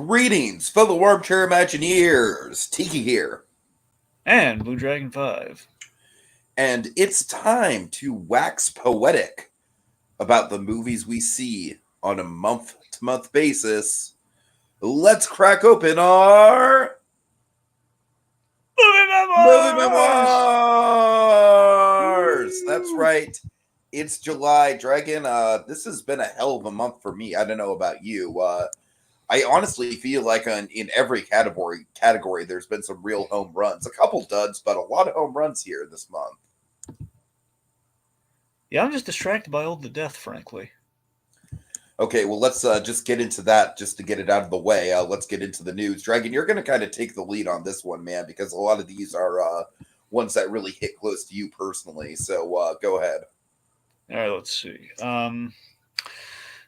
Greetings, fellow armchair Imagineers. Tiki here. And Blue Dragon 5. And it's time to wax poetic about the movies we see on a month-to-month basis. Let's crack open our Movie Memoirs! That's right. It's July. Dragon, this has been a hell of a month for me. I don't know about you. I honestly feel like in every category, there's been some real home runs. A couple duds, but a lot of home runs here this month. Yeah, I'm just distracted by all the death, frankly. Okay, well, let's just get into that just to get it out of the way. Let's get into the news. Dragon, you're going to kind of take the lead on this one, man, because a lot of these are ones that really hit close to you personally. So go ahead. All right, let's see.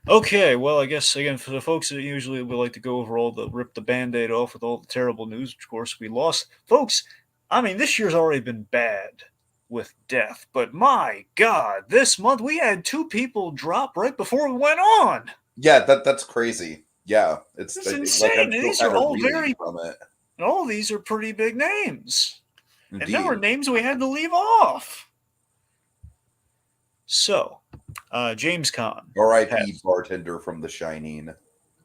Okay, well, I guess, again, for the folks that usually we like to go over rip the Band-Aid off with all the terrible news, of course, we lost. Folks, I mean, this year's already been bad with death, but my God, this month we had 2 people drop right before we went on. Yeah, that's crazy. Yeah, it's insane. Like, these are all all these are pretty big names. Indeed. And there were names we had to leave off. So, James Caan. R.I.P. bartender from The Shining.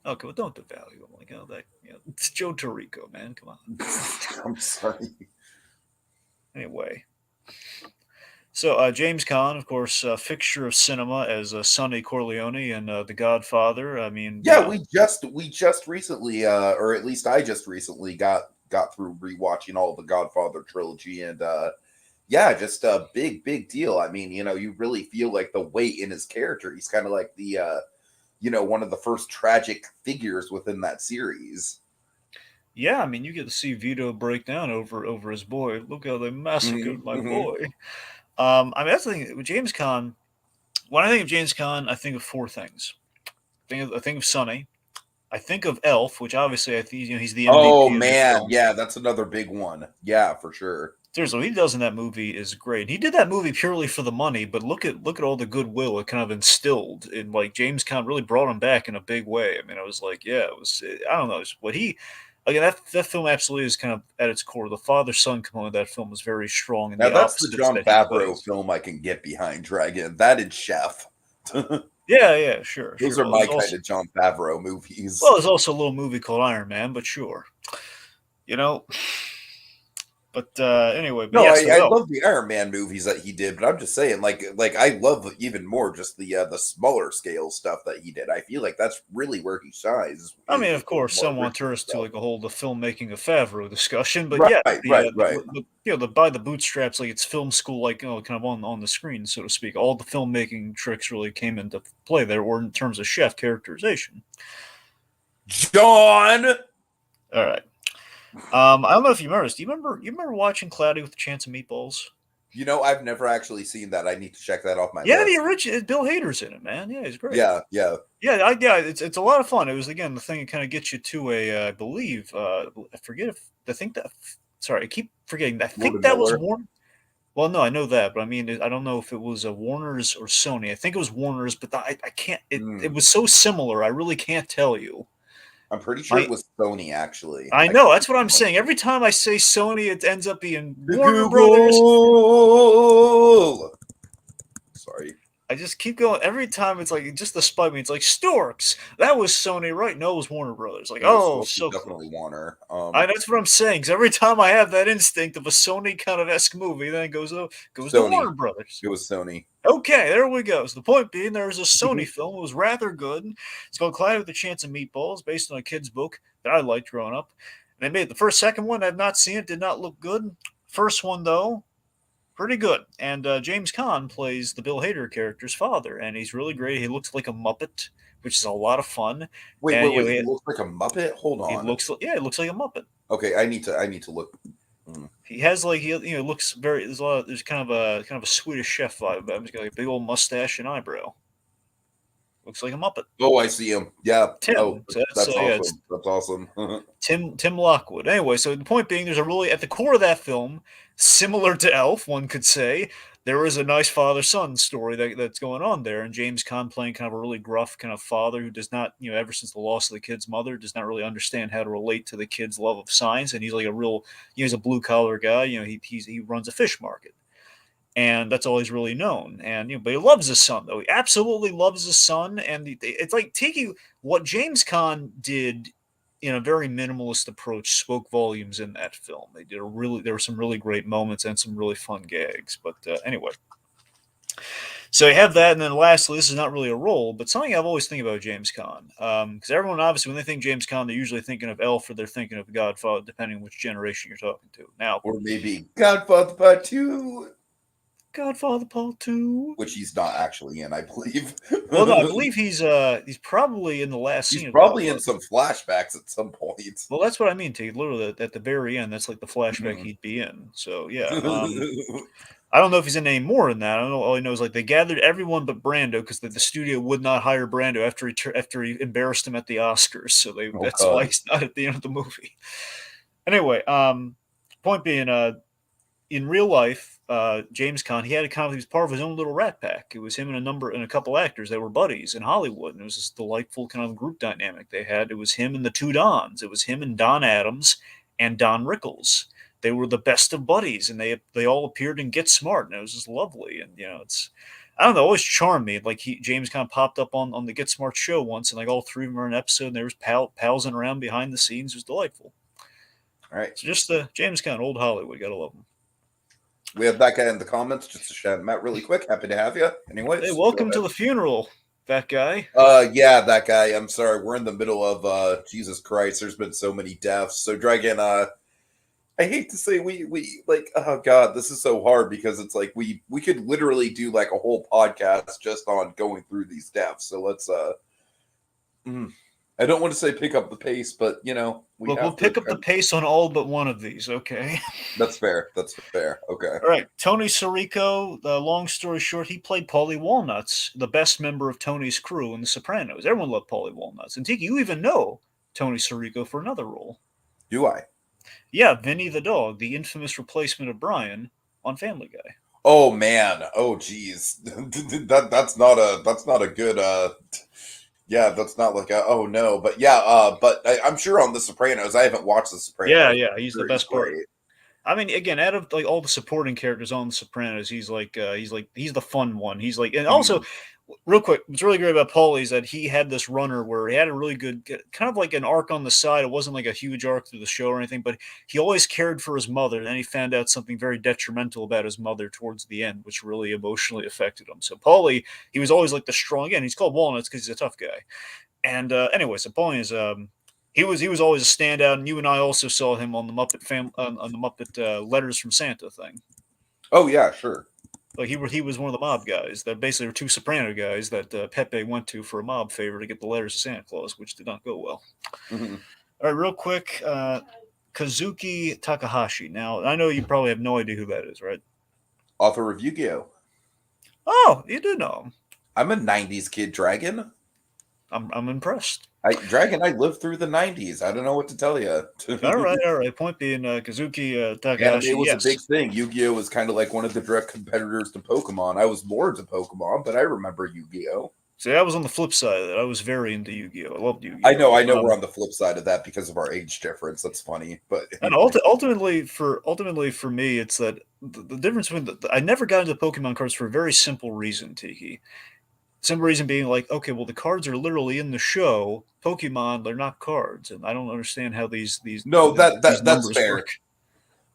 Okay, well, don't devalue him like that. It's Joe Tarico, man. Come on. I'm sorry. Anyway, so James Caan, of course, fixture of cinema as Sonny Corleone in The Godfather. I mean, yeah, we just recently, or at least I just recently got through rewatching all of the Godfather trilogy, and yeah, just a big deal. I mean, you really feel like the weight in his character. He's kind of like the, one of the first tragic figures within that series. Yeah, I mean, you get to see Vito break down over his boy. Look how they massacred my boy. I mean, that's the thing with James Caan. When I think of James Caan, I think of 4 things. I think of Sonny. I think of Elf, which obviously I think he's the MVP. Oh man, yeah, that's another big one. Yeah, for sure. Seriously, what he does in that movie is great. He did that movie purely for the money, but look at all the goodwill it kind of instilled in. Like, James Caan really brought him back in a big way. I mean, I was like, yeah, it was. I don't know, what he. Again, that film absolutely is kind of at its core. The father-son component of that film is very strong. Now that's the John Favreau film I can get behind, Dragon. That and Chef. Yeah, sure. Those are my kind of John Favreau movies. Well, there's also a little movie called Iron Man, but sure. But anyway, no, I love the Iron Man movies that he did, but I'm just saying, like I love even more just the smaller scale stuff that he did. I feel like that's really where he shines. I mean, of course, some want us to like a whole the filmmaking of Favreau discussion, but right, yeah, right. The by the bootstraps, like it's film school, like kind of on the screen, so to speak. All the filmmaking tricks really came into play there, or in terms of chef characterization. John. All right. I don't know if you remember this. Do you remember watching Cloudy with Chance of Meatballs? I've never actually seen that. I need to check that off my list. Yeah, the original Bill Hader's in it, man. Yeah, he's great. Yeah. It's a lot of fun. It was, again, the thing that kind of gets you to I believe, I keep forgetting. I think that was Warner. Well, no, I know that, but I mean, I don't know if it was a Warner's or Sony. I think it was Warner's, but I can't. It was so similar. I really can't tell you. I'm pretty sure it was Sony, actually. I know, that's what I'm saying. Every time I say Sony, it ends up being Warner Brothers. Sorry. I just keep going. Every time it's like, just to spite me, it's like, Storks. That was Sony, right? No, it was Warner Brothers. Like, so definitely Warner. That's what I'm saying. Because every time I have that instinct of a Sony kind of esque movie, then it goes to Warner Brothers. It was Sony. Okay, there we go. So the point being, there was a Sony film. It was rather good. It's called Cloudy with a Chance of Meatballs, based on a kid's book that I liked growing up. And they made the second one. I've not seen it. Did not look good. First one, though, pretty good. And James Caan plays the Bill Hader character's father, and he's really great. He looks like a Muppet, which is a lot of fun. Wait, he looks like a Muppet? Hold on. He looks like a Muppet. Okay, I need to look. He has looks very. There's kind of a Swedish chef vibe about him. He's got like a big old mustache and eyebrow. Looks like a Muppet. Oh, I see him. Yeah. Tim. Oh, that's awesome. That's awesome. Tim Lockwood. Anyway, so the point being, there's at the core of that film, similar to Elf, one could say, there is a nice father-son story that's going on there, and James Caan playing kind of a really gruff kind of father who does not, ever since the loss of the kid's mother, does not really understand how to relate to the kid's love of science, and he's like a real, he's a blue-collar guy, he runs a fish market, and that's all he's really known. And but he loves his son, though. He absolutely loves his son, and it's like Tiki. What James Caan did in a very minimalist approach spoke volumes in that film. There were some really great moments and some really fun gags. But anyway, so you have that, and then lastly, this is not really a role, but something I've always think about James Caan, because everyone obviously when they think James Caan, they're usually thinking of Elf or they're thinking of Godfather, depending on which generation you're talking to. Now, Or maybe Godfather Part 2, Godfather Part 2. which he's not actually in, I believe. Well, no, I believe he's probably in the last He's scene of probably in Godfather. some flashbacks at some point. Well, that's what I mean, T. Literally, at the very end, that's like the flashback Mhm. he'd be in. So yeah, I don't know if he's in any more than that. I don't know. All I know is like they gathered everyone but Brando because the studio would not hire Brando after he embarrassed him at the Oscars. So Oh that's why God. he's not at the end of the movie. Anyway, point being, in real life, James Caan, he was part of his own little rat pack. It was him and a couple actors that were buddies in Hollywood, and it was this delightful kind of group dynamic they had. It was him and the two Dons. It was him and Don Adams and Don Rickles. They were the best of buddies, and they all appeared in Get Smart, and it was just lovely. And it's, I don't know, always charmed me. Like James Caan popped up on the Get Smart show once, and like all three of them were in an episode, and there was palsing around behind the scenes. It was delightful. All right. So just James Caan, old Hollywood, gotta love him. We have that guy in the comments. Just to shout him out really quick. Happy to have you. Anyways, Hey, welcome to the funeral, that guy. Yeah, that guy. I'm sorry. We're in the middle of Jesus Christ. There's been so many deaths. So Dragon, I hate to say we like, oh God, this is so hard because it's like we could literally do like a whole podcast just on going through these deaths. So let's I don't want to say pick up the pace, but we Look, have we'll to pick up the pace on all but one of these, okay? That's fair. That's fair. Okay. All right, Tony Sarico, long story short, he played Paulie Walnuts, the best member of Tony's crew in The Sopranos. Everyone loved Paulie Walnuts. And Tiki, you even know Tony Sarico for another role. Do I? Yeah, Vinny the dog, the infamous replacement of Brian on Family Guy. Oh man. Oh geez. That's not a good yeah, that's not like a oh no, but yeah, but I'm sure on The Sopranos. I haven't watched The Sopranos. Yeah, he's the best part. Great. I mean, again, out of like all the supporting characters on The Sopranos, he's the fun one. He's like, and also, real quick, what's really great about Paulie is that he had this runner where he had a really good, kind of like an arc on the side. It wasn't like a huge arc through the show or anything, but he always cared for his mother. And then he found out something very detrimental about his mother towards the end, which really emotionally affected him. So Paulie, he was always like the strong. Again, he's called Walnuts because he's a tough guy. And anyway, so Paulie is he was always a standout, and you and I also saw him on the on the Muppet Letters from Santa thing. Oh yeah, sure. Like he was one of the mob guys that basically were two Soprano guys that Pepe went to for a mob favor to get the letters to Santa Claus, which did not go well. Mm-hmm. All right, real quick, Kazuki Takahashi. Now I know you probably have no idea who that is, right? Author of Yu-Gi-Oh. Oh, you do know him. I'm a '90s kid, Dragon. I'm impressed. Dragon, I lived through the '90s. I don't know what to tell you. all right. Point being, Kazuki Takahashi. Anime was yes. a big thing. Yu-Gi-Oh was kind of like one of the direct competitors to Pokemon. I was more into Pokemon, but I remember Yu-Gi-Oh. See, I was on the flip side of that. I was very into Yu-Gi-Oh. I loved Yu-Gi-Oh. I know. We're on the flip side of that because of our age difference. That's funny, but and ultimately for me, it's that the difference between I never got into Pokemon cards for a very simple reason, Tiki. Simple reason being like, okay, well, the cards are literally in the show. Pokemon, they're not cards, and I don't understand how these no, these that's fair. work.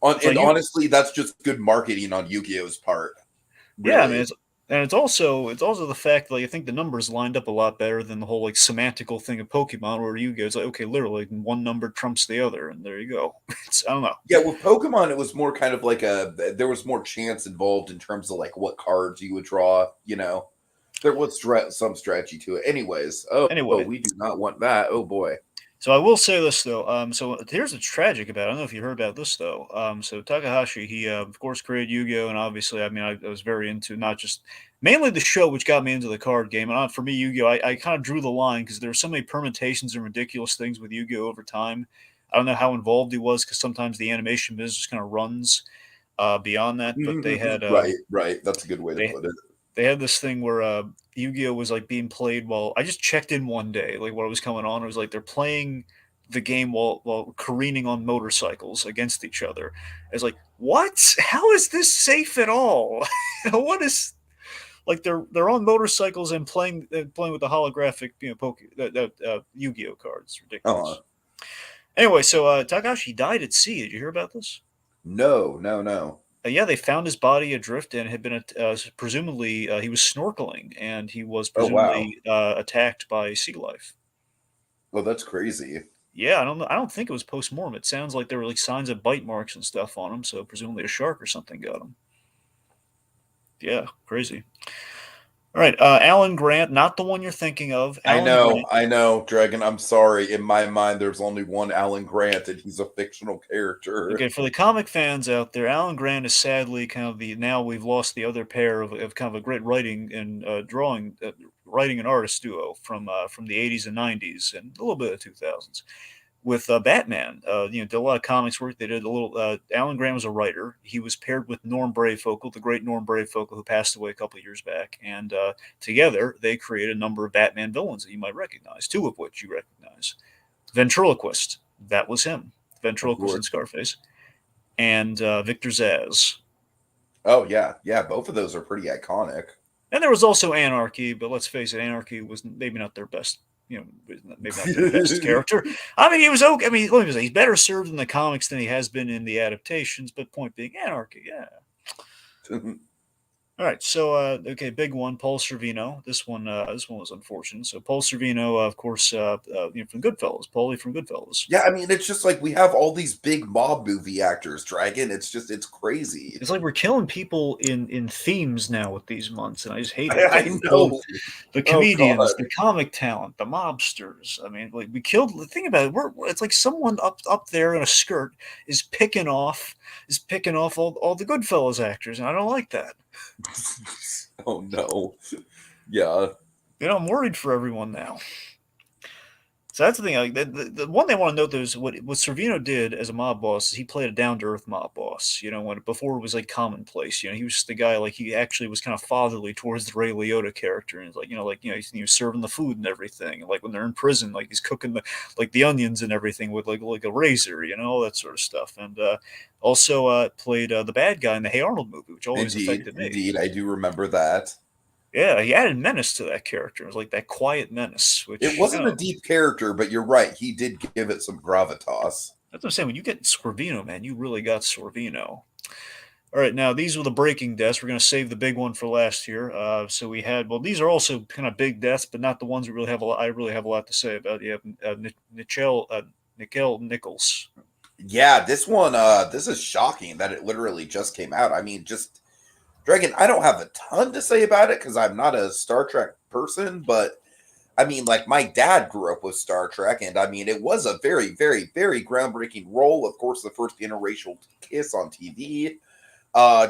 Honestly, that's just good marketing on Yu-Gi-Oh's part. Really. Yeah, I mean, it's also the fact that like, I think the numbers lined up a lot better than the whole like semantical thing of Pokemon, where Yu-Gi-Oh is like, okay, literally one number trumps the other, and there you go. I don't know. Yeah, with Pokemon, it was more kind of like there was more chance involved in terms of like what cards you would draw. There was some strategy to it. Anyways, we do not want that. Oh boy. So I will say this though. So here's what's tragic about it. I don't know if you heard about this though. So Takahashi, he of course created Yu-Gi-Oh, and obviously, I mean, I was very into not just mainly the show, which got me into the card game. And for me, Yu-Gi-Oh, I kind of drew the line because there were so many permutations and ridiculous things with Yu-Gi-Oh over time. I don't know how involved he was because sometimes the animation business just kind of runs. beyond that, but they had right. That's a good way to they put it. they had this thing where Yu-Gi-Oh was like being played while I just checked in one day, like what was coming on. It was like they're playing the game while careening on motorcycles against each other. It's like, what? How is this safe at all? What is like they're on motorcycles and playing with the holographic Yu-Gi-Oh cards. Uh-huh. Ridiculous. Anyway, so Takahashi died at sea. Did you hear about this? No. Yeah, they found his body adrift and had been presumably he was snorkeling and he was Oh, wow. presumably attacked by sea life. Well, that's crazy. Yeah, I don't know. I don't think it was post mortem. It sounds like there were like signs of bite marks and stuff on him, so presumably a shark or something got him. Yeah, crazy. All right, Alan Grant, not the one you're thinking of. Alan Grant. I know, Dragon. I'm sorry. In my mind, there's only one Alan Grant, and he's a fictional character. Okay, for the comic fans out there, Alan Grant is sadly kind of the now we've lost the other pair of kind of a great writing and writing and artist duo from the 80s and 90s and a little bit of 2000s with Batman. Did a lot of comics work. They did a little. Alan Grant was a writer. He was paired with Norm Brayfogle, the great Norm Brayfogle, who passed away a couple of years back, and together they created a number of Batman villains that you might recognize. Two of which you recognize. Ventriloquist, that was him. Ventriloquist in Scarface, and Victor Zsasz. Oh yeah. Both of those are pretty iconic. And there was also Anarchy, but let's face it, Anarchy was maybe not their best. Maybe not their best character. I mean, he was okay. I mean, let me say, he's better served in the comics than he has been in the adaptations. But point being, Anarchy, yeah. All right, so okay, big one, Paul Cervino. This one was unfortunate. So Paul Cervino, of course, from Goodfellas, Paulie from Goodfellas. Yeah, I mean, it's just like we have all these big mob movie actors, Dragon. It's crazy. It's like we're killing people in themes now with these months, and I just hate it. I know. The comedians, the comic talent, the mobsters. I mean, like we killed. The thing about it, it's like someone up there in a skirt is picking off all the Goodfellas actors, and I don't like that. Oh no. Yeah. I'm worried for everyone now. So that's the thing. Like the one thing I want to note though is what Cervino did as a mob boss. Is he played a down to earth mob boss. When before it was like commonplace. He was the guy like he actually was kind of fatherly towards the Ray Liotta character, and he was serving the food and everything. And like when they're in prison, like he's cooking the onions and everything with like a razor, all that sort of stuff. And also played the bad guy in the Hey Arnold movie, which always affected me. Indeed, I do remember that. Yeah, he added menace to that character. It was like that quiet menace. Which it wasn't a deep character, but you're right. He did give it some gravitas. That's what I'm saying. When you get Cervino, man, you really got Cervino. All right, now these were the breaking deaths. We're going to save the big one for last year. So we had, these are also kind of big deaths, but not the ones I really have a lot to say about. You have Miguel Nichols. Yeah, this one, this is shocking that it literally just came out. I mean, Dragon, I don't have a ton to say about it because I'm not a Star Trek person, but I mean, like my dad grew up with Star Trek, and I mean, it was a very, very, very groundbreaking role. Of course, the first interracial kiss on TV. I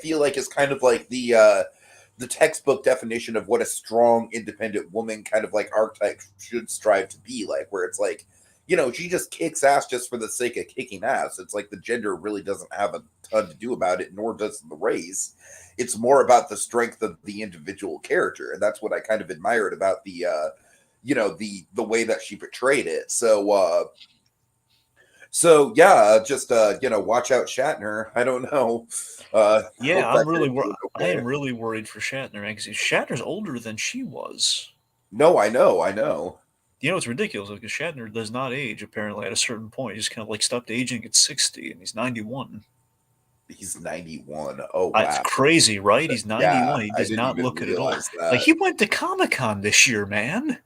feel like is kind of like the textbook definition of what a strong, independent woman kind of like archetype should strive to be like, where it's like, she just kicks ass just for the sake of kicking ass. It's like the gender really doesn't have a ton to do about it, nor does the race. It's more about the strength of the individual character. And that's what I kind of admired about the way that she portrayed it. So yeah, just, watch out Shatner. I don't know. Yeah, I am really worried for Shatner, man, because Shatner's older than she was. No, I know. It's ridiculous because Shatner does not age, apparently, at a certain point. He's kind of like stopped aging at 60, and he's 91. He's 91. Oh, wow. That's crazy, right? He's 91. Yeah, he does not look it at all. That. Like, he went to Comic-Con this year, man.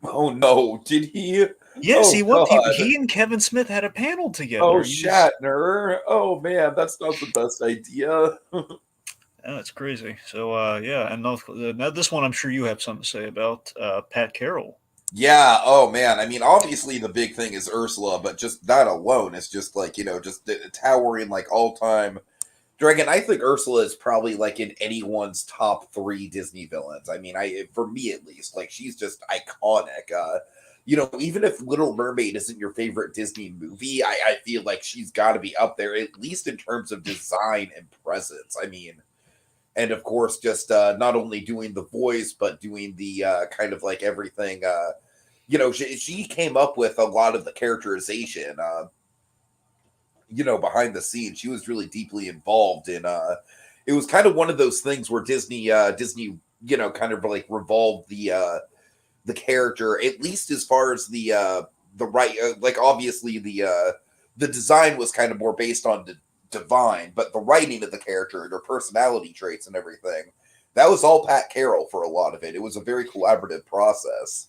Oh, no. Did he? Yes, he went. He and Kevin Smith had a panel together. Oh, Shatner. Oh, man, that's not the best idea. Oh, it's crazy. So, yeah, and now this one I'm sure you have something to say about Pat Carroll. Yeah. Oh, man. I mean, obviously the big thing is Ursula, but just that alone is just like, just towering like all-time Dragon, I think Ursula is probably like in anyone's top 3 Disney villains. I mean, for me at least, like she's just iconic. Even if Little Mermaid isn't your favorite Disney movie, I feel like she's got to be up there, at least in terms of design and presence. I mean, and of course, just not only doing the voice, but doing the kind of like everything. She came up with a lot of the characterization. Behind the scenes, she was really deeply involved in. It was kind of one of those things where Disney, kind of like revolved the character, at least as far as the right, like obviously the design was kind of more based on Divine, but the writing of the character, their personality traits and everything, that was all Pat Carroll for a lot of it. It was a very collaborative process.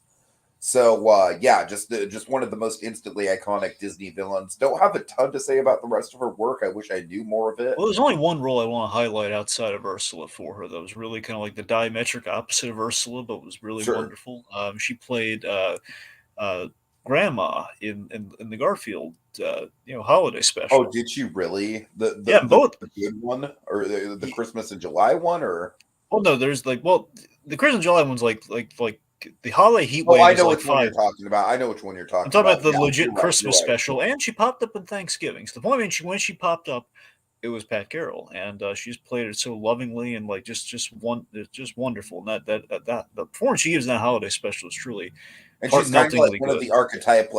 So just one of the most instantly iconic Disney villains. Don't have a ton to say about the rest of her work. I wish I knew more of it. Well, there's only one role I want to highlight outside of Ursula for her that was really kind of like the diametric opposite of Ursula, but was really Sure. wonderful. She played Grandma in the Garfield holiday Oh, special. did she really? The the Yeah, the, both. the good one, or the Christmas in July one, or? Well, no, there's the Christmas in July one's like the holiday heat Oh, wave I is know like which one you're 5. talking about. I know which one you're I'm talking talking about about. the Yeah, legit you're right. You're Christmas right. special, and she popped up in Thanksgiving. So the point being, when she popped up, it was Pat Carroll, and she's played it so lovingly and like just wonderful. And that the performance she gives in that holiday special is truly And heart she's kind of like meltingly one of good. the archetype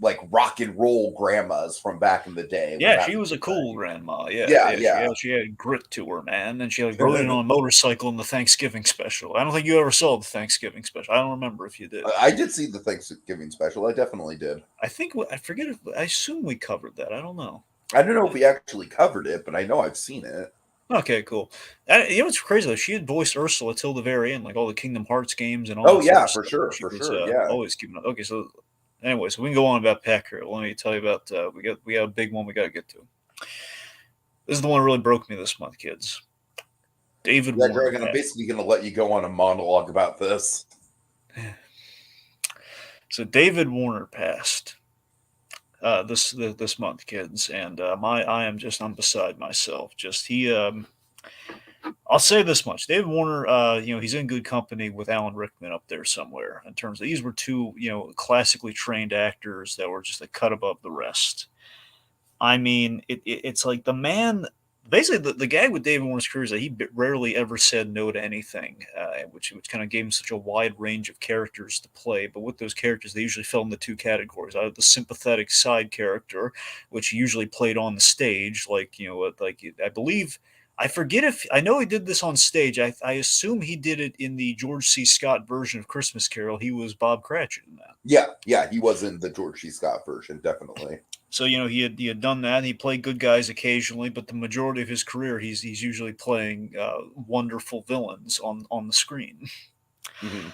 like rock and roll grandmas from back in the day when Yeah, that she was was a a cool thing. grandma. Yeah, Yeah, yeah, yeah. she had grit to her, man. And she like rode in on a motorcycle in the Thanksgiving special. I don't think you ever saw the Thanksgiving special. I don't remember if you did. I did see the Thanksgiving special. I definitely did. I forget if I assume we covered that. I don't know. I don't know if we actually covered it, but I know I've seen it. Okay, cool. What's crazy though? She had voiced Ursula till the very end, like all the Kingdom Hearts games and all Oh that sort yeah, of stuff. She for was sure. Yeah. always keeping up. Okay, so anyway, so we can go on about Packer. Let me tell you about we got a big one we got to get to. This is the one that really broke me this month, kids. David Yeah, Warner Dragon, I'm passed. basically gonna let you go on a monologue about this. So David Warner passed this month, kids, and I'm beside myself. Just he I'll say this much: David Warner, he's in good company with Alan Rickman up there somewhere. In terms of these were two, classically trained actors that were just a cut above the rest. I mean, it's like the man. Basically, the gag with David Warner's career is that he rarely ever said no to anything, which kind of gave him such a wide range of characters to play. But with those characters, they usually fell into two categories: either the sympathetic side character, which he usually played on the stage, like I believe. I forget if I know he did this on stage. I assume he did it in the George C. Scott version of Christmas Carol. He was Bob Cratchit in that. Yeah, he was in the George C. Scott version, definitely. So he had done that. He played good guys occasionally, but the majority of his career, he's usually playing wonderful villains on the screen. Hmm.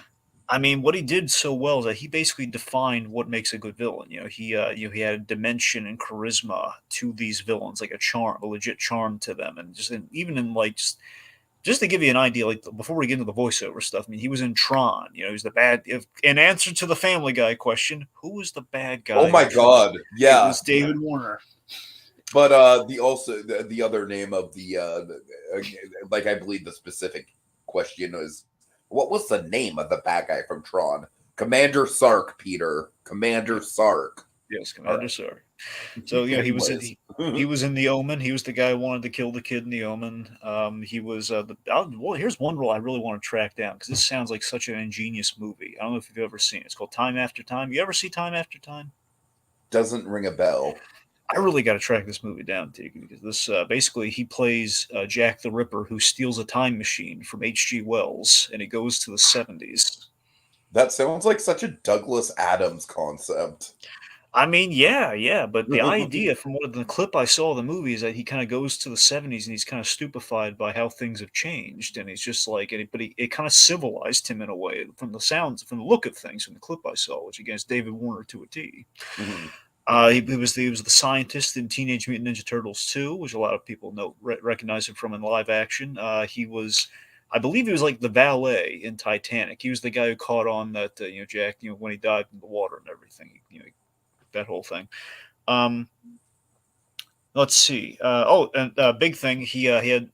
I mean, what he did so well is that he basically defined what makes a good villain. He had a dimension and charisma to these villains, like a legit charm to them, and even in like just to give you an idea, like before we get into the voiceover stuff, I mean, he was in Tron. He was the bad. In answer to the Family Guy question, who was the bad Oh guy my in Tron? God, It yeah. was David Warner. But the other name of like I believe the specific question was, what was the name of the bad guy from Tron? Commander Sark, Peter. Commander Sark. Yes, All Commander right. Sark. So he was in Anyways. he was in the Omen. He was the guy who wanted to kill the kid in the Omen. He was well. Here's one role I really want to track down because this sounds like such an ingenious movie. I don't know if you've ever seen it. It's called Time After Time. You ever see Time After Time? Doesn't ring a bell. I really got to track this movie down, Tiki, because this basically he plays Jack the Ripper who steals a time machine from H.G. Wells and he goes to the 70s. That sounds like such a Douglas Adams concept. I mean, yeah, but the idea from what the clip I saw of the movie is that he kind of goes to the 70s and he's kind of stupefied by how things have changed, and he's just like, it kind of civilized him in a way from the sounds, from the look of things, from the clip I saw, which again is David Warner to a T. Mhm. He was the scientist in Teenage Mutant Ninja Turtles 2, which a lot of people recognize him from in live action. I believe he was like the valet in Titanic. He was the guy who caught on that Jack, when he dived in the water and everything, that whole thing. Um, Let's see. And big thing. He had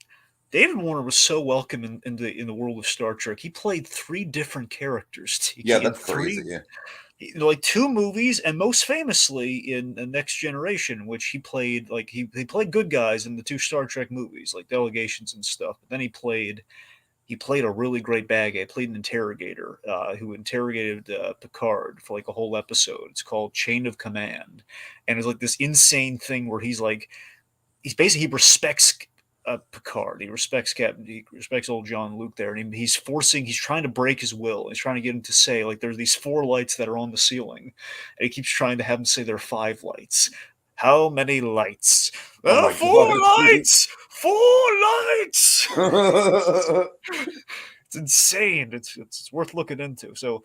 David Warner was so welcome in the world of Star Trek. He played three different characters, Yeah, Tiki, in that's crazy. three, like two movies, and most famously in the Next Generation, which he played like he played good guys in the two Star Trek movies, like Delegations and stuff. But then he played a really great bad guy. He played an interrogator who interrogated Picard for like a whole episode. It's called Chain of Command, and it's like this insane thing where he's basically he respects Picard. He respects Captain. He respects old John Luke there, and he's trying to break his will. He's trying to get him to say like there's these four lights that are on the ceiling, and he keeps trying to have him say there are five lights. How many lights? Oh There are my four god. lights. Four lights. Oh It's insane. It's worth looking into. So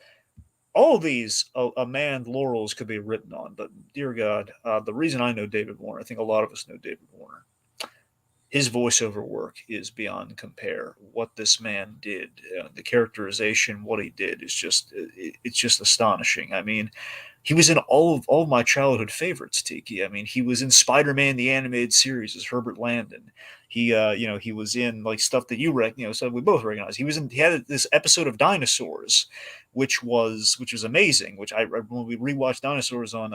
all these Amand laurels could be written on, but dear God, the reason I know David Warner, I think a lot of us know David Warner. His voiceover work is beyond compare. What this man did, the characterization, what he did is it's just astonishing. I mean, he was in all of my childhood favorites, Tiki. I mean, he was in Spider-Man the animated series as Herbert Landon. He was in like stuff that so we both recognize. He had this episode of Dinosaurs, which was amazing. Which when we rewatched Dinosaurs on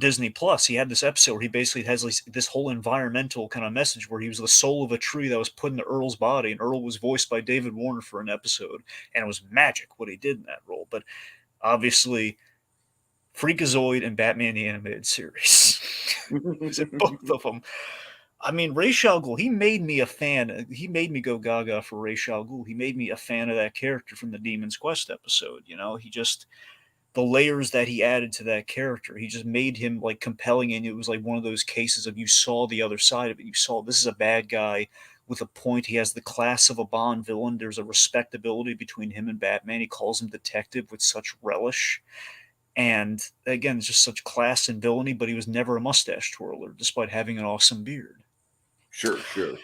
Disney Plus, he had this episode where he basically has like this whole environmental kind of message where he was the soul of a tree that was put into Earl's body, and Earl was voiced by David Warner for an episode, and it was magic what he did in that role. But obviously, Freakazoid and Batman the Animated Series. He was in both of them. I mean, Ra's al Ghul, he made me a fan. He made me go gaga for Ra's al Ghul. He made me a fan of that character from the Demon's Quest episode. He just the layers that he added to that character. He just made him like compelling, and it was like one of those cases of you saw the other side of it. You saw this is a bad guy with a point. He has the class of a Bond villain. There's a respectability between him and Batman. He calls him detective with such relish. And again, it's just such class and villainy, but he was never a mustache twirler, despite having an awesome beard. Sure, sure.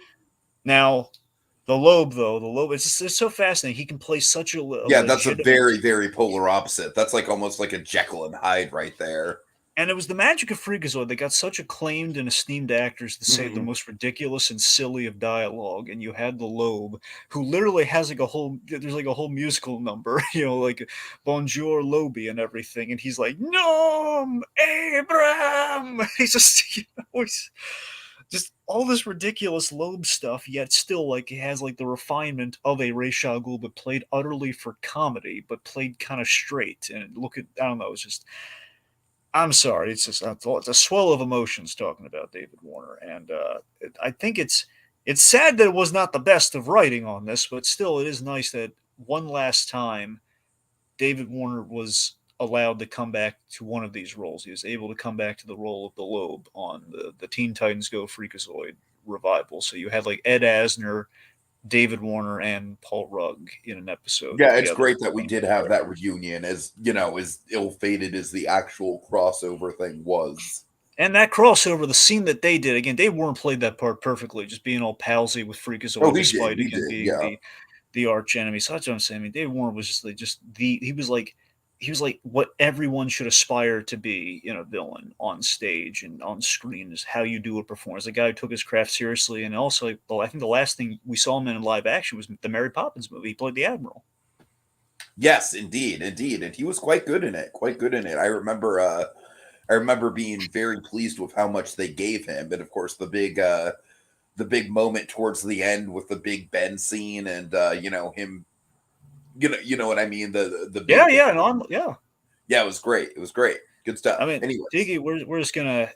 Now, the Loeb, it's so fascinating. He can play such a Yeah, that's a legitimate. very, very polar opposite. That's like almost like a Jekyll and Hyde right there. And it was the magic of Freakazoid that got such acclaimed and esteemed actors to say the Mhm. most ridiculous and silly of dialogue. And you had the Loeb, who literally has there's like a whole musical number, like Bonjour Lobie and everything. And he's like, Nom Abram. He's just all this ridiculous Loeb stuff, yet still like it has like the refinement of a Ra's al Ghul, but played utterly for comedy, but played kind of straight. And I don't know, it's just I'm sorry. It's a swell of emotions talking about David Warner, and I think it's sad that it was not the best of writing on this, but still, it is nice that one last time David Warner was allowed to come back to one of these roles. He was able to come back to the role of the Loeb on the Teen Titans Go Freakazoid revival. So you had like Ed Asner, David Warner, and Paul Rugg in an episode Yeah, it's together. great that we did have that reunion, as ill-fated as the actual crossover thing was. And that crossover, the scene that they did, again, Dave Warren played that part perfectly, just being all palsy with Oh, Freakazoid, he did. despite He again did. being Yeah. the arch enemy. So that's what I'm saying. I mean, Dave Warren was he was like what everyone should aspire to be in a villain on stage and on screen is how you do a performance. A guy who took his craft seriously, and also, I think the last thing we saw him in live action was the Mary Poppins movie. He played the Admiral. Yes, indeed, indeed, and he was quite good in it. Quite good in it. I remember being very pleased with how much they gave him, and of course the big moment towards the end with the Big Ben scene, and him, you know what I mean, the Yeah, Big Ben. yeah, no, yeah. Yeah, it was great. It was great. Good I stuff. mean, Anyways, Diggy, we're just gonna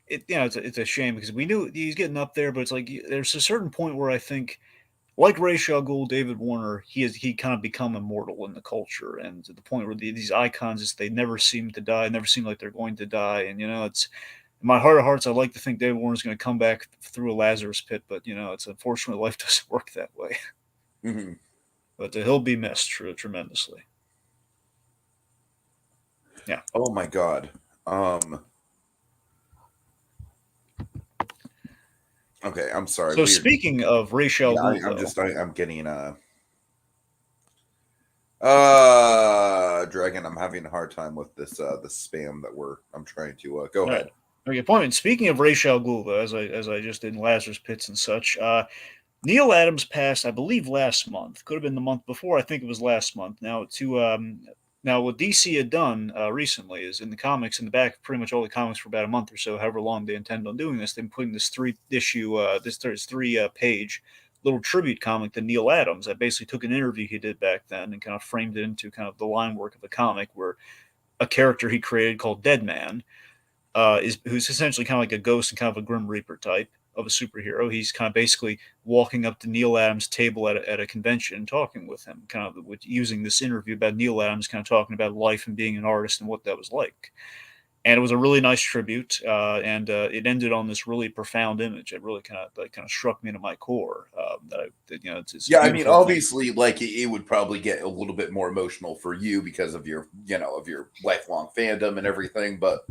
it's a shame because we knew he's getting up there, but it's like there's a certain point where I think, like Ra's al Ghul, David Warner, he kind of become immortal in the culture, and to the point where these icons, they never seem to die, never seem like they're going to die, and it's in my heart of hearts, I like to think David Warner's going to come back through a Lazarus pit, but it's unfortunately life doesn't work that way. mhm. But he'll be missed tremendously. Yeah. Oh my god. Um. Okay, I'm sorry. So Weird. speaking of Ra's al Yeah, Ghul, I'm though, just I'm getting Dragon. I'm having a hard time with this spam that I'm trying to go all right. ahead. Okay, point. And speaking of Ra's al Ghul, though, as I just did in Lazarus Pits and such, Neil Adams passed, I believe, last month. Could have been the month before. I think it was last month. Now what DC had done recently is in the comics, in the back of pretty much all the comics for about a month or so, however long they intend on doing this, they've been putting this three page little tribute comic to Neil Adams. I basically took an interview he did back then and kind of framed it into kind of the line work of the comic, where a character he created called Dead Man is who's essentially kind of like a ghost and kind of a Grim Reaper type of a superhero. He's kind of basically walking up to Neil Adams' table at a convention and talking with him, kind of using this interview about Neil Adams, kind of talking about life and being an artist and what that was like. And it was a really nice tribute, and it ended on this really profound image. It really kind of struck me into my core. It's a Yeah, I mean, beautiful thing. obviously, like it would probably get a little bit more emotional for you because of your, of your lifelong fandom and everything. But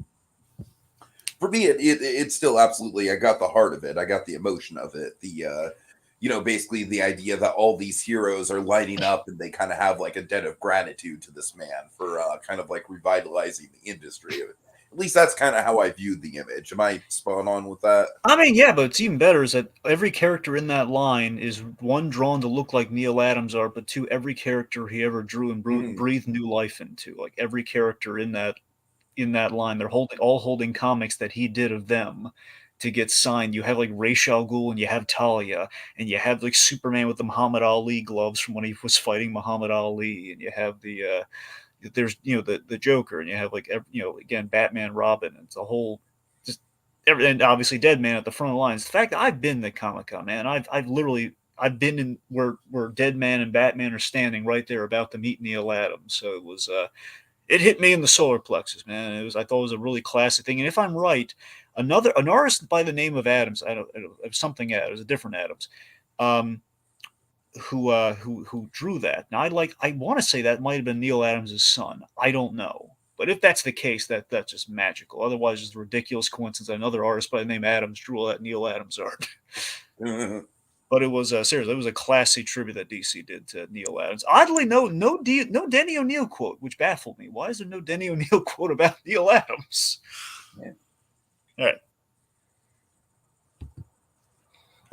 for me, it's still absolutely. I got the heart of it. I got the emotion of it. Basically the idea that all these heroes are lighting up and they kind of have like a debt of gratitude to this man for kind of like revitalizing the industry. At least that's kind of how I viewed the image. Am I spot on with that? I mean, yeah, but it's even better is that every character in that line is one drawn to look like Neil Adams art, but two, every character he ever drew and Mhm. breathed new life into. Like every character in that line, they're holding comics that he did of them to get signed. You have like Ra's al Ghul and you have Talia, and you have like Superman with the Muhammad Ali gloves from when he was fighting Muhammad Ali, and you have there's the Joker, and you have like again Batman, Robin. It's a whole just and obviously Dead Man at the front of the lines. The fact that I've been to Comic Con, man, I've literally I've been in where Dead Man and Batman are standing right there about to meet Neil Adams. So it hit me in the solar plexus, man. I thought it was a really classic thing. And if I'm right, an artist by the name of Adams, I don't something Adams, a different Adams, um, who drew that. Now I want to say that might have been Neil Adams' son. I don't know. But if that's the case, that's just magical. Otherwise, it's a ridiculous coincidence that another artist by the name Adams drew all that Neil Adams art. But it was seriously, it was a classy tribute that DC did to Neil Adams. Oddly, no Denny O'Neil quote, which baffled me. Why is there no Denny O'Neil quote about Neil Adams? Yeah. All right,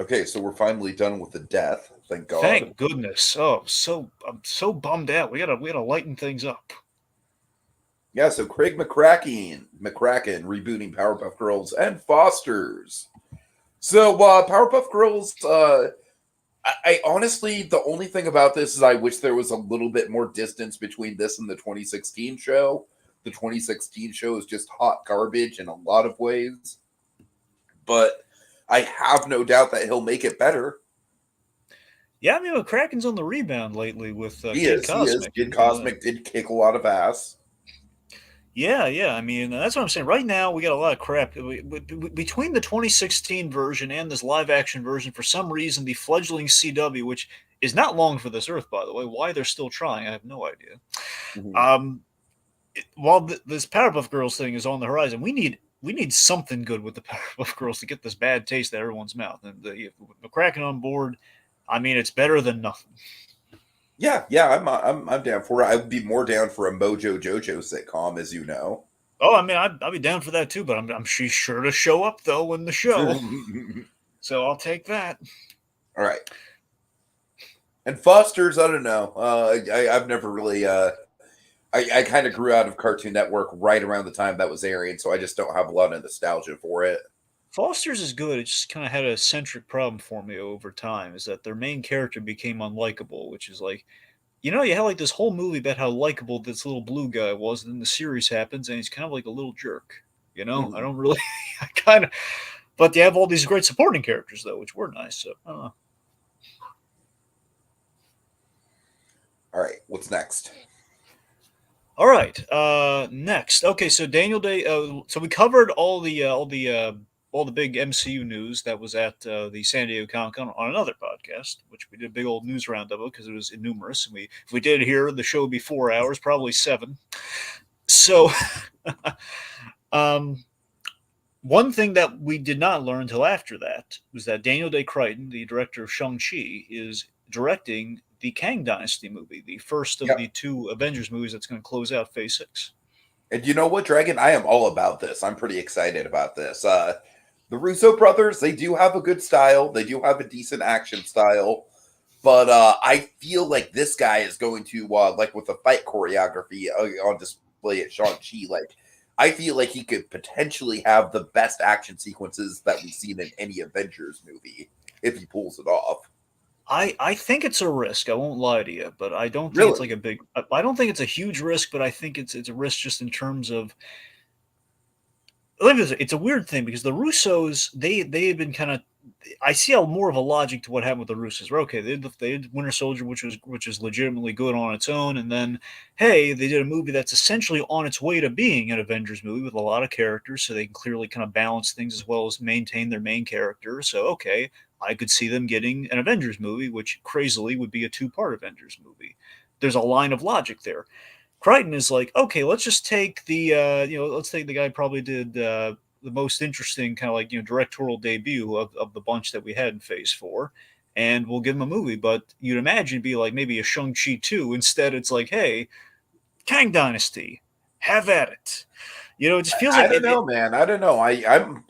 Okay, so we're finally done with the death. Thank God. thank goodness. Oh, I'm so bummed out. We gotta lighten things up. Yeah, so Craig McCracken rebooting Powerpuff Girls and Fosters. So Powerpuff Girls, I honestly, the only thing about this is I wish there was a little bit more distance between this and the 2016 show. The 2016 show is just hot garbage in a lot of ways, but I have no doubt that he'll make it better. Yeah, I mean, McCracken's on the rebound lately with He Kid is. He is. Cosmic. Kid Cosmic did kick a lot of ass. Yeah, yeah. I mean, that's what I'm saying. Right now, we got a lot of crap. Between the 2016 version and this live action version, for some reason, the fledgling CW, which is not long for this earth, by the way, why they're still trying, I have no idea. Mhm. Um, while this Powerpuff Girls thing is on the horizon, we need something good with the Powerpuff Girls to get this bad taste out of everyone's mouth. And with McCracken on board, I mean, it's better than nothing. Yeah. I'm down for it. I'd be more down for a Mojo Jojo sitcom, as you know. Oh, I mean, I'd be down for that too, but she's sure to show up though in the show, so I'll take that. All right. And Foster's, I don't know. I've never really. I kind of grew out of Cartoon Network right around the time that was airing, so I just don't have a lot of nostalgia for it. Foster's is good. It just kind of had a centric problem for me over time. Is that their main character became unlikable, which is like, you had like this whole movie about how likable this little blue guy was, and then the series happens, and he's kind of like a little jerk. I Mhm. don't really, I kind of, but they have all these great supporting characters though, which were nice. So I don't know. All right, what's next? All right. Next. Okay. So Daniel Day. So we covered all the big MCU news that was at the San Diego Comic Con on another podcast, which we did a big old news roundup because it was numerous. And if we did it here, the show would be 4 hours, probably 7. So, um, one thing that we did not learn until after that was that Daniel Day Crichton, the director of Shang-Chi, is directing the Kang Dynasty movie, the first of the Yep. two Avengers movies that's going to close out Phase 6. And you know what, Dragon? I am all about this. I'm pretty excited about this. The Russo brothers, they do have a good style. They do have a decent action style. But I feel like this guy is going to, like with the fight choreography on display at Shang-Chi, like, I feel like he could potentially have the best action sequences that we've seen in any Avengers movie if he pulls it off. I think it's a risk. I won't lie to you, but I don't think it's like Really? a big. I don't think it's a huge risk, but I think it's a risk just in terms of. It's a weird thing because the Russos they have been kind of. I see how more of a logic to what happened with the Russos. Okay, they did Winter Soldier, which is legitimately good on its own, and then hey, they did a movie that's essentially on its way to being an Avengers movie with a lot of characters, so they can clearly kind of balance things as well as maintain their main character. So okay, I could see them getting an Avengers movie, which crazily would be a two-part Avengers movie. There's a line of logic there. Crichton is like, okay, let's just take let's take the guy who probably did the most interesting kind of like directorial debut of the bunch that we had in Phase Four, and we'll give him a movie. But you'd imagine it'd be like maybe a Shang-Chi 2. Instead, it's like, hey, Kang Dynasty, have at it. It just feels I like don't know, man. I don't know.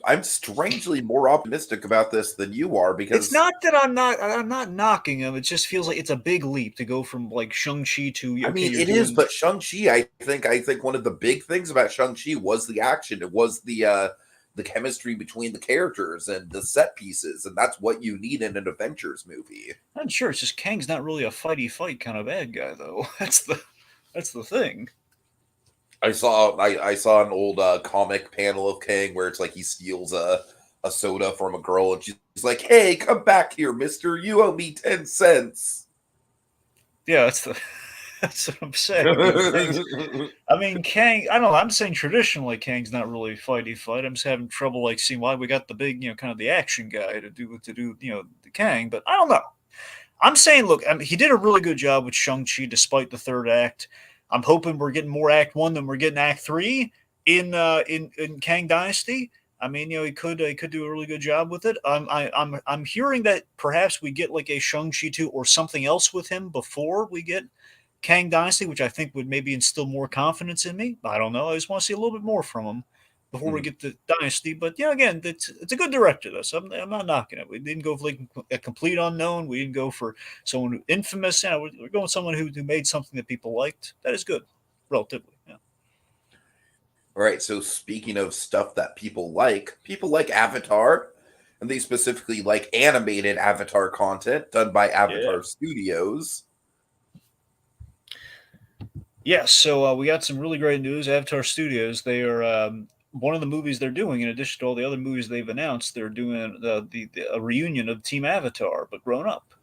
I'm strangely more optimistic about this than you are it's because not that I'm not knocking him. It just feels like it's a big leap to go from like Shang-Chi to I okay, mean you're it is, doing. but Shang-Chi, I think one of the big things about Shang-Chi was the action. It was the chemistry between the characters and the set pieces, and that's what you need in an Avengers movie. I'm sure it's just Kang's not really a fighty fight kind of bad guy though. That's the thing. I saw an old comic panel of Kang where it's like he steals a soda from a girl and she's like, "Hey, come back here, mister. You owe me 10 cents." Yeah, that's what I'm saying. Kang. I don't know. I'm saying traditionally, Kang's not really fighty fight. I'm just having trouble like seeing why we got the big, kind of the action guy to do the Kang. But I don't know. I'm saying, look, he did a really good job with Shang-Chi despite the third act. I'm hoping we're getting more Act 1 than we're getting Act 3 in Kang Dynasty. He could do a really good job with it. I'm hearing that perhaps we get like a Shang-Chi 2 or something else with him before we get Kang Dynasty, which I think would maybe instill more confidence in me. I don't know. I just want to see a little bit more from him before we Mhm. get to Dynasty. But yeah, again, it's a good director, though. So I'm not knocking it. We didn't go for like a complete unknown. We didn't go for someone infamous. We're going with someone who made something that people liked. That is good, relatively. Yeah. All right, so speaking of stuff that people like Avatar, and they specifically like animated Avatar content done by Yeah. Avatar Studios. Yes. So we got some really great news. Avatar Studios. They are one of the movies they're doing. In addition to all the other movies they've announced, they're doing a reunion of Team Avatar, but grown up.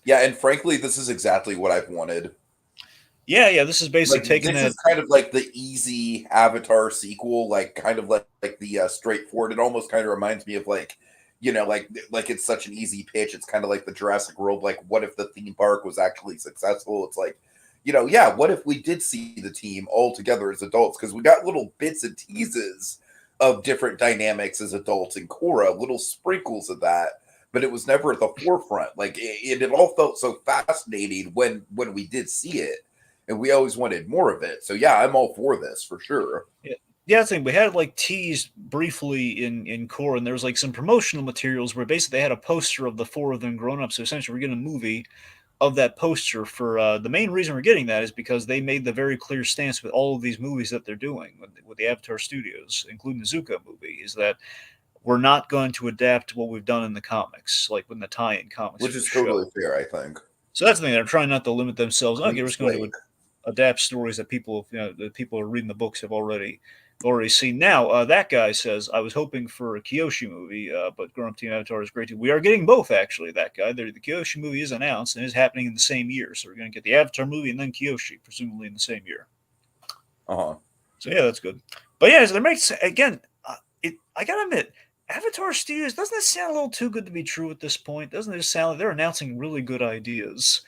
Yeah, and frankly, this is exactly what I've wanted. Yeah, yeah. This is basically Like taking this is that. kind of like the easy Avatar sequel, like kind of like the straightforward. It almost kind of reminds me of like, like it's such an easy pitch. It's kind of like the Jurassic World. Like, what if the theme park was actually successful? It's like, yeah. What if we did see the team all together as adults? Because we got little bits and teases of different dynamics as adults in Korra, little sprinkles of that, but it was never at the forefront. Like it all felt so fascinating when we did see it, and we always wanted more of it. So yeah, I'm all for this for sure. Yeah, yeah. I think we had like teased briefly in core, and there was like some promotional materials where basically they had a poster of the four of them grown up. So essentially, we're getting a movie of that poster. For the main reason we're getting that is because they made the very clear stance with all of these movies that they're doing with the Avatar Studios, including the Zuko movie, is that we're not going to adapt what we've done in the comics, like in the tie-in comics Which for the is show. totally fair, I think. So that's the thing. They're trying not to limit themselves. Okay, we're Clean just going to slate. adapt stories that people are reading the books have already seen. Now, that guy says, I was hoping for a Kyoshi movie, but Grown Up Team Avatar is great too. We are getting both, actually, that guy. The Kyoshi movie is announced and is happening in the same year. So we're going to get the Avatar movie and then Kyoshi, presumably in the same year. Uh-huh. So yeah, that's good. But yeah, so they're making, again, I got to admit, Avatar Studios, doesn't it sound a little too good to be true at this point? Doesn't it just sound like they're announcing really good ideas?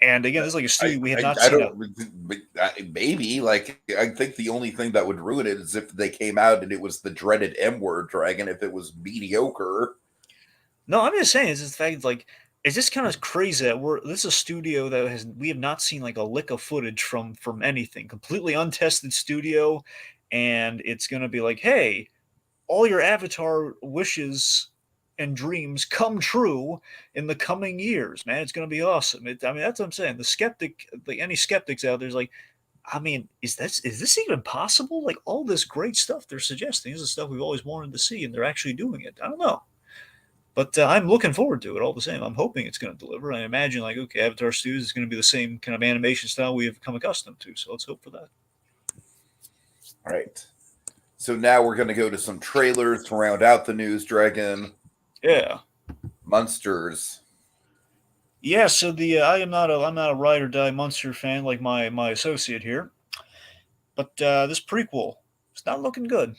And again, this is like a studio we have not I seen don't maybe like I think the only thing that would ruin it is if they came out and it was the dreaded M word dragon. If it was mediocre, No, I'm just saying it's just the fact like it's just kind of crazy that this is a studio that we have not seen like a lick of footage from anything, completely untested studio, and it's gonna be like, hey, all your Avatar wishes and dreams come true in the coming years, man. It's gonna be awesome. I mean, that's what I'm saying. Like any skeptics out there's like, I mean, is this even possible? Like all this great stuff they're suggesting is the stuff we've always wanted to see, and they're actually doing it. I don't know. But I'm looking forward to it all the same. I'm hoping it's going to deliver. I imagine, like, okay, Avatar Studios is going to be the same kind of animation style we have come accustomed to. So let's hope for that. All right. So now we're going to go to some trailers to round out the news, Dragon. Yeah. Monsters. Yeah. So I'm not a ride or die Monster fan like my associate here, but this prequel it's not looking good.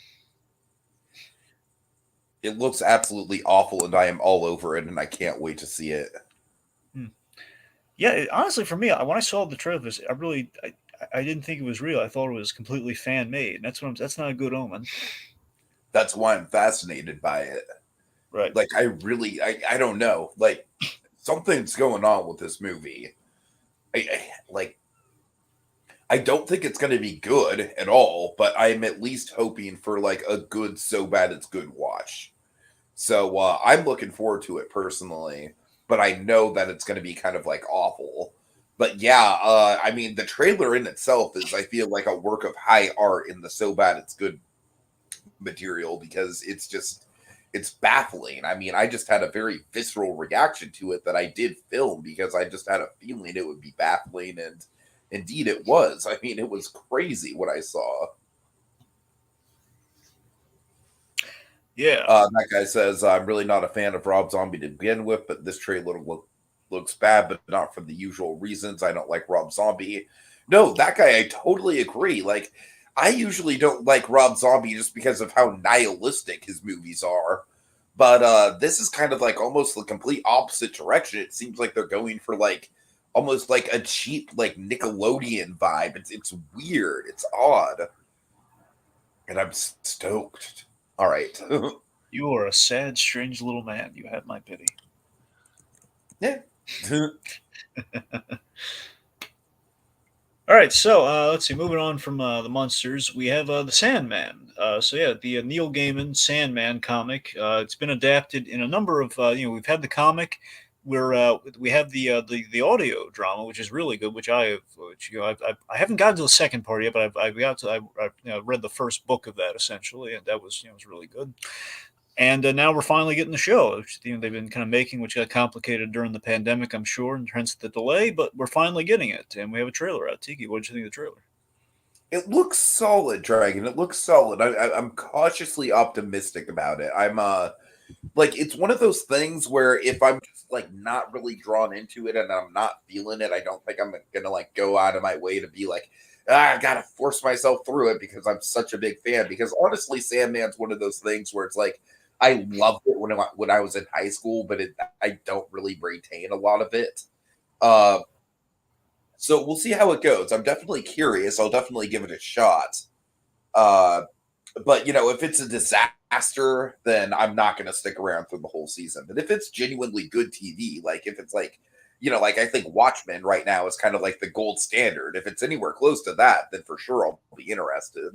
It looks absolutely awful, and I am all over it, and I can't wait to see it. Yeah, honestly, for me, when I saw the trailer, I didn't think it was real. I thought it was completely fan made. And that's not a good omen. That's why I'm fascinated by it. Right. Like, I don't know. Like, something's going on with this movie. I don't think it's going to be good at all, but I'm at least hoping for like a good, so bad it's good watch. So I'm looking forward to it personally, but I know that it's going to be kind of like awful. But yeah, I mean, the trailer in itself is, I feel like, a work of high art in the so bad it's good material because it's baffling. I mean, I just had a very visceral reaction to it that I did film because I just had a feeling it would be baffling, and indeed it was. I mean, it was crazy what I saw. Yeah. That guy says, I'm really not a fan of Rob Zombie to begin with, but this trailer looks bad, but not for the usual reasons. I don't like Rob Zombie. No, that guy, I totally agree. Like, I usually don't like Rob Zombie just because of how nihilistic his movies are. But this is kind of like almost the complete opposite direction. It seems like they're going for like almost like a cheap like Nickelodeon vibe. It's weird. It's odd. And I'm stoked. All right. You are a sad, strange little man. You have my pity. Yeah. All right, so let's see. Moving on from the monsters, we have the Sandman. So yeah, the Neil Gaiman Sandman comic. It's been adapted in a number of. We've had the comic, where we have the audio drama, which is really good. I haven't gotten to the second part yet, but I read the first book of that essentially, and that was really good. And now we're finally getting the show, which they've been kind of making, which got complicated during the pandemic, I'm sure, and hence the delay. But we're finally getting it, and we have a trailer out. Tiki, what did you think of the trailer? It looks solid, Dragon. It looks solid. I'm cautiously optimistic about it. I'm like, it's one of those things where if I'm just like not really drawn into it and I'm not feeling it, I don't think I'm gonna like go out of my way to be like, I gotta force myself through it because I'm such a big fan. Because honestly, Sandman's one of those things where it's like I loved it when I was in high school, but I don't really retain a lot of it. Uh, so we'll see how it goes. I'm definitely curious. I'll definitely give it a shot. Uh, but if it's a disaster, then I'm not going to stick around through the whole season. But if it's genuinely good TV, like if it's like, like I think Watchmen right now is kind of like the gold standard. If it's anywhere close to that, then for sure I'll be interested.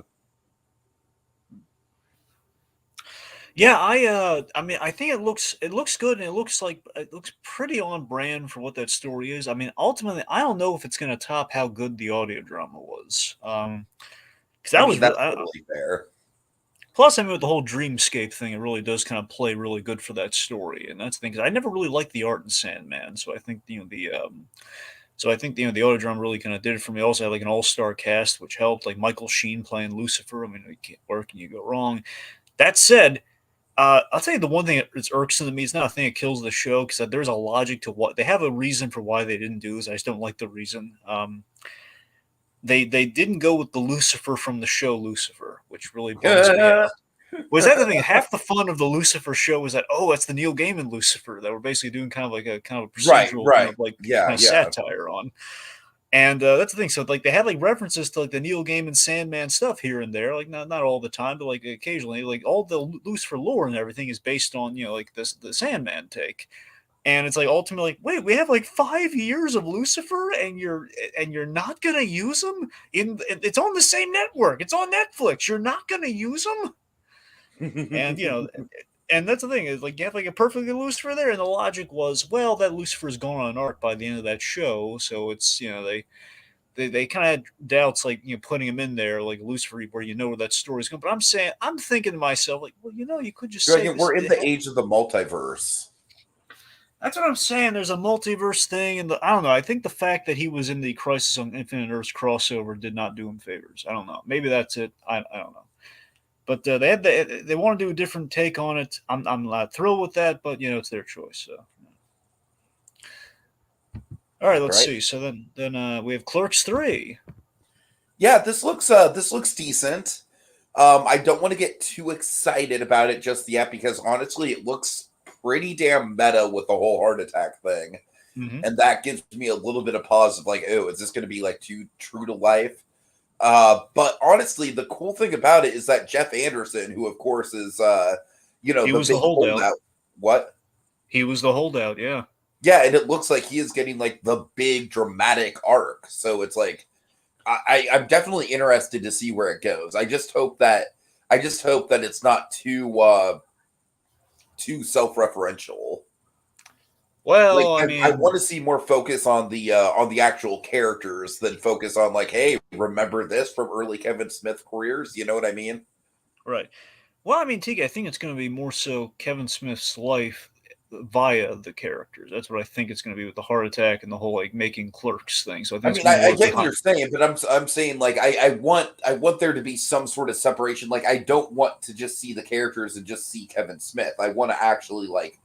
Yeah, I mean, I think it looks good, and it looks pretty on brand for what that story is. I mean, ultimately, I don't know if it's going to top how good the audio drama was. Because I that mean, was that's totally fair. plus, I mean, with the whole dreamscape thing, it really does kind of play really good for that story, and that's the thing. 'Cause I never really liked the art in Sandman, so I think the audio drama really kind of did it for me. Also, had like an all-star cast, which helped, like Michael Sheen playing Lucifer. I mean, where can you go wrong? That said, I'll tell you the one thing that's irksome to me. It's not a thing that kills the show because there's a logic to what they have a reason for why they didn't do this. I just don't like the reason. They didn't go with the Lucifer from the show Lucifer, which really bums me out. Was that the thing? Half the fun of the Lucifer show was that it's the Neil Gaiman Lucifer that we're basically doing kind of a Right, procedural kind right. of like Yeah, kind of yeah. satire on. And that's the thing. So like they had like references to like the Neil Gaiman Sandman stuff here and there, like not all the time, but like occasionally, like all the Lucifer lore and everything is based on like the Sandman take. And it's like ultimately, wait, we have like 5 years of Lucifer, and you're not gonna use them it's on the same network. It's on Netflix. You're not gonna use them, and and that's the thing is like you have like a perfectly Lucifer there, and the logic was, well, that Lucifer's gone on an arc by the end of that show, so it's they kind of had doubts like putting him in there like Lucifer where where that story's going. But I'm thinking to myself like, well, you could just say this. We're in the age of the multiverse. That's what I'm saying. There's a multiverse thing, and I don't know. I think the fact that he was in the Crisis on Infinite Earths crossover did not do him favors. I don't know. Maybe that's it. I don't know. But they want to do a different take on it. I'm not thrilled with that, but it's their choice. So, all right, let's see. So then we have Clerks 3. Yeah, this looks decent. I don't want to get too excited about it just yet because honestly, it looks pretty damn meta with the whole heart attack thing. Mm-hmm. And that gives me a little bit of pause of like, oh, is this going to be like too true to life? But honestly, the cool thing about it is that Jeff Anderson, who of course is, he was the holdout. What? He was the holdout, yeah. Yeah, and it looks like he is getting like the big dramatic arc. So it's like, I'm definitely interested to see where it goes. I just hope that it's not too self-referential. Well, like, I mean, I want to see more focus on the actual characters than focus on like, hey, remember this from early Kevin Smith careers? You know what I mean? Right. Well, I mean, Tiki, I think it's going to be more so Kevin Smith's life via the characters. That's what I think it's going to be with the heart attack and the whole like making Clerks thing. So I think I get what you're saying, but I'm saying like I want there to be some sort of separation. Like I don't want to just see the characters and just see Kevin Smith. I want to actually like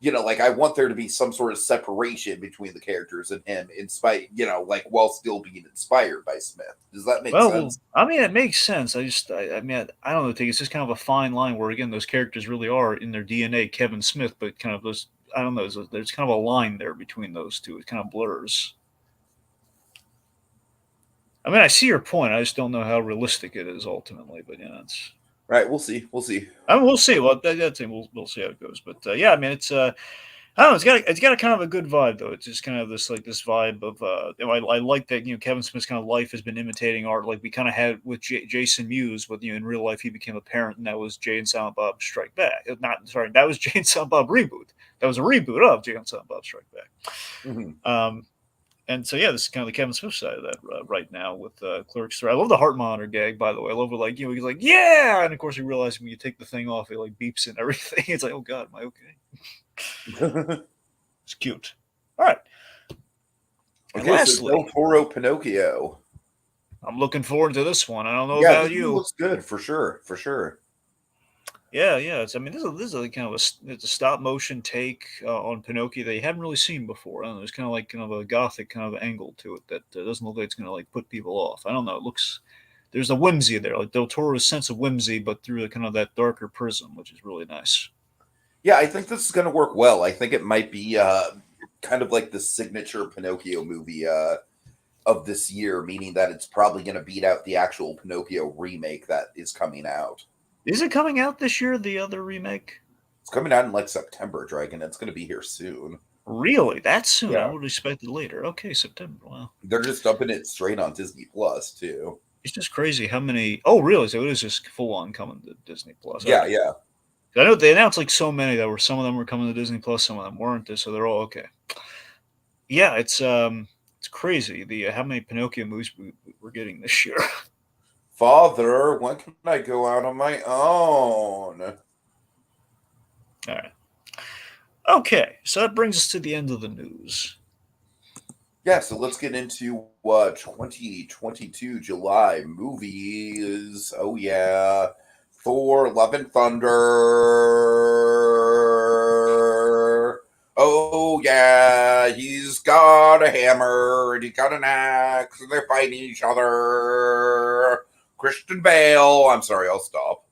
I want there to be some sort of separation between the characters and him, in spite, like while still being inspired by Smith. Does that make sense? I mean, it makes sense. I mean, I don't know. I think it's just kind of a fine line where again, those characters really are in their DNA Kevin Smith, but kind of those. I don't know. There's kind of a line there between those two. It kind of blurs. I mean, I see your point. I just don't know how realistic it is ultimately. But it's right. We'll see. We'll see. I mean, we'll see. Well, that's it. We'll see how it goes. But yeah, I mean, it's I don't know. It's got a kind of a good vibe though. It's just kind of this vibe of I like that Kevin Smith's kind of life has been imitating art like we kind of had with Jason Mewes, but in real life he became a parent, and that was Jay and Silent Bob Strike Back. That was Jay and Silent Bob reboot. That was a reboot of Jay and Silent Bob Strike Back. Mm-hmm. And so yeah, this is kind of the Kevin Smith side of that right now with Clerks 3. I love the heart monitor gag, by the way. I love it, like he's like yeah, and of course you realize when you take the thing off, it like beeps and everything. It's like, oh god, am I okay? It's cute. All right. And lastly, so Del Toro Pinocchio. I'm looking forward to this one. I don't know about you. It looks good for sure. For sure. Yeah. It's, I mean, this is a kind of it's a stop motion take on Pinocchio that you haven't really seen before. I don't know. There's kind of a gothic kind of angle to it that doesn't look like it's going to like put people off. I don't know. It looks there's a whimsy there, like Del Toro's sense of whimsy, but through kind of that darker prism, which is really nice. Yeah, I think this is going to work well. I think it might be kind of like the signature Pinocchio movie of this year, meaning that it's probably going to beat out the actual Pinocchio remake that is coming out. Is it coming out this year, the other remake? It's coming out in like September, Dragon. It's going to be here soon. Really? That soon? Yeah. I would expect it later. Okay, September. Wow. They're just dumping it straight on Disney Plus, too. It's just crazy how many... Oh, really? So it is just full on coming to Disney Plus. Yeah, okay. Yeah. I know they announced like so many that some of them were coming to Disney Plus, some of them weren't. So they're all okay. Yeah, it's crazy how many Pinocchio movies we're getting this year. Father, when can I go out on my own? All right. Okay, so that brings us to the end of the news. Yeah, so let's get into 2022 July movies. Oh yeah. Thor, Love and Thunder. Oh, yeah, he's got a hammer and he's got an axe and they're fighting each other. Christian Bale. I'm sorry, I'll stop.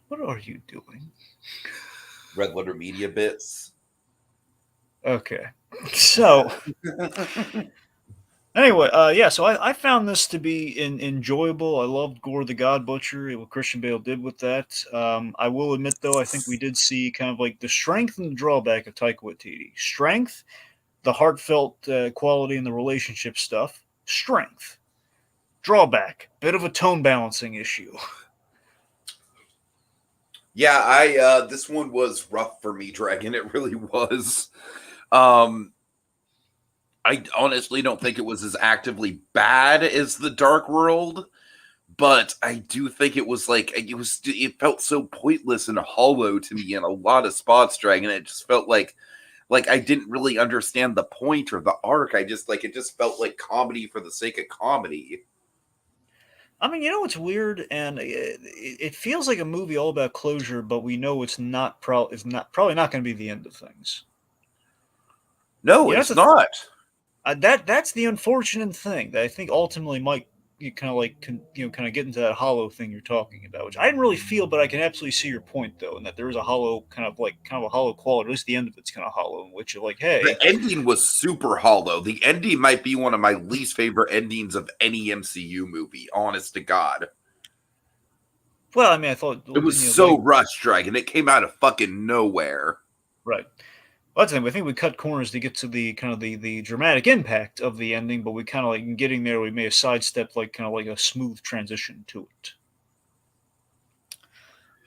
What are you doing? Red Letter Media bits. Okay. So, Anyway, yeah, so I found this to be enjoyable. I loved Gore the God Butcher, what Christian Bale did with that. I will admit, though, I think we did see kind of like the strength and the drawback of Taika Waititi. Strength, the heartfelt quality and the relationship stuff. Strength. Drawback, bit of a tone balancing issue. Yeah, I this one was rough for me, Dragon. It really was. Um, I honestly don't think it was as actively bad as The Dark World, but I do think it was like it felt so pointless and hollow to me in a lot of spots, Dragon. It just felt like I didn't really understand the point or the arc. I just like it just felt like comedy for the sake of comedy. I mean, you know what's weird, and it feels like a movie all about closure, but we know it's not probably not going to be the end of things. No, You know, it's not. that's the unfortunate thing that I think ultimately might kind of like kind of get into that hollow thing you're talking about, which I didn't really feel, but I can absolutely see your point though, and that there is a hollow kind of a hollow quality. At least the end of it's kind of hollow, in which you're like, The hey, ending was super hollow. The ending might be one of my least favorite endings of any MCU movie, honest to God. well, I mean, I thought, It well, was didn't you so like rushed, Dragon. It came out of fucking nowhere. right? Well, that's the thing. I think we cut corners to get to the kind of the dramatic impact of the ending, but we kind of like in getting there, we may have sidestepped like kind of like a smooth transition to it.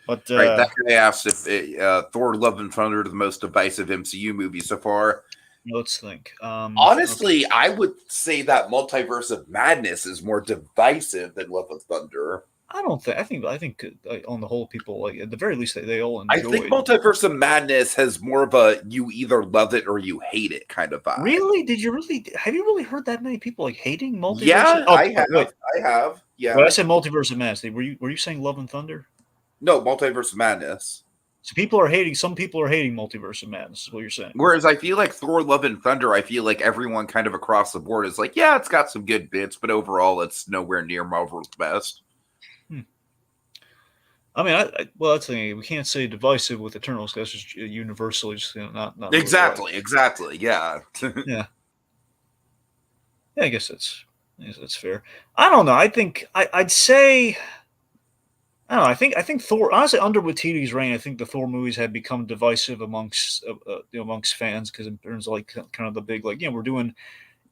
But Right, that guy asked if Thor: Love and Thunder the most divisive MCU movie so far. let's think. Okay. Honestly, I would say that Multiverse of Madness is more divisive than Love and Thunder. I don't think. I think on the whole, people like at the very least they all I think enjoyed. Multiverse of Madness has more of a you either love it or you hate it kind of vibe. Really? Did you really? Have you really heard that many people like hating multiverse? Yeah, Oh, I wait. have. I have. When I Yeah. said multiverse of madness, were you saying Love and Thunder? No, Multiverse of Madness. So people are hating. Some people are hating multiverse of madness. Is what you're saying? Whereas I feel like Thor: Love and Thunder, I feel like everyone kind of across the board is like, yeah, it's got some good bits, but overall, it's nowhere near Marvel's best. Hmm. I mean, well, that's the thing. We can't say divisive with Eternals because that's just universally just not really right. Exactly. Yeah. Yeah, yeah. I guess that's fair. I don't know. I think I'd say I don't know. I think Thor. Honestly, under Waititi's reign, I think the Thor movies had become divisive amongst fans because in terms of like kind of the big like we're doing.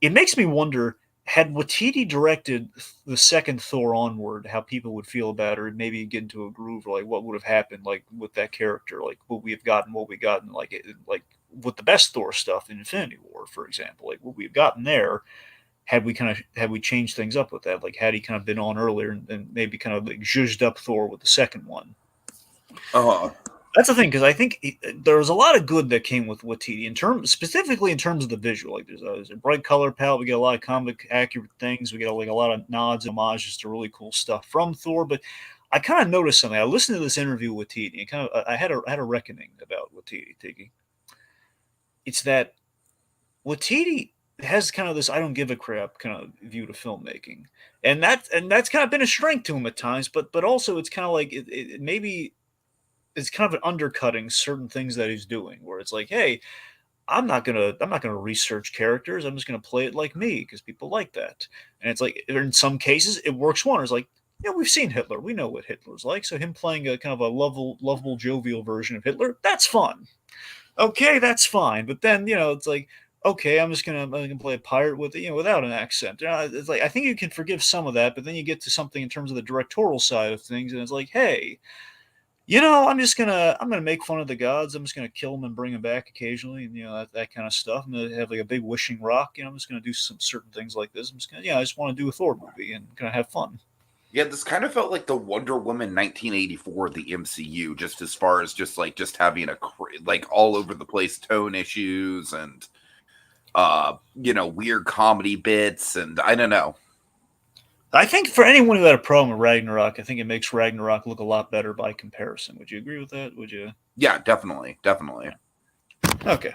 It makes me wonder had Waititi directed the second Thor onward, how people would feel about it, or maybe get into a groove, or like what would have happened, like with that character, like what we have gotten, what we gotten, like with the best Thor stuff in Infinity War, for example, like what we've gotten there. Had we changed things up with that, like had he kind of been on earlier and maybe kind of like zhuzhed up Thor with the second one. Uh-huh. That's the thing because I think there was a lot of good that came with Waititi specifically in terms of the visual. Like there's a bright color palette. We get a lot of comic accurate things. We get like a lot of nods and homages to really cool stuff from Thor. But I kind of noticed something. I listened to this interview with Waititi and kind of I had a reckoning about Waititi. Tiki. It's that Waititi has kind of this I don't give a crap kind of view to filmmaking, and that's kind of been a strength to him at times. But also it's kind of like maybe it's kind of an undercutting certain things that he's doing, where it's like, hey, I'm not gonna research characters. I'm just gonna play it like me because people like that. And it's like in some cases it works wonders. Like we've seen Hitler. We know what Hitler's like. So him playing a kind of a lovable, jovial version of Hitler, that's fun. Okay, that's fine. But then it's like, okay, I'm gonna play a pirate with without an accent. It's like I think you can forgive some of that, but then you get to something in terms of the directorial side of things, and it's like, hey, I'm gonna make fun of the gods. I'm just gonna kill them and bring them back occasionally, and that kind of stuff. I'm gonna have like a big wishing rock. I'm just gonna do some certain things like this. I'm just gonna, I just want to do a Thor movie and gonna have fun. Yeah, this kind of felt like the Wonder Woman 1984 of the MCU, just as far as just having like all over the place tone issues and weird comedy bits, and I don't know. I think for anyone who had a problem with Ragnarok, I think it makes Ragnarok look a lot better by comparison. Would you agree with that? Would you? Yeah, definitely. Okay.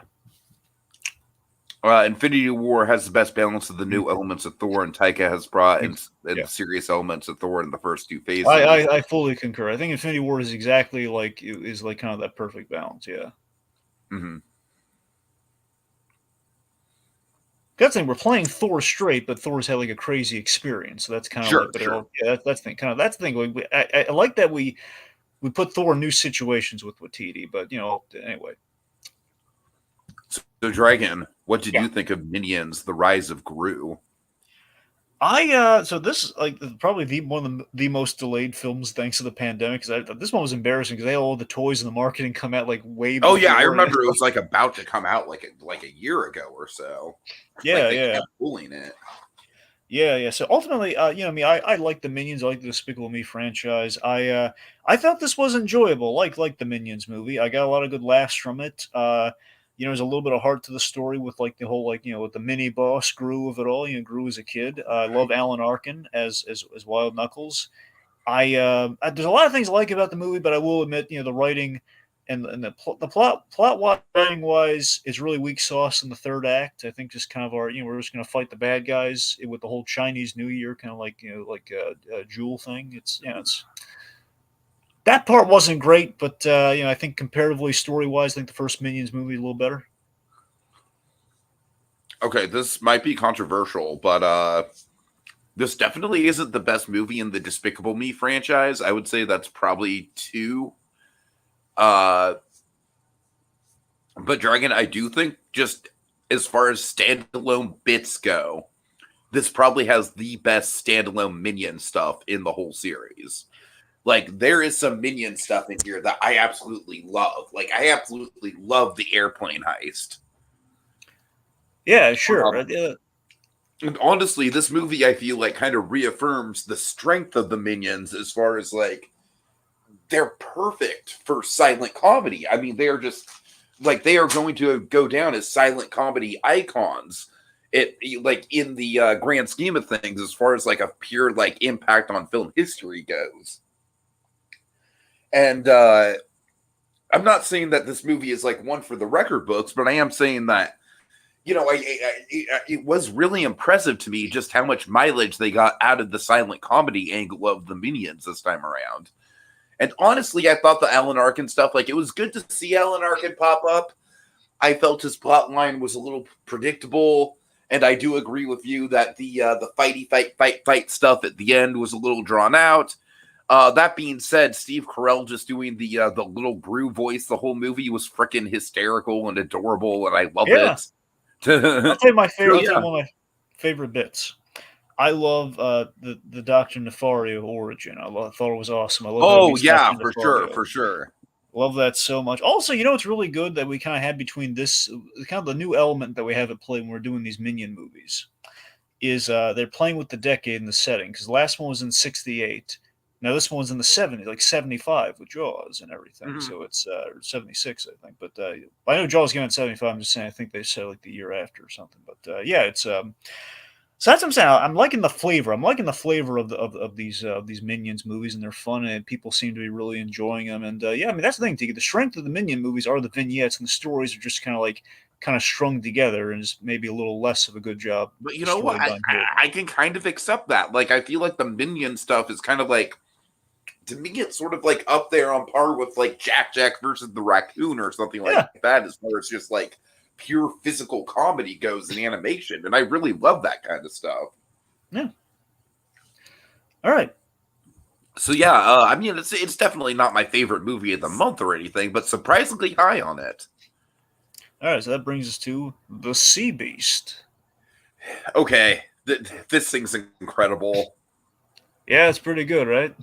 Infinity War has the best balance of the new elements of Thor, and Taika has brought in Yeah. serious elements of Thor in the first two phases. I fully concur. I think Infinity War is exactly like is like kind of that perfect balance. Yeah. Mm-hmm. That's the thing. We're playing Thor straight, but Thor's had like a crazy experience. So that's kind of Sure, like, but sure. that's the thing. That's the thing. I like that we put Thor in new situations with Watiti. But anyway. So, Dragon, what did Yeah. you think of Minions: The Rise of Gru? So this is like probably one of the most delayed films thanks to the pandemic, because this one was embarrassing because they had all the toys and the marketing come out like way Oh before. yeah, I remember it was like about to come out like a year ago or so. Yeah, Like they yeah. kept pulling it. Yeah. So ultimately, I like the Minions. I like the Despicable Me franchise. I thought this was enjoyable, like the Minions movie. I got a lot of good laughs from it. There's a little bit of heart to the story with like the whole with the mini boss Gru of it all. Gru as a kid. I love Alan Arkin as Wild Knuckles. There's a lot of things I like about the movie, but I will admit, the writing and the plot writing wise is really weak sauce in the third act. I think just kind of we're just going to fight the bad guys with the whole Chinese New Year kind of like Jewel thing. It's that part wasn't great, but I think comparatively story wise, I think the first Minions movie is a little better. Okay, this might be controversial, but this definitely isn't the best movie in the Despicable Me franchise. I would say that's probably 2. But Dragon, I do think just as far as standalone bits go, this probably has the best standalone Minion stuff in the whole series. Like, there is some Minion stuff in here that I absolutely love. Like, I absolutely love the airplane heist. Yeah, sure. And honestly, this movie, I feel like, kind of reaffirms the strength of the Minions as far as, like, they're perfect for silent comedy. I mean, they're just, like, they are going to go down as silent comedy icons. Like, in the grand scheme of things, as far as, like, a pure, like, impact on film history goes. And I'm not saying that this movie is, like, one for the record books, but I am saying that, it was really impressive to me just how much mileage they got out of the silent comedy angle of the Minions this time around. And honestly, I thought the Alan Arkin stuff, like, it was good to see Alan Arkin pop up. I felt his plot line was a little predictable, and I do agree with you that the fight stuff at the end was a little drawn out. That being said, Steve Carell just doing the little Gru voice the whole movie was freaking hysterical and adorable, and I love it. I'll tell you my favorite. So, I'll tell you one of my favorite bits. I love the Doctor Nefario origin. Thought it was awesome. I love that it Oh meets yeah, Dr. for sure. Love that so much. Also, it's really good that we kind of had between this kind of the new element that we have at play when we're doing these Minion movies is they're playing with the decade and the setting, because the last one was in '68. Now this one's in the '70s, like '75 with Jaws and everything. Mm-hmm. So it's '76, I think. But I know Jaws came out in '75. I'm just saying I think they said like the year after or something. But yeah, it's so that's what I'm saying. I'm liking the flavor. I'm liking the flavor of these Minions movies, and they're fun, and people seem to be really enjoying them. And yeah, I mean that's the thing. Tiki. The strength of the Minion movies are the vignettes, and the stories are just kind of strung together, and just maybe a little less of a good job. But you know what? I can kind of accept that. Like, I feel like the Minion stuff is kind of like, to me, it's sort of like up there on par with like Jack versus the Raccoon or something like that, as far as just like pure physical comedy goes in animation. And I really love that kind of stuff. Yeah. All right. So yeah, I mean, it's definitely not my favorite movie of the month or anything, but surprisingly high on it. All right, so that brings us to The Sea Beast. Okay, this thing's incredible. Yeah, it's pretty good, right?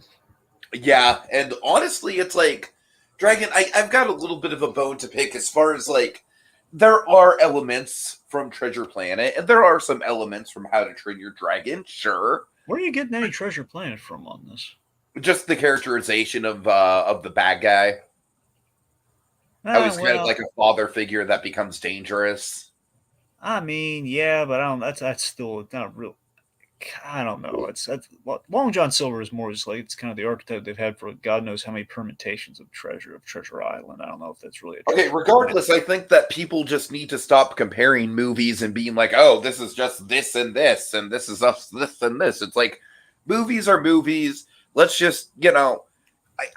Yeah, and honestly, it's like, Dragon, I've got a little bit of a bone to pick as far as, like, there are elements from Treasure Planet, and there are some elements from How to Train Your Dragon, sure. Where are you getting any Treasure Planet from on this? Just the characterization of the bad guy. I was kind of like a father figure that becomes dangerous. I mean, yeah, but I don't. That's still not real. I don't know. That's Long John Silver is more just like it's kind of the archetype they've had for God knows how many permutations of Treasure Island. I don't know if that's really okay. Regardless, I think that people just need to stop comparing movies and being like, "Oh, this is just this, and this is us, this and this." It's like movies are movies. Let's just,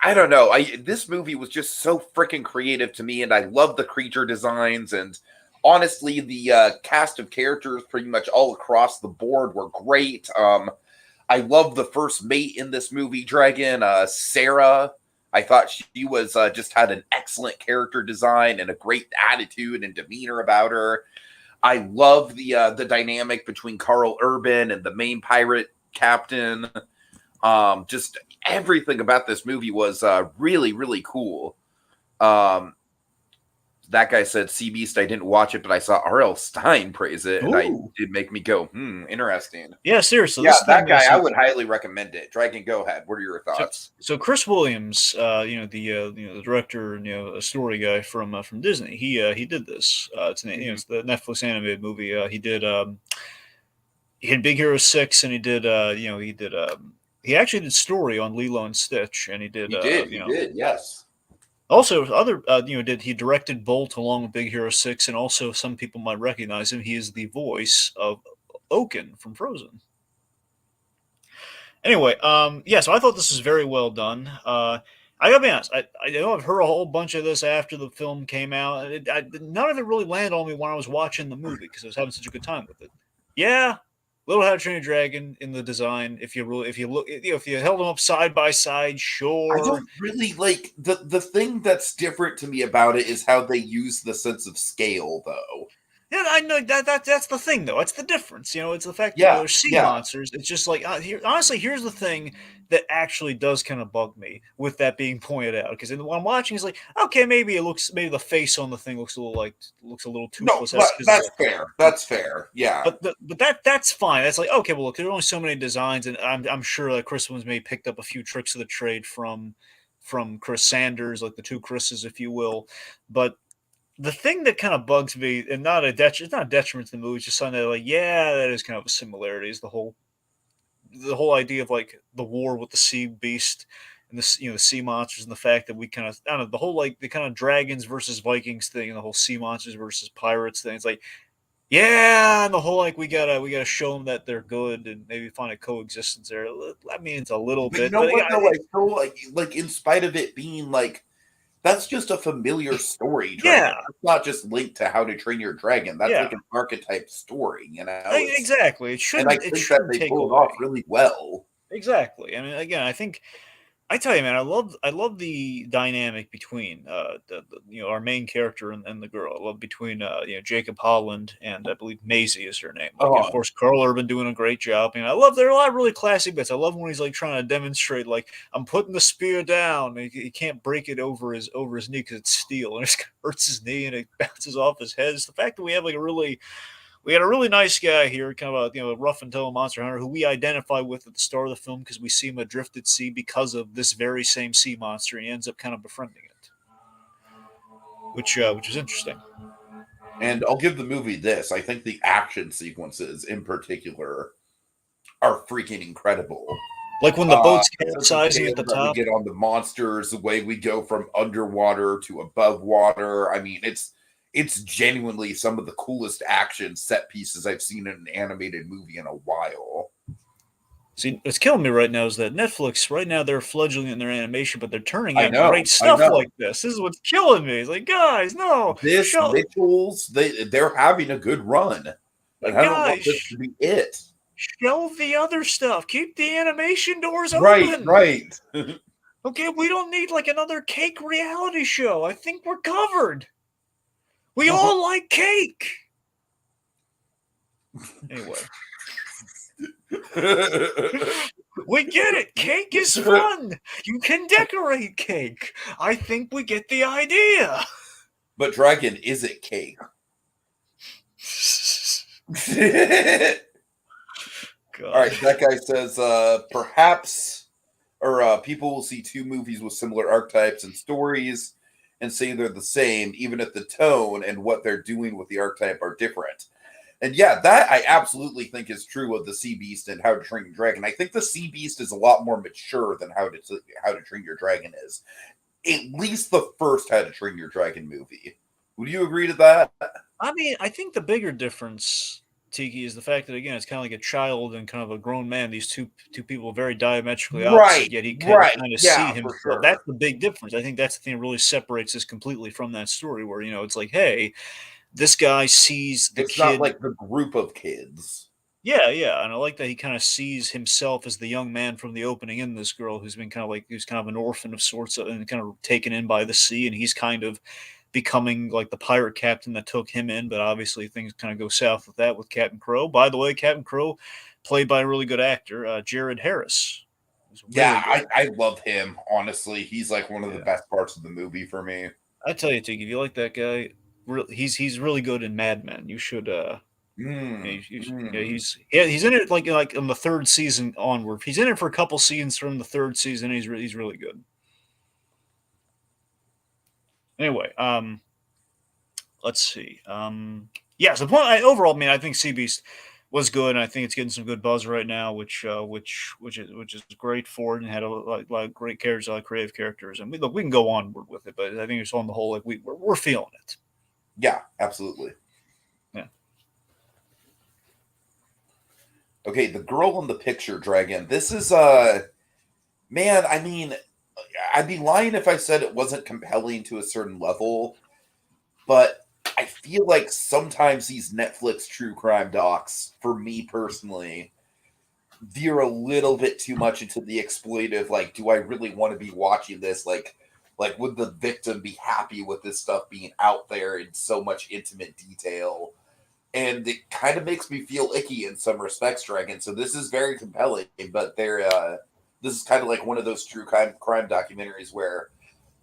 I don't know. This movie was just so freaking creative to me, and I love the creature designs, and honestly, the cast of characters pretty much all across the board were great. I love the first mate in this movie, Dragon, Sarah. I thought she was just had an excellent character design and a great attitude and demeanor about her. I love the dynamic between Carl Urban and the main pirate captain. Just everything about this movie was really, really cool. That guy said Sea Beast. I didn't watch it, but I saw R.L. Stein praise it, and it make me go, interesting. Yeah, seriously. Yeah, that guy, I would highly recommend it. Dragon, go ahead. What are your thoughts? So Chris Williams, the director, a story guy from Disney, he did this. It's it's the Netflix animated movie. He did Big Hero 6, and he actually did story on Lilo and Stitch, and he did yes. Also, he directed Bolt along with Big Hero 6, and also some people might recognize him. He is the voice of Oaken from Frozen. Anyway, so I thought this was very well done. I gotta be honest, I know I've heard a whole bunch of this after the film came out. None of it really landed on me when I was watching the movie because I was having such a good time with it. Yeah, Little How to Train Your Dragon in the design. If you held them up side by side, sure. I don't really like the thing that's different to me about it is how they use the sense of scale, though. Yeah, I know that's the thing, though. That's the difference. It's the fact that there's sea monsters. It's just like honestly, here's the thing that actually does kind of bug me with that being pointed out. Because when I'm watching, it's like, okay, maybe the face on the thing looks a little toothless. No, that's fair. That's fair. Yeah. But that's fine. That's like, okay, well, look, there are only so many designs, and I'm sure that Chris Williams may picked up a few tricks of the trade from Chris Sanders, like the two Chris's, if you will. But the thing that kind of bugs me, and it's not a detriment to the movie, it's just something that, like, yeah, that is kind of a similarity, is the whole idea of like the war with the sea beast and the sea monsters, and the fact that we kind of, I don't know, the whole like the kind of dragons versus Vikings thing, and the whole sea monsters versus pirates thing. It's like, yeah, and the whole like we gotta show them that they're good and maybe find a coexistence there. I mean, it's a little bit. You know what? Though, I feel like in spite of it being like, that's just a familiar story. Dragon. Yeah, it's not just linked to How to Train Your Dragon. That's like an archetype story, exactly. It shouldn't. And I think that they pulled off really well. Exactly. I mean, again, I tell you, man, I love the dynamic between our main character and the girl. I love between Jacob Holland and I believe Maisie is her name. Of course, Carl Urban doing a great job. I love there are a lot of really classy bits. I love when he's like trying to demonstrate, like, I'm putting the spear down. He can't break it over his knee because it's steel, and it hurts his knee and it bounces off his head. It's the fact that we have we had a really nice guy here, kind of a rough and tumble monster hunter who we identify with at the start of the film because we see him adrift at sea because of this very same sea monster, and he ends up kind of befriending it, which is interesting. And I'll give the movie this: I think the action sequences, in particular, are freaking incredible. Like when the boat's capsizing at the top, we get on the monsters, the way we go from underwater to above water. I mean, it's genuinely some of the coolest action set pieces I've seen in an animated movie in a while. See, what's killing me right now is that Netflix, right now, they're fledgling in their animation, but they're turning out great stuff like this. This is what's killing me. It's like, guys, no. Mitchell's, they're having a good run. Like, I don't want this to be it. Shelve the other stuff. Keep the animation doors open. Right. Okay, we don't need like another cake reality show. I think we're covered. We all like cake. Anyway. We get it. Cake is fun. You can decorate cake. I think we get the idea. But Dragon, is it cake? All right, that guy says perhaps, or people will see two movies with similar archetypes and stories and say they're the same, even if the tone and what they're doing with the archetype are different. And yeah, that I absolutely think is true of the Sea Beast and How to Train Your Dragon. I think the Sea Beast is a lot more mature than How to Train Your Dragon is. At least the first How to Train Your Dragon movie. Would you agree to that? I mean, I think the bigger difference, Tiki, is the fact that, again, it's kind of like a child and kind of a grown man. These two people are very diametrically opposite, yet he can kind of see himself. Sure. That's the big difference. I think that's the thing that really separates this completely from that story where, it's like, hey, this guy sees the It's kid. not like the group of kids. Yeah, yeah, and I like that he kind of sees himself as the young man from the opening in this girl who's been who's kind of an orphan of sorts and kind of taken in by the sea, and he's kind of becoming like the pirate captain that took him in. But obviously, things kind of go south with that with Captain Crow. By the way, Captain Crow, played by a really good actor, Jared Harris, was really Yeah, good. I love him. Honestly, he's like one of the Yeah, best parts of the movie for me. I tell you, Tiki, if you like that guy, he's really good in Mad Men. You should. Yeah, yeah, Mm. he's in it like on the third season onward. He's in it for a couple seasons from the third season. He's really good. Anyway, let's see. Yeah, so overall, I mean, I think Sea Beast was good, and I think it's getting some good buzz right now, which is great for it, and had a lot of great characters, a lot of creative characters, and look, we can go onward with it, but I think it's on the whole like we're feeling it. Yeah, absolutely. Yeah. Okay, the girl in the picture, Dragon. This is man, I mean, I'd be lying if I said it wasn't compelling to a certain level, but I feel like sometimes these Netflix true crime docs, for me personally, veer a little bit too much into the exploitive. Like, do I really want to be watching this? Like would the victim be happy with this stuff being out there in so much intimate detail? And it kind of makes me feel icky in some respects, Dragon. So this is very compelling, but this is kind of like one of those true crime documentaries where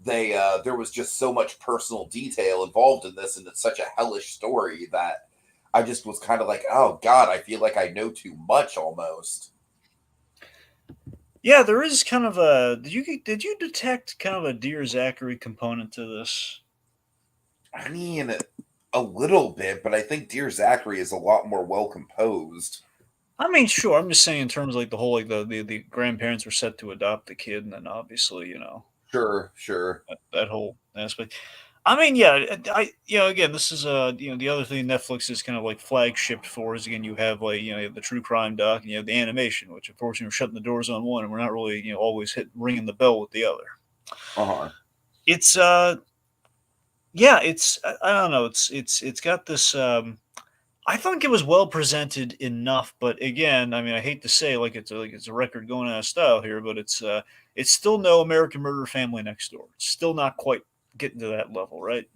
there was just so much personal detail involved in this, and it's such a hellish story that I just was kind of like, oh God, I feel like I know too much almost. Yeah, there is kind of a. Did you detect kind of a Dear Zachary component to this? I mean, a little bit, but I think Dear Zachary is a lot more well composed. I mean, sure. I'm just saying in terms of like the whole like the grandparents were set to adopt the kid, and then obviously Sure, sure. that whole aspect. I mean, yeah, again, this is the other thing Netflix is kind of like flagship for is again you have like you have the true crime doc and you have the animation, which unfortunately we're shutting the doors on one and we're not really always ringing the bell with the other. Uh huh. It's yeah, I don't know, it's got this I think it was well presented enough, but again, I mean, I hate to say like it's a record going out of style here, but it's still no American Murder Family Next Door. It's still not quite getting to that level, right?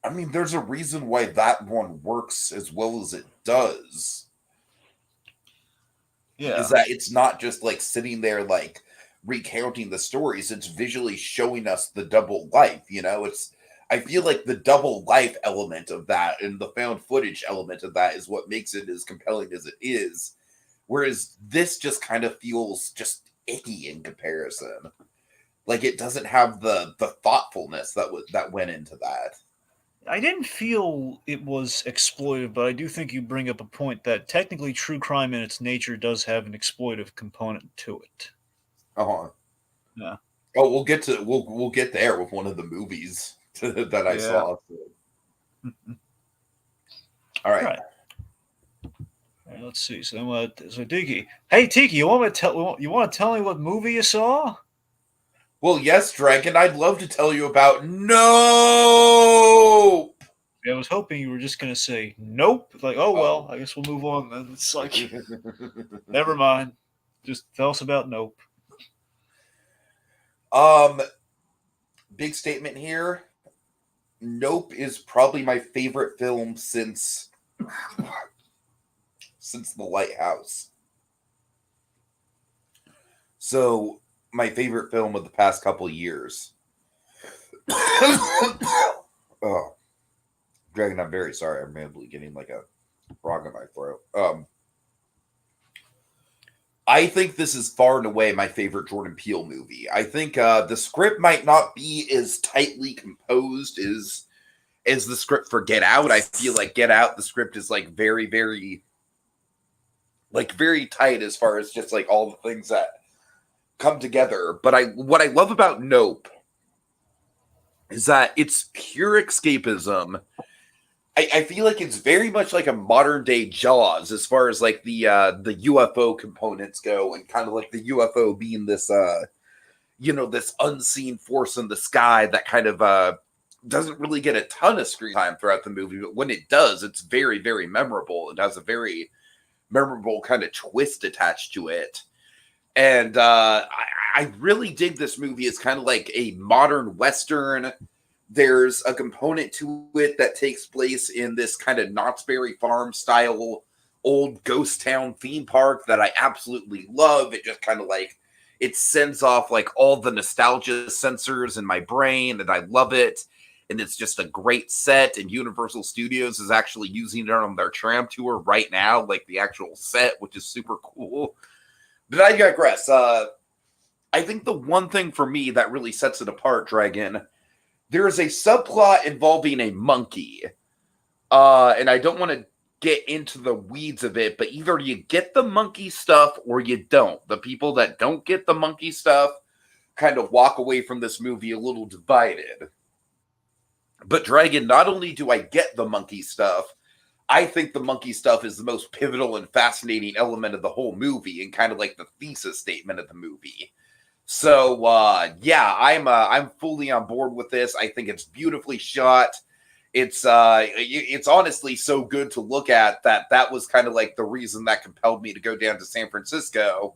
I mean, there's a reason why that one works as well as it does. Is Yeah. that it's not just like sitting there like recounting the stories, it's visually showing us the double life. It's I feel like the double life element of that and the found footage element of that is what makes it as compelling as it is. Whereas this just kind of feels just icky in comparison. Like it doesn't have the thoughtfulness that went into that. I didn't feel it was exploitive, but I do think you bring up a point that technically true crime in its nature does have an exploitive component to it. Uh-huh. Yeah. Oh, we'll get there with one of the movies that I Yeah. saw. All All right. right. All right, let's see. So Tiki. Hey Tiki, you want to tell me what movie you saw? Well, yes, Dragon, I'd love to tell you about No. I was hoping you were just gonna say nope. Like, oh well, Oh. I guess we'll move on. Then. It's like, never mind. Just tell us about nope. um, big statement here. Nope is probably my favorite film since The Lighthouse. So, my favorite film of the past couple years. Oh, Dragon, I'm very sorry. I'm randomly getting like a frog in my throat. I think this is far and away my favorite Jordan Peele movie. I think the script might not be as tightly composed as the script for Get Out. I feel like Get Out, the script is like very, very, like very tight as far as just like all the things that come together. But what I love about Nope is that it's pure escapism. I feel like it's very much like a modern day Jaws as far as like the UFO components go, and kind of like the UFO being this this unseen force in the sky that kind of doesn't really get a ton of screen time throughout the movie, but when it does, it's very, very memorable. It has a very memorable kind of twist attached to it. And I really dig this movie. It's kind of like a modern Western. There's a component to it that takes place in this kind of Knott's Berry Farm style old ghost town theme park that I absolutely love. It just kind of like, it sends off like all the nostalgia sensors in my brain, and I love it. And it's just a great set, and Universal Studios is actually using it on their tram tour right now, like the actual set, which is super cool. But I digress. I think the one thing for me that really sets it apart, Dragon, there is a subplot involving a monkey. And I don't want to get into the weeds of it, but either you get the monkey stuff or you don't. The people that don't get the monkey stuff kind of walk away from this movie a little divided. But Dragon, not only do I get the monkey stuff, I think the monkey stuff is the most pivotal and fascinating element of the whole movie, and kind of like the thesis statement of the movie. So yeah, I'm fully on board with this. I think it's beautifully shot. It's honestly so good to look at that was kind of like the reason that compelled me to go down to San Francisco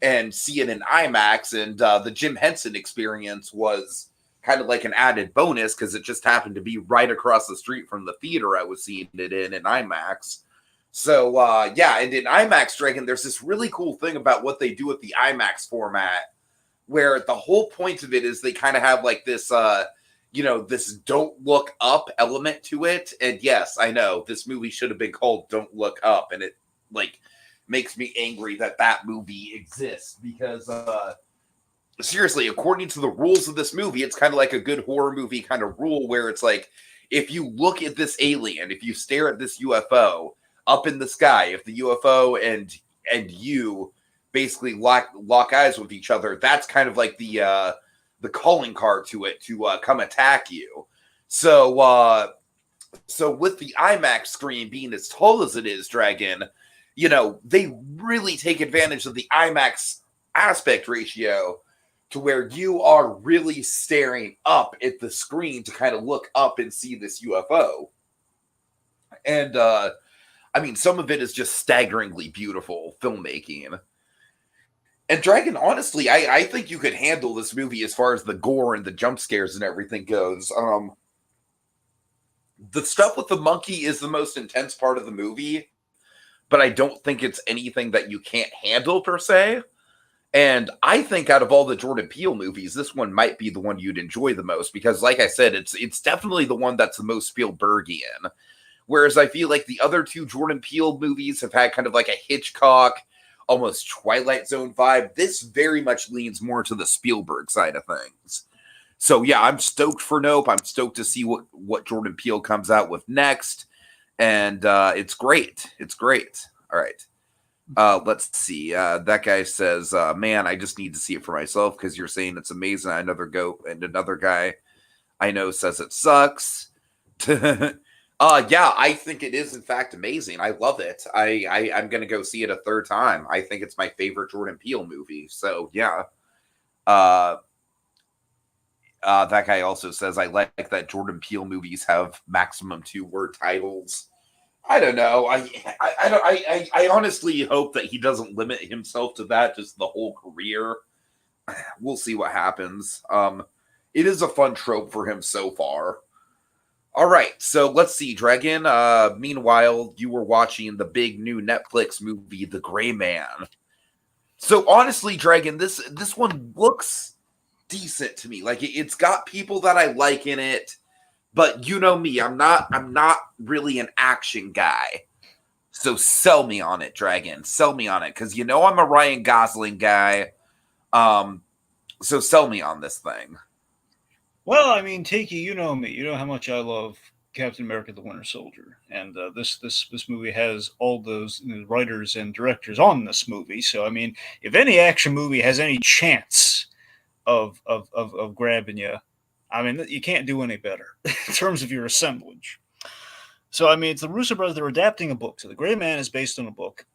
and see it in IMAX. And the Jim Henson experience was kind of like an added bonus because it just happened to be right across the street from the theater I was seeing it in IMAX. So yeah, and in IMAX, Dragon, there's this really cool thing about what they do with the IMAX format, where the whole point of it is they kind of have like this this don't look up element to it. And yes, I know this movie should have been called Don't Look Up, and it like makes me angry that movie exists, because seriously, according to the rules of this movie, it's kind of like a good horror movie kind of rule, where it's like, if you look at this alien, if you stare at this UFO up in the sky, if the UFO and you basically lock eyes with each other, that's kind of like the calling card to it to come attack you. So so with the IMAX screen being as tall as it is, Dragon, they really take advantage of the IMAX aspect ratio to where you are really staring up at the screen to kind of look up and see this UFO. And I mean, some of it is just staggeringly beautiful filmmaking. And Dragon, honestly, I think you could handle this movie as far as the gore and the jump scares and everything goes. The stuff with the monkey is the most intense part of the movie, but I don't think it's anything that you can't handle per se. And I think out of all the Jordan Peele movies, this one might be the one you'd enjoy the most, because like I said, it's definitely the one that's the most Spielbergian. Whereas I feel like the other two Jordan Peele movies have had kind of like a Hitchcock, almost Twilight Zone vibe. This very much leans more to the Spielberg side of things. So yeah, I'm stoked for Nope. I'm stoked to see what Jordan Peele comes out with next. And it's great. It's great. All right. Let's see. That guy says, man, I just need to see it for myself because you're saying it's amazing. Another guy I know says it sucks. Yeah, I think it is in fact amazing. I love it. I'm gonna go see it a third time. I think it's my favorite Jordan Peele movie. So yeah. That guy also says, I like that Jordan Peele movies have maximum 2-word titles. I don't know. I honestly hope that he doesn't limit himself to that just the whole career. We'll see what happens. It is a fun trope for him so far. All right, so let's see, Dragon. Meanwhile, you were watching the big new Netflix movie, The Gray Man. So honestly, Dragon, this one looks decent to me. Like it's got people that I like in it. But you know me, I'm not really an action guy. So sell me on it, Dragon. Sell me on it. Because I'm a Ryan Gosling guy. So sell me on this thing. Well, I mean, Tiki, you know me. You know how much I love Captain America: The Winter Soldier, and this movie has all those writers and directors on this movie. So I mean, if any action movie has any chance of grabbing you, I mean, you can't do any better in terms of your assemblage. So, I mean, it's the Russo brothers. They're adapting a book. So, The Gray Man is based on a book.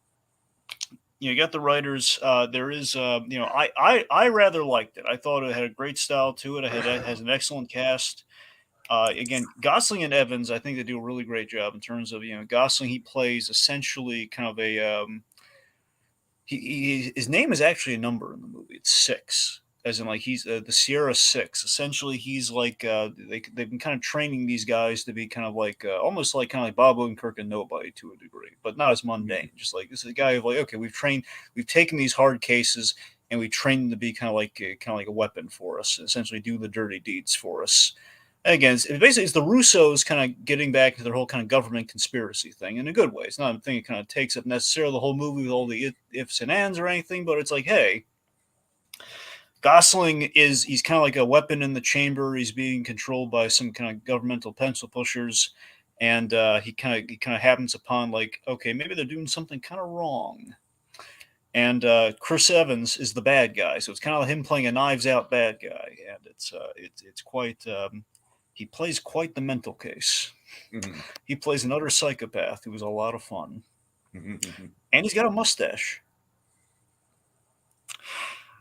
You got the writers. There is, I rather liked it. I thought it had a great style to it. It has an excellent cast. Again, Gosling and Evans, I think they do a really great job in terms of Gosling. He plays essentially kind of a his name is actually a number in the movie. It's six, as in like he's the Sierra Six. Essentially, he's like they've been kind of training these guys to be kind of like almost like kind of like Bob Odenkirk and Nobody to a degree, but not as mundane. Just like this is a guy who like okay, we've taken these hard cases and we trained them to be kind of like a weapon for us, essentially do the dirty deeds for us. Again, it's the Russos kind of getting back to their whole kind of government conspiracy thing in a good way. It's not a thing that kind of takes up necessarily the whole movie with all the ifs and ands or anything, but it's like, hey, Gosling he's kind of like a weapon in the chamber. He's being controlled by some kind of governmental pencil pushers, and he kind of happens upon like, okay, maybe they're doing something kind of wrong. And Chris Evans is the bad guy, so it's kind of like him playing a Knives Out bad guy, and it's quite. He plays quite the mental case. Mm-hmm. He plays an utter psychopath who was a lot of fun. Mm-hmm. And he's got a mustache.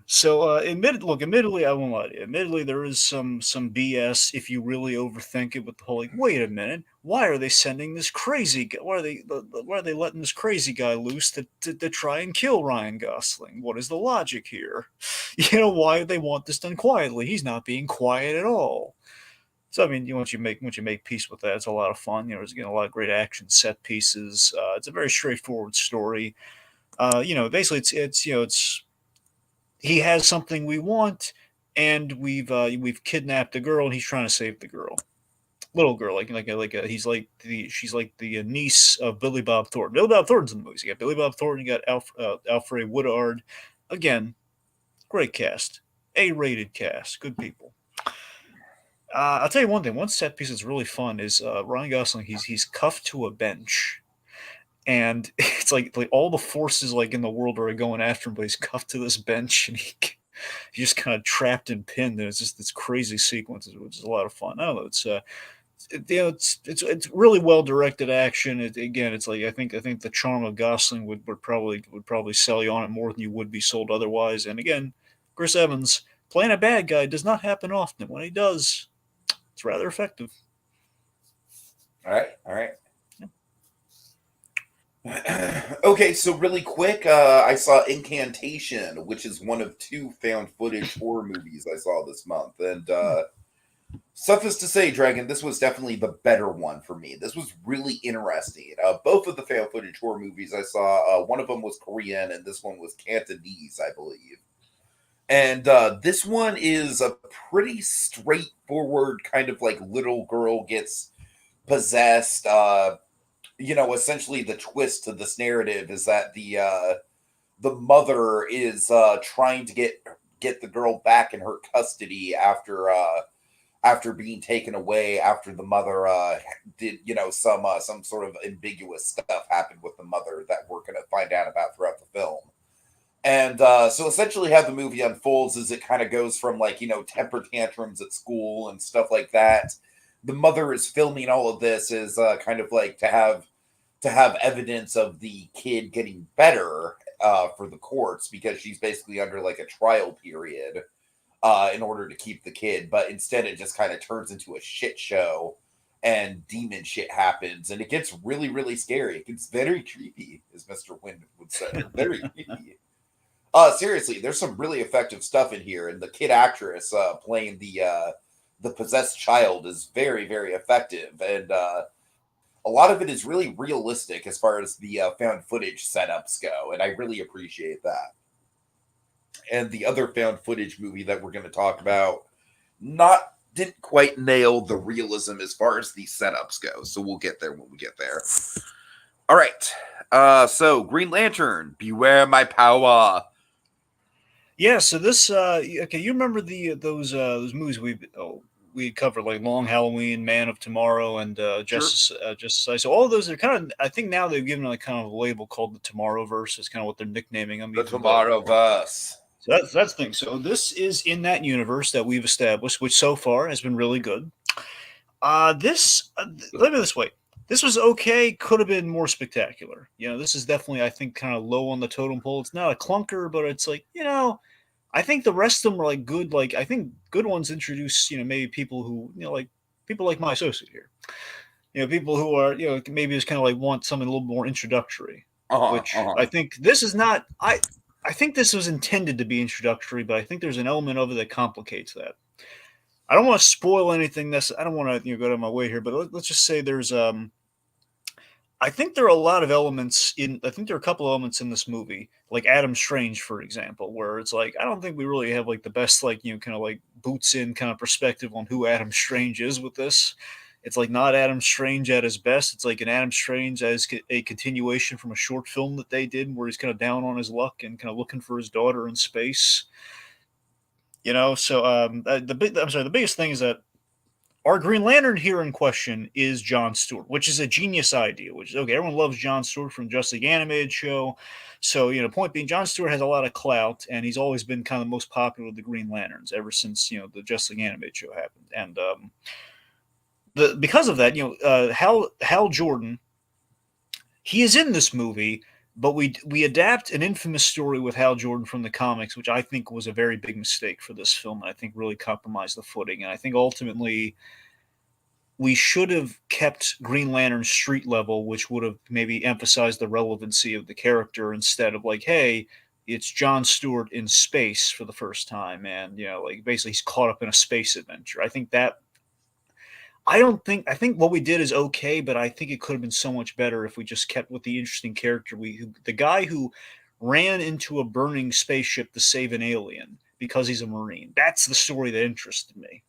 So, admittedly, I won't lie to you. Admittedly, there is some BS if you really overthink it. With the whole like, wait a minute, why are they sending this crazy guy? Why are they letting this crazy guy loose to try and kill Ryan Gosling? What is the logic here? Why do they want this done quietly? He's not being quiet at all. So I mean, once you make peace with that, it's a lot of fun. There's a lot of great action set pieces. It's a very straightforward story. Basically, it's he has something we want, and we've kidnapped a girl, and he's trying to save the girl, little girl, she's like the niece of Billy Bob Thornton. Billy Bob Thornton's in the movies. You got Billy Bob Thornton, you got Alfred Woodard. Again, great cast, A-rated cast, good people. I'll tell you one thing. One set piece that's really fun is Ryan Gosling. He's cuffed to a bench, and it's like all the forces like in the world are going after him, but he's cuffed to this bench, and he's just kind of trapped and pinned. And it's just this crazy sequence, which is a lot of fun. I don't know. It's really well directed action. It's like I think the charm of Gosling would probably sell you on it more than you would be sold otherwise. And again, Chris Evans playing a bad guy does not happen often. When he does, it's rather effective. All right, all right. Okay, so really quick, I saw Incantation, which is one of two found footage horror movies I saw this month, and suffice to say, Dragon, this was definitely the better one for me. This was really interesting. Both of the found footage horror movies I saw, one of them was Korean, and this one was Cantonese, I believe. And this one is a pretty straightforward kind of like little girl gets possessed. Essentially the twist to this narrative is that the mother is trying to get the girl back in her custody after being taken away after the mother did some sort of ambiguous stuff happened with the mother that we're going to find out about throughout the film. And so essentially how the movie unfolds is it kind of goes from like, temper tantrums at school and stuff like that. The mother is filming all of this as kind of like to have evidence of the kid getting better for the courts because she's basically under like a trial period in order to keep the kid. But instead it just kind of turns into a shit show and demon shit happens. And it gets really, really scary. It gets very creepy, as Mr. Wind would say. Very creepy. Seriously, there's some really effective stuff in here, and the kid actress playing the possessed child is very, very effective, and a lot of it is really realistic as far as the found footage setups go, and I really appreciate that. And the other found footage movie that we're going to talk about not didn't quite nail the realism as far as the setups go, so we'll get there when we get there. All right, so Green Lantern, Beware My Power. Yeah, so this okay, you remember those movies we covered like Long Halloween, Man of Tomorrow, and Justice. So all of those are kind of I think now they've given a kind of a label called the Tomorrowverse. Is kind of what they're nicknaming them. The Tomorrowverse. So that's the thing. So this is in that universe that we've established, which so far has been really good. This let me this way. This was okay. Could have been more spectacular. This is definitely, I think, kind of low on the totem pole. It's not a clunker, but it's like, I think the rest of them are like good. Like, I think good ones introduce, maybe people who, like people like my associate here. People who are, maybe just kind of like want something a little more introductory, which I think this is not. I think this was intended to be introductory, but I think there's an element of it that complicates that. I don't want to spoil anything. I don't want to go to my way here, but let's just say there's I think there are a lot of elements in. I think there are a couple elements in this movie, like Adam Strange, for example, where it's like I don't think we really have like the best kind of like boots in kind of perspective on who Adam Strange is with this. It's like not Adam Strange at his best. It's like an Adam Strange as a continuation from a short film that they did, where he's kind of down on his luck and kind of looking for his daughter in space. So the biggest thing is that our Green Lantern here in question is John Stewart, which is a genius idea. Which is okay. Everyone loves John Stewart from Justice League animated show. So point being, John Stewart has a lot of clout, and he's always been kind of the most popular of the Green Lanterns ever since the Justice League animated show happened. And because of that, Hal Jordan, he is in this movie, but we adapt an infamous story with Hal Jordan from the comics, which I think was a very big mistake for this film, and I think really compromised the footing. And I think ultimately we should have kept Green Lantern street level, which would have maybe emphasized the relevancy of the character instead of like, hey, it's John Stewart in space for the first time, and like basically he's caught up in a space adventure. I think what we did is okay, but I think it could have been so much better if we just kept with the interesting character. The guy who ran into a burning spaceship to save an alien because he's a Marine. That's the story that interested me,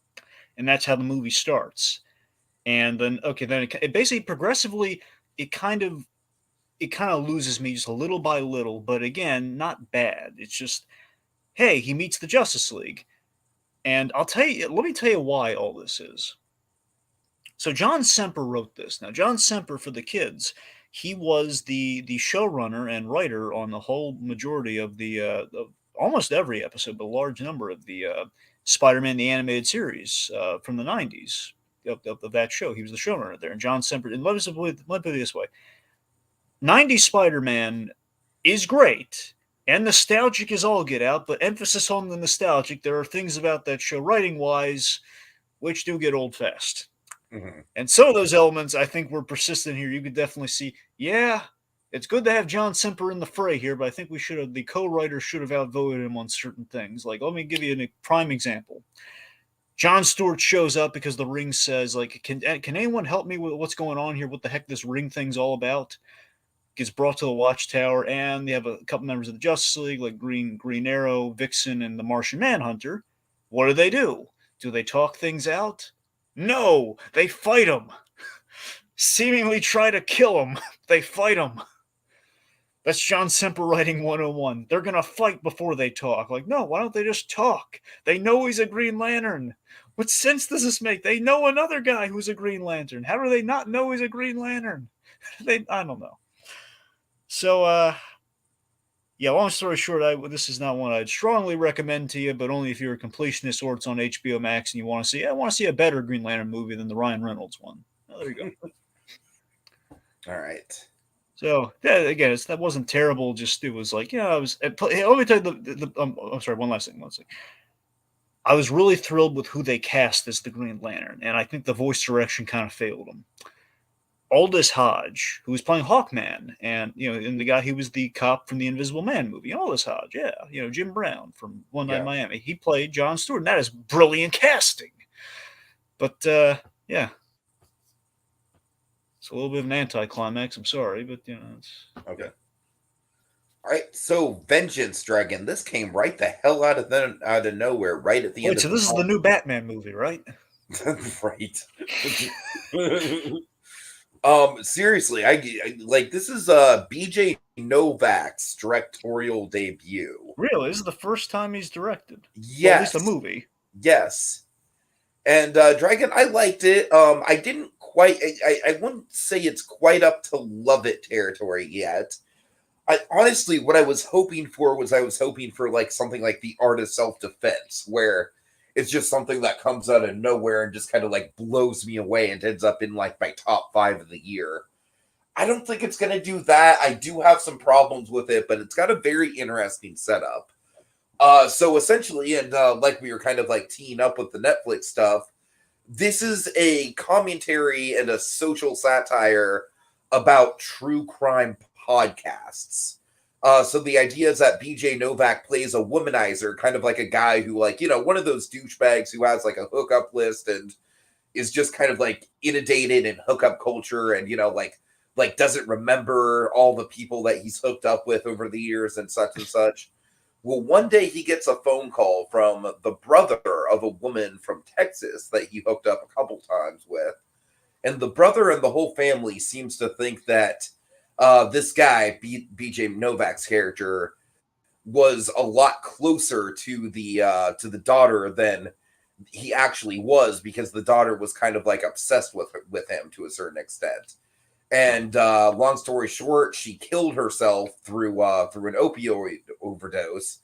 and that's how the movie starts. And then it basically progressively it kind of loses me just a little by little, but again, not bad. It's just, hey, he meets the Justice League, and let me tell you why all this is. So John Semper wrote this. Now, John Semper, for the kids, he was the showrunner and writer on the whole majority of of almost every episode, but a large number of the Spider-Man the Animated Series from the 90s of that show. He was the showrunner there. And John Semper, and let me put it this way, 90s Spider-Man is great, and nostalgic as all get out, but emphasis on the nostalgic. There are things about that show, writing-wise, which do get old fast. Mm-hmm. And some of those elements, I think, were persistent here. You could definitely see, it's good to have John Semper in the fray here, but I think the co-writer should have outvoted him on certain things. Like, let me give you a prime example. John Stewart shows up because the ring says, like, can anyone help me with what's going on here? What the heck this ring thing's all about? Gets brought to the Watchtower, and they have a couple members of the Justice League, like Green Arrow, Vixen, and the Martian Manhunter. What do? Do they talk things out? No, they fight him. Seemingly try to kill him. They fight him. That's John Semper writing 101. They're going to fight before they talk. Like, no, why don't they just talk? They know he's a Green Lantern. What sense does this make? They know another guy who's a Green Lantern. How do they not know he's a Green Lantern? I don't know. So, long story short, this is not one I'd strongly recommend to you, but only if you're a completionist or it's on HBO Max and you want to see. I want to see a better Green Lantern movie than the Ryan Reynolds one. Oh, there you go. All right. So again, that wasn't terrible. Just it was like, I was. Let me tell you I'm sorry. One last thing. I was really thrilled with who they cast as the Green Lantern, and I think the voice direction kind of failed them. Aldous Hodge, who was playing Hawkman, and and the guy who was the cop from the Invisible Man movie, Aldous Hodge, Jim Brown from One Night in Miami, he played John Stewart, and that is brilliant casting. But it's a little bit of an anticlimax. I'm sorry, but it's okay. All right, so Vengeance Dragon. This came right the hell out of nowhere, right at the end. So this is the new Batman movie, right? Right. Seriously, I like this is BJ Novak's directorial debut. Really? This is the first time he's directed? Yes. Well, at least a movie. Yes. And Dragon, I liked it. I didn't quite I wouldn't say it's quite up to love it territory yet. Honestly, what I was hoping for like something like The Art of Self-Defense, where it's just something that comes out of nowhere and just kind of like blows me away and ends up in like my top 5 of the year. I don't think it's going to do that. I do have some problems with it, but it's got a very interesting setup. So essentially, and like we were kind of like teeing up with the Netflix stuff, this is a commentary and a social satire about true crime podcasts. So the idea is that BJ Novak plays a womanizer, kind of like a guy who, like, one of those douchebags who has like a hookup list and is just kind of like inundated in hookup culture, and like doesn't remember all the people that he's hooked up with over the years and such and such. Well, one day he gets a phone call from the brother of a woman from Texas that he hooked up a couple times with. And the brother and the whole family seems to think that this guy, BJ Novak's character, was a lot closer to the daughter than he actually was, because the daughter was kind of like obsessed with him to a certain extent. And long story short, she killed herself through an opioid overdose.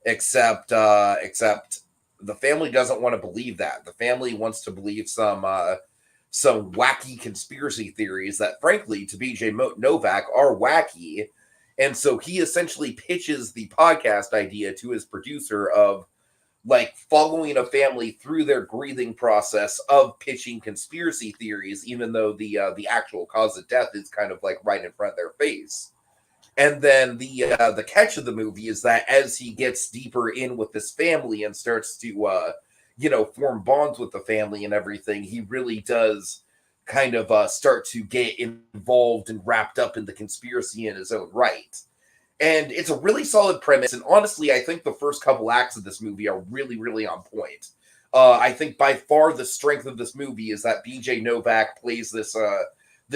Except the family doesn't want to believe that. The family wants to believe some wacky conspiracy theories that, frankly, to BJ Novak are wacky. And so he essentially pitches the podcast idea to his producer of, like, following a family through their grieving process of pitching conspiracy theories, even though the actual cause of death is kind of like right in front of their face. And then the catch of the movie is that as he gets deeper in with this family and starts to form bonds with the family and everything, he really does kind of start to get involved and wrapped up in the conspiracy in his own right. And it's a really solid premise. And honestly, I think the first couple acts of this movie are really, really on point. I think by far the strength of this movie is that BJ Novak plays this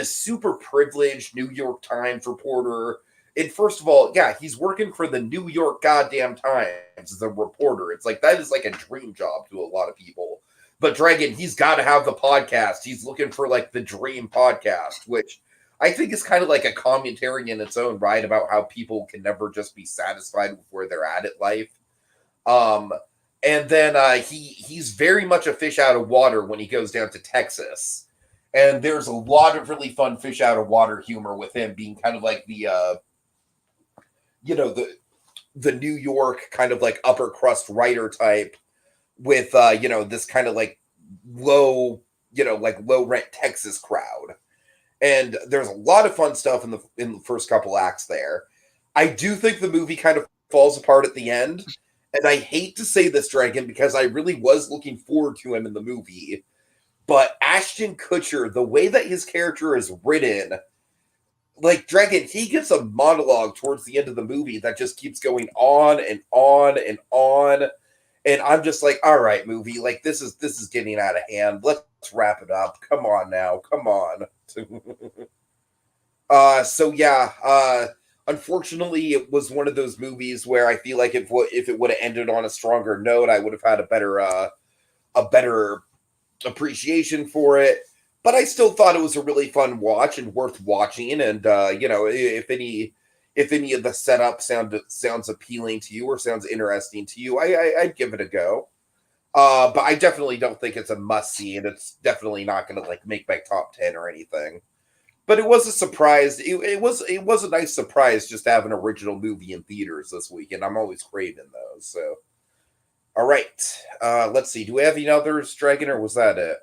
super privileged New York Times reporter. And first of all, yeah, he's working for the New York goddamn Times as a reporter. It's like, that is like a dream job to a lot of people. But Dragon, he's got to have the podcast. He's looking for like the dream podcast, which I think is kind of like a commentary in its own right about how people can never just be satisfied with where they're at in life. And then he's very much a fish out of water when he goes down to Texas. And there's a lot of really fun fish out of water humor with him being kind of like the New York kind of like upper crust writer type with this kind of like low rent Texas crowd. And there's a lot of fun stuff in the first couple acts there. I do think the movie kind of falls apart at the end. And I hate to say this, Dragon, because I really was looking forward to him in the movie. But Ashton Kutcher, the way that his character is written, like, Dragon, he gets a monologue towards the end of the movie that just keeps going on and on and on. And I'm just like, all right, movie, like, this is getting out of hand. Let's wrap it up. Come on now. Come on. So yeah, unfortunately, it was one of those movies where I feel like if it would have ended on a stronger note, I would have had a better appreciation for it. But I still thought it was a really fun watch and worth watching. And if any of the setup sounds appealing to you or sounds interesting to you, I'd give it a go. But I definitely don't think it's a must see, and it's definitely not going to like make my top 10 or anything. But it was a surprise. It was a nice surprise just to have an original movie in theaters this weekend. I'm always craving those. So, all right, let's see. Do we have any others, Dragon, or was that it?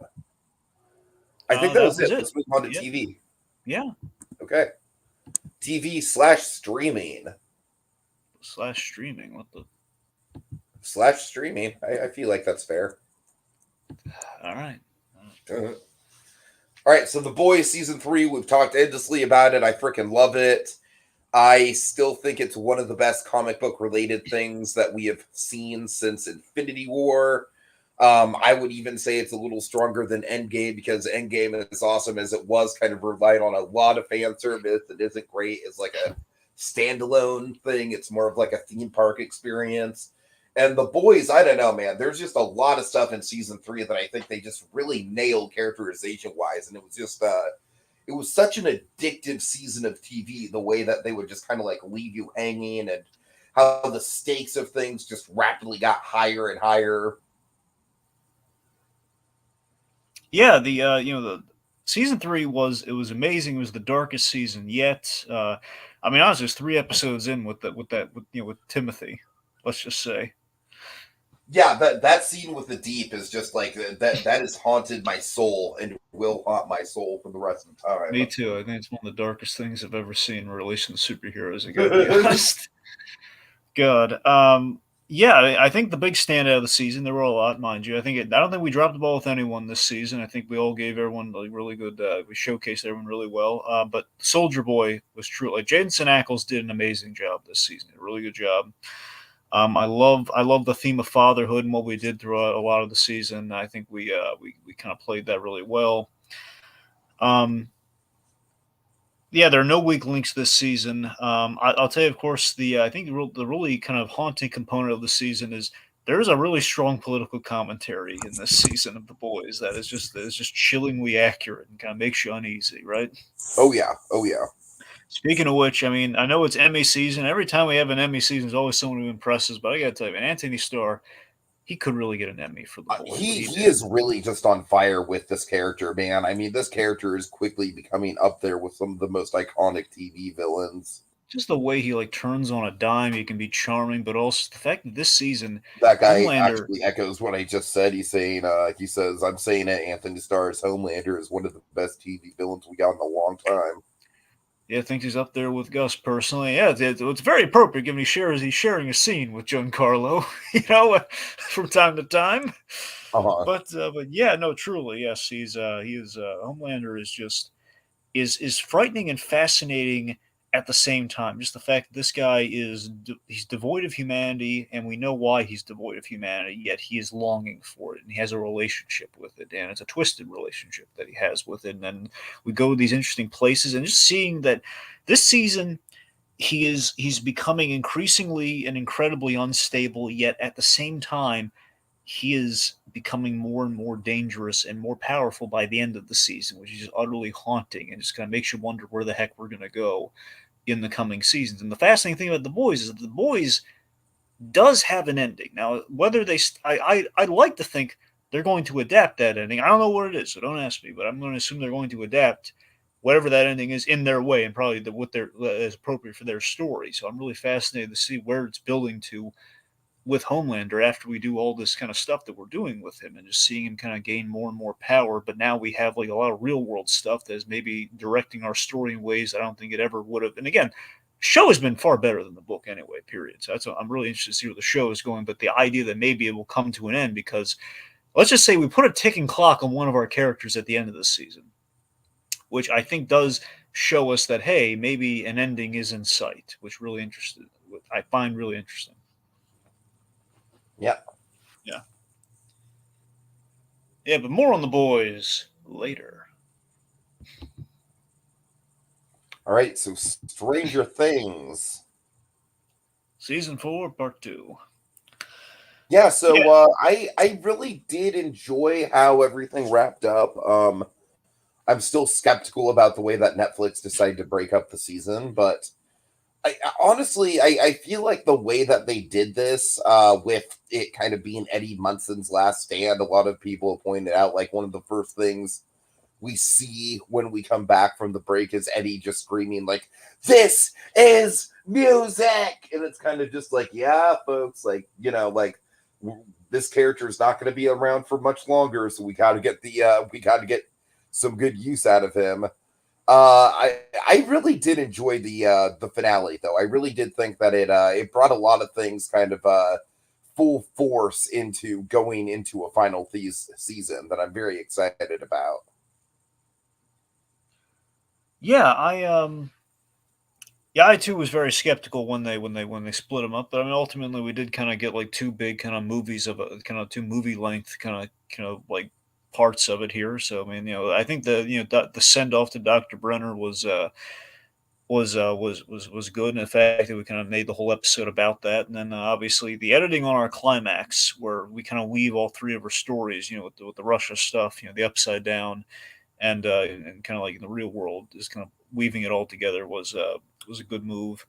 I think that was it. Let's move on to TV. Yeah. Okay. TV/streaming. /streaming. What the? /streaming. I feel like that's fair. All right. All right. So The Boys season 3. We've talked endlessly about it. I freaking love it. I still think it's one of the best comic book related things that we have seen since Infinity War. I would even say it's a little stronger than Endgame, because Endgame, as awesome as it was, kind of relied on a lot of fan service. It isn't great. It's like a standalone thing. It's more of like a theme park experience. And The Boys, I don't know, man. There's just a lot of stuff in season 3 that I think they just really nailed characterization wise. And it was just, it was such an addictive season of TV, the way that they would just kind of like leave you hanging, and how the stakes of things just rapidly got higher and higher. Yeah, the season 3 was amazing. It was the darkest season yet. I mean, honestly, there's 3 episodes in with Timothy. Let's just say. Yeah, that scene with the deep is just like that has haunted my soul and will haunt my soul for the rest of Me time. too. I think it's one of the darkest things I've ever seen releasing superheroes. I gotta be honest. God. Yeah, I think the big standout of the season. There were a lot, mind you. I don't think we dropped the ball with anyone this season. I think we all gave everyone like really good. We showcased everyone really well. But Soldier Boy was true. Like Jaden Ackles did an amazing job this season. A really good job. I love the theme of fatherhood and what we did throughout a lot of the season. I think we kind of played that really well. Um, yeah, there are no weak links this season. Will tell you, of course, I think the really kind of haunting component of the season is there's a really strong political commentary in this season of The Boys that is just chillingly accurate and kind of makes you uneasy, right? Oh yeah, oh yeah. Speaking of which, I mean, I know it's Emmy season. Every time we have an Emmy season, there's always someone who impresses. But I got to tell you, man, Anthony Starr, he could really get an Emmy for The Boys. What he He did. is really just on fire with this character, man. I mean, this character is quickly becoming up there with some of the most iconic TV villains. Just the way he like turns on a dime, he can be charming, but also the fact that this season, That guy Homelander, actually echoes what I just said. He says, I'm saying it, Anthony Starr's Homelander is one of the best TV villains we got in a long time. yeah, thinks he's up there with Gus personally. Yeah, it's very appropriate given he's sharing a scene with Giancarlo, from time to time. Uh-huh. But yeah, no, truly, yes, he is Homelander is just is frightening and fascinating at the same time. Just the fact that this guy he's devoid of humanity, and we know why he's devoid of humanity. Yet he is longing for it, and he has a relationship with it, and it's a twisted relationship that he has with it. And then we go to these interesting places, and just seeing that this season he's becoming increasingly and incredibly unstable. Yet at the same time he is becoming more and more dangerous and more powerful by the end of the season, which is just utterly haunting and just kind of makes you wonder where the heck we're going to go in the coming seasons. And the fascinating thing about The Boys is that The Boys does have an ending. Now, whether I'd like to think they're going to adapt that ending. I don't know what it is, so don't ask me, but I'm going to assume they're going to adapt whatever that ending is in their way and probably what is appropriate for their story. So I'm really fascinated to see where it's building to with Homelander after we do all this kind of stuff that we're doing with him and just seeing him kind of gain more and more power. But now we have like a lot of real world stuff that is maybe directing our story in ways I don't think it ever would have. And again, show has been far better than the book anyway, period. So I'm really interested to see where the show is going. But the idea that maybe it will come to an end because let's just say we put a ticking clock on one of our characters at the end of the season, which I think does show us that, hey, maybe an ending is in sight, which really interested I find really interesting. Yeah. Yeah. Yeah, but more on The Boys later. All right, so Stranger Things. Season 4, Part 2. Yeah, Yeah, so I really did enjoy how everything wrapped up. I'm still skeptical about the way that Netflix decided to break up the season, but honestly, I feel like the way that they did this, with it kind of being Eddie Munson's last stand, a lot of people have pointed out like one of the first things we see when we come back from the break is Eddie just screaming like, "This is music," and it's kind of just like, yeah, folks, like this character is not going to be around for much longer, so we got to get some good use out of him. I really did enjoy the finale though. I really did think that it brought a lot of things kind of full force into going into a final season that I'm very excited about. yeah, I too was very skeptical when they split them up. But I mean, ultimately, we did kind of get like two big kind of movies of a kind of two movie length kind of like parts of it here. So I mean, I think the send off to Dr. Brenner was good, and the fact that we kind of made the whole episode about that, and then obviously the editing on our climax, where we kind of weave all three of our stories, with the Russia stuff, the Upside Down, and kind of like in the real world, is kind of weaving it all together was a good move.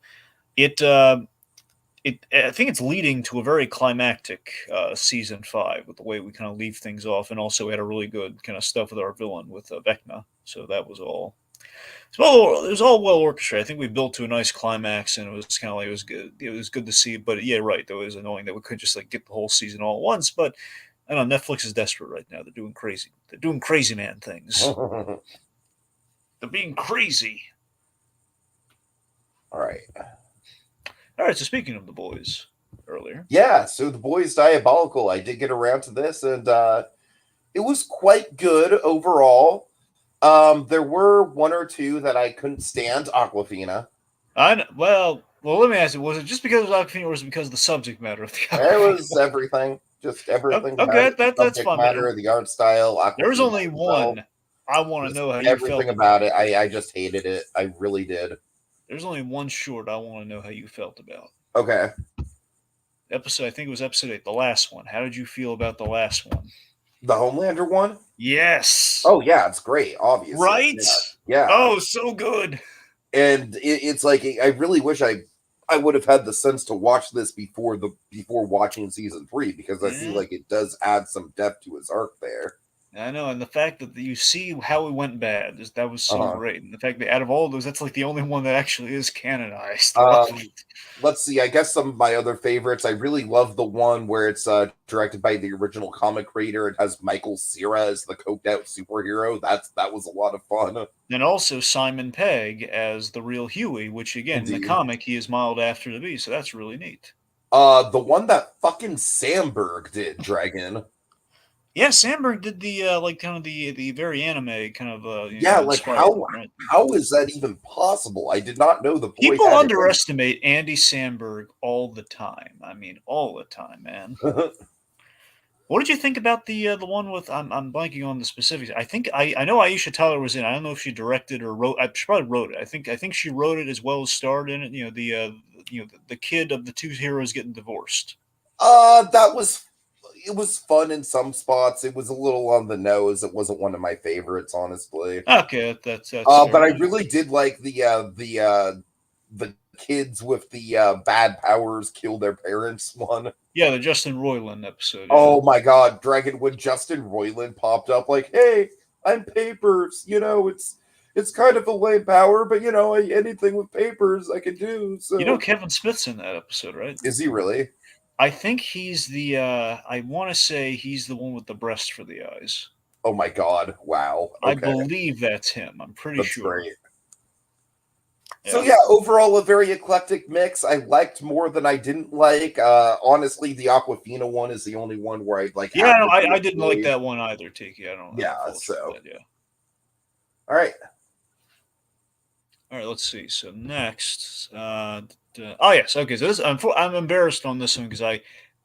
It I think it's leading to a very climactic season 5 with the way we kind of leave things off, and also we had a really good kind of stuff with our villain with Vecna, so that was all. Well, it was all well orchestrated. I think we built to a nice climax, and it was kind of like it was good. It was good to see, but yeah, right. Though it was annoying that we couldn't just like get the whole season all at once. But I don't know. Netflix is desperate right now. They're doing crazy. They're doing crazy man things. All They're being crazy. right. All right. So speaking of the boys, earlier. Yeah, so The Boys Diabolical. I did get around to this, and it was quite good overall. There were one or two that I couldn't stand. Aquafina. Well, let me ask you: was it just because of Aquafina, or was it because of the subject matter of the It Aquafina? was everything, just everything about Okay, it. The that's subject fine. matter, the art style, There's Aquafina only herself, one I want to just know how you felt everything about. about it. I just hated it. I really did. There's only one short I want to know how you felt about. Okay. Episode, I think it was episode 8, the last one. How did you feel about the last one? The Homelander one? Yes. Oh, yeah, it's great, obviously. Right? Yeah. Yeah. Oh, so good. And it's like I really wish I would have had the sense to watch this before watching season 3, because I feel Yeah, like it does add some depth to his arc there. I know. And the fact that you see how it went bad, that was so Uh-huh. great. And the fact that out of all those, that's like the only one that actually is canonized. Um, let's see. I guess some of my other favorites. I really love the one where it's directed by the original comic creator. It has Michael Cera as the coked out superhero. That was a lot of fun. And also Simon Pegg as the real Huey, which again in the Indeed. comic he is modeled after the Beast, so that's really neat. The one that fucking Sandberg did, Dragon. Yeah, Sandberg did the like kind of the very anime kind of Yeah, like inspired one, right? how is that even possible? I did not know the boy People had it. underestimate Andy Sandberg all the time. I mean, all the time, man. What did you think about the one with? I'm blanking on the specifics. I know Aisha Tyler was in. I don't know if she directed or wrote. She probably wrote it. I think she wrote it as well as starred in it. The kid of the two heroes getting divorced. That was it was fun in some spots. It was a little on the nose. It wasn't one of my favorites, honestly. Okay, that's fair But I enough. really did like the kids with the bad powers kill their parents one. Yeah, the Justin Roiland episode. Yeah. Oh my god, Dragon when Justin Roiland popped up like, "Hey, I'm Papers." It's kind of a lame power, but anything with papers I can do. So Kevin Smith's in that episode, right? is he really? I think he's the. I want to say he's the one with the breast for the eyes. Oh my god! Wow. I Okay, believe that's him. I'm pretty that's sure. great. So Yeah. yeah, overall a very eclectic mix. I liked more than I didn't like. Honestly, the Aquafina one is the only one where I like Yeah, no, actively I didn't like avoid. that one either, Tiki. I don't Yeah. fault you for So that. Yeah. all right. All right, let's see. So next, oh yes, okay. So this, I'm embarrassed on this one because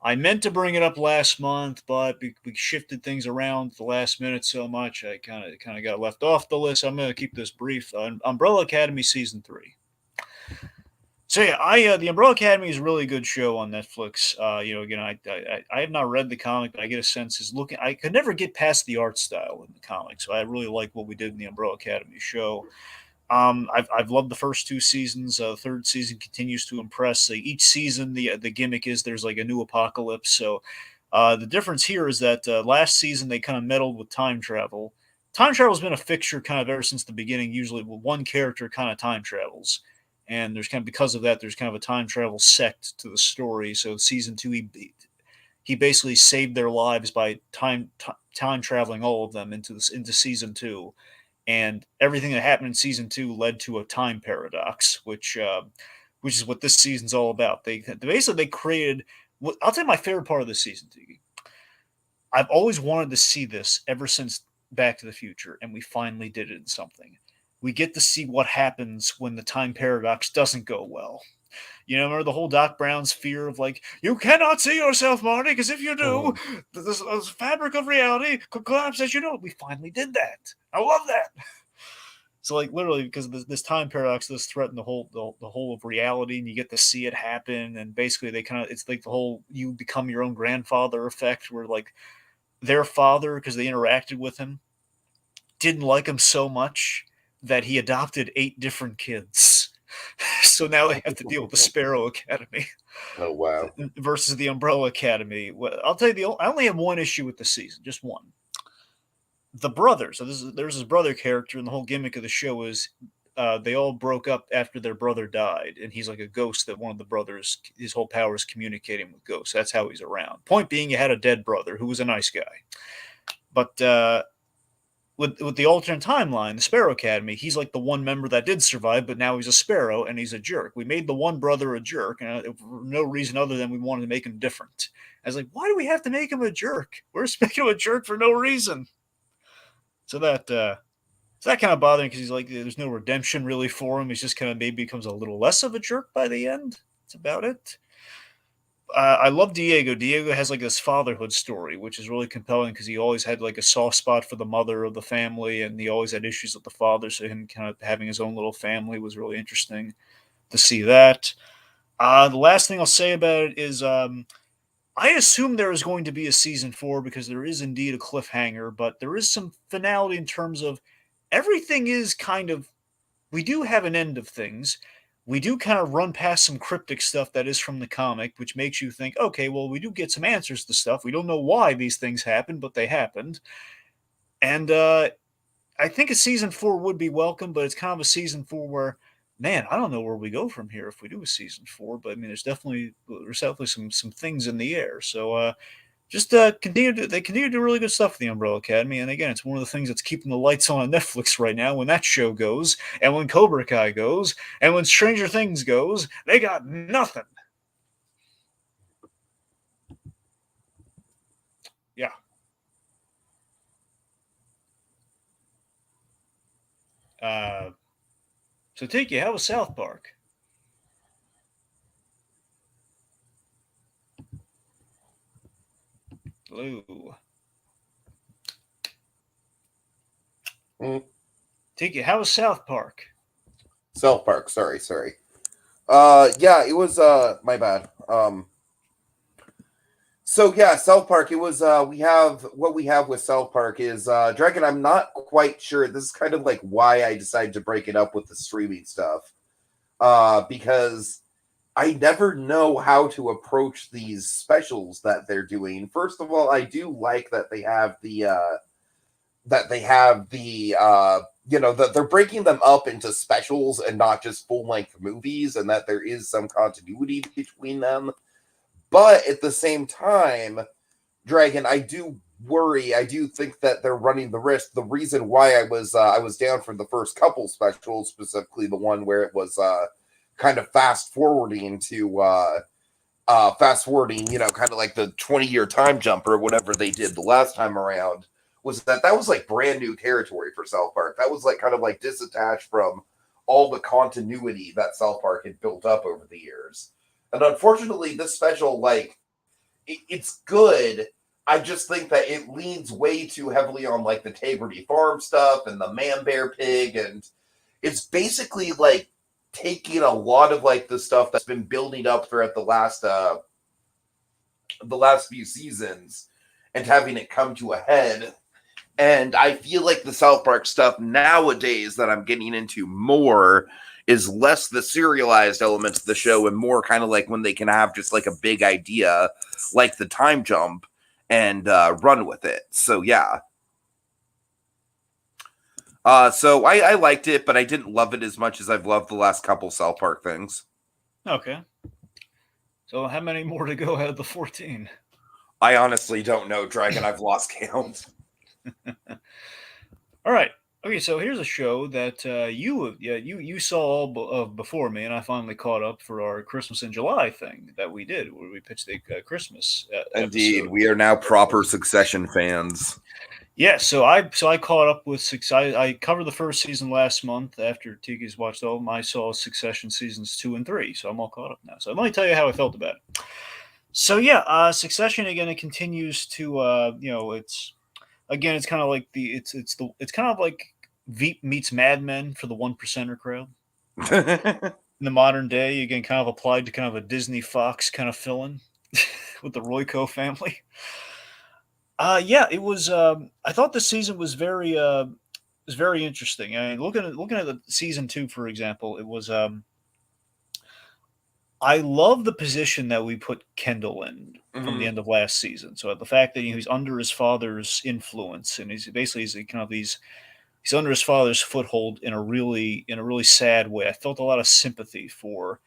I meant to bring it up last month, but we shifted things around at the last minute so much, I kind of got left off the list. I'm going to keep this brief. Umbrella Academy season 3. So yeah, the Umbrella Academy is a really good show on Netflix. Again, I have not read the comic, but I get a sense is looking. I could never get past the art style in the comic, so I really like what we did in the Umbrella Academy show. I've loved the first 2 seasons. The third season continues to impress. Each season, the gimmick is there's like a new apocalypse. So the difference here is that last season they kind of meddled with time travel. Time travel has been a fixture kind of ever since the beginning. Usually, one character kind of time travels, and there's kind of because of that, there's kind of a time travel sect to the story. So season 2, he basically saved their lives by time traveling all of them into season 2, and everything that happened in season 2 led to a time paradox, which is what this season's all about. They created. I'll tell you my favorite part of this season, Tiki. I've always wanted to see this ever since Back to the Future, and we finally did it in something. We get to see what happens when the time paradox doesn't go well. Remember the whole Doc Brown's fear of like, you cannot see yourself, Marty, because if you do, Mhm. the fabric of reality could collapse as you know it. We finally did that. I love that. So like literally because of this time paradox, this threaten the whole of reality, and you get to see it happen. And basically they it's like the whole you become your own grandfather effect, where like their father, because they interacted with him, didn't like him so much that he adopted 8 different kids. So now they have to deal with the Sparrow Academy Oh wow. versus the Umbrella Academy. I'll tell you, I only have one issue with the season, just one. the brother. So there's his brother character, and the whole gimmick of the show is they all broke up after their brother died, and he's like a ghost that one of the brothers, his whole power is communicating with ghosts. That's how he's around. Point being, you had a dead brother who was a nice guy, but with the alternate timeline, the Sparrow Academy, he's like the one member that did survive, but now he's a sparrow and he's a jerk. We made the one brother a jerk, and for no reason other than we wanted to make him different. I was like, why do we have to make him a jerk? We're just making him a jerk for no reason. So that kind of bothering because he's like, there's no redemption really for him. He's just kind of maybe becomes a little less of a jerk by the end. That's about it. I love Diego. Diego has like this fatherhood story, which is really compelling because he always had like a soft spot for the mother of the family, and he always had issues with the father. So him kind of having his own little family was really interesting to see that. The last thing I'll say about it is I assume there is going to be a season 4 because there is indeed a cliffhanger, but there is some finality in terms of everything is kind of, we do have an end of things. We do kind of run past some cryptic stuff that is from the comic, which makes you think, okay, well, we do get some answers to stuff. We don't know why these things happened, but they happened. And I think a season 4 would be welcome, but it's kind of a season 4 where, man, I don't know where we go from here if we do a season 4. But I mean, there's definitely some things in the air. So just continue to do really good stuff with the Umbrella Academy. And again, it's one of the things that's keeping the lights on Netflix right now. When that show goes, and when Cobra Kai goes, and when Stranger Things goes, they got nothing. Yeah. So Tiki, how was South Park? Hello. Tiki, how was South Park? South Park, sorry. Yeah, it was my bad. So yeah, South Park, it was we have what we have with South Park is Dragon, I'm not quite sure. This is kind of like why I decided to break it up with the streaming stuff. Because I never know how to approach these specials that they're doing. First of all, I do like that they have that they're breaking them up into specials and not just full-length movies, and that there is some continuity between them. But at the same time, Dragon, I do worry. I do think that they're running the risk. The reason why I was down for the first couple specials, specifically the one where it was kind of fast forwarding, kind of like the 20-year time jump or whatever they did the last time around, was that was like brand new territory for South Park. That was like kind of like disattached from all the continuity that South Park had built up over the years. And unfortunately, this special, like, it's good. I just think that it leans way too heavily on like the Tegrity Farm stuff and the Man Bear Pig, and it's basically like taking a lot of like the stuff that's been building up throughout the last few seasons and having it come to a head. And I feel like the South Park stuff nowadays that I'm getting into more is less the serialized elements of the show and more kind of like when they can have just like a big idea, like the time jump, and run with it. So yeah. So I liked it, but I didn't love it as much as I've loved the last couple South Park things. Okay. So how many more to go out of the 14? I honestly don't know, Dragon. I've lost count. All right. Okay, so here's a show that you saw all of before me, and I finally caught up for our Christmas in July thing that we did, where we pitched a Christmas Indeed, episode. we are now proper Succession fans. Yeah, so I caught up with I covered the first season last month after Tiki's watched all of them. I saw Succession seasons 2 and 3, so I'm all caught up now. So let me tell you how I felt about it. So yeah, Succession again, it continues to it's kind of like it's kind of like Veep meets Mad Men for the 1%er crowd. In the modern day, again, kind of applied to kind of a Disney Fox kind of fill-in with the Royco family. Yeah, it was. I thought the season was very interesting. I mean, looking at the season 2, for example, it was. I love the position that we put Kendall in from the Hmm. end of last season. So the fact that he's under his father's influence, and he's kind of he's under his father's foothold in a really sad way. I felt a lot of sympathy for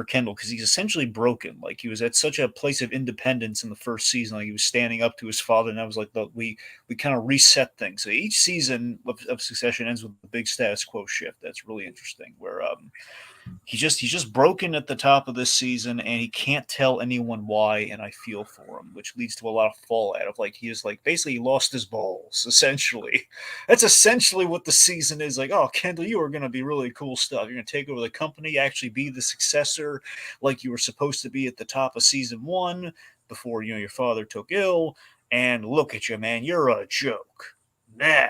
Kendall because he's essentially broken. Like he was at such a place of independence in the first season, like he was standing up to his father, and that was like we kind of reset things. So each season of Succession ends with a big status quo shift. That's really interesting. Where he's just broken at the top of this season, and he can't tell anyone why. And I feel for him, which leads to a lot of fallout of like he is like basically he lost his balls. Essentially, that's essentially what the season is. Like, oh, Kendall, you are going to be really cool stuff. You're going to take over the company, actually be the successor, like you were supposed to be at the top of season one before your father took ill. And look at you, man, you're a joke. Nah,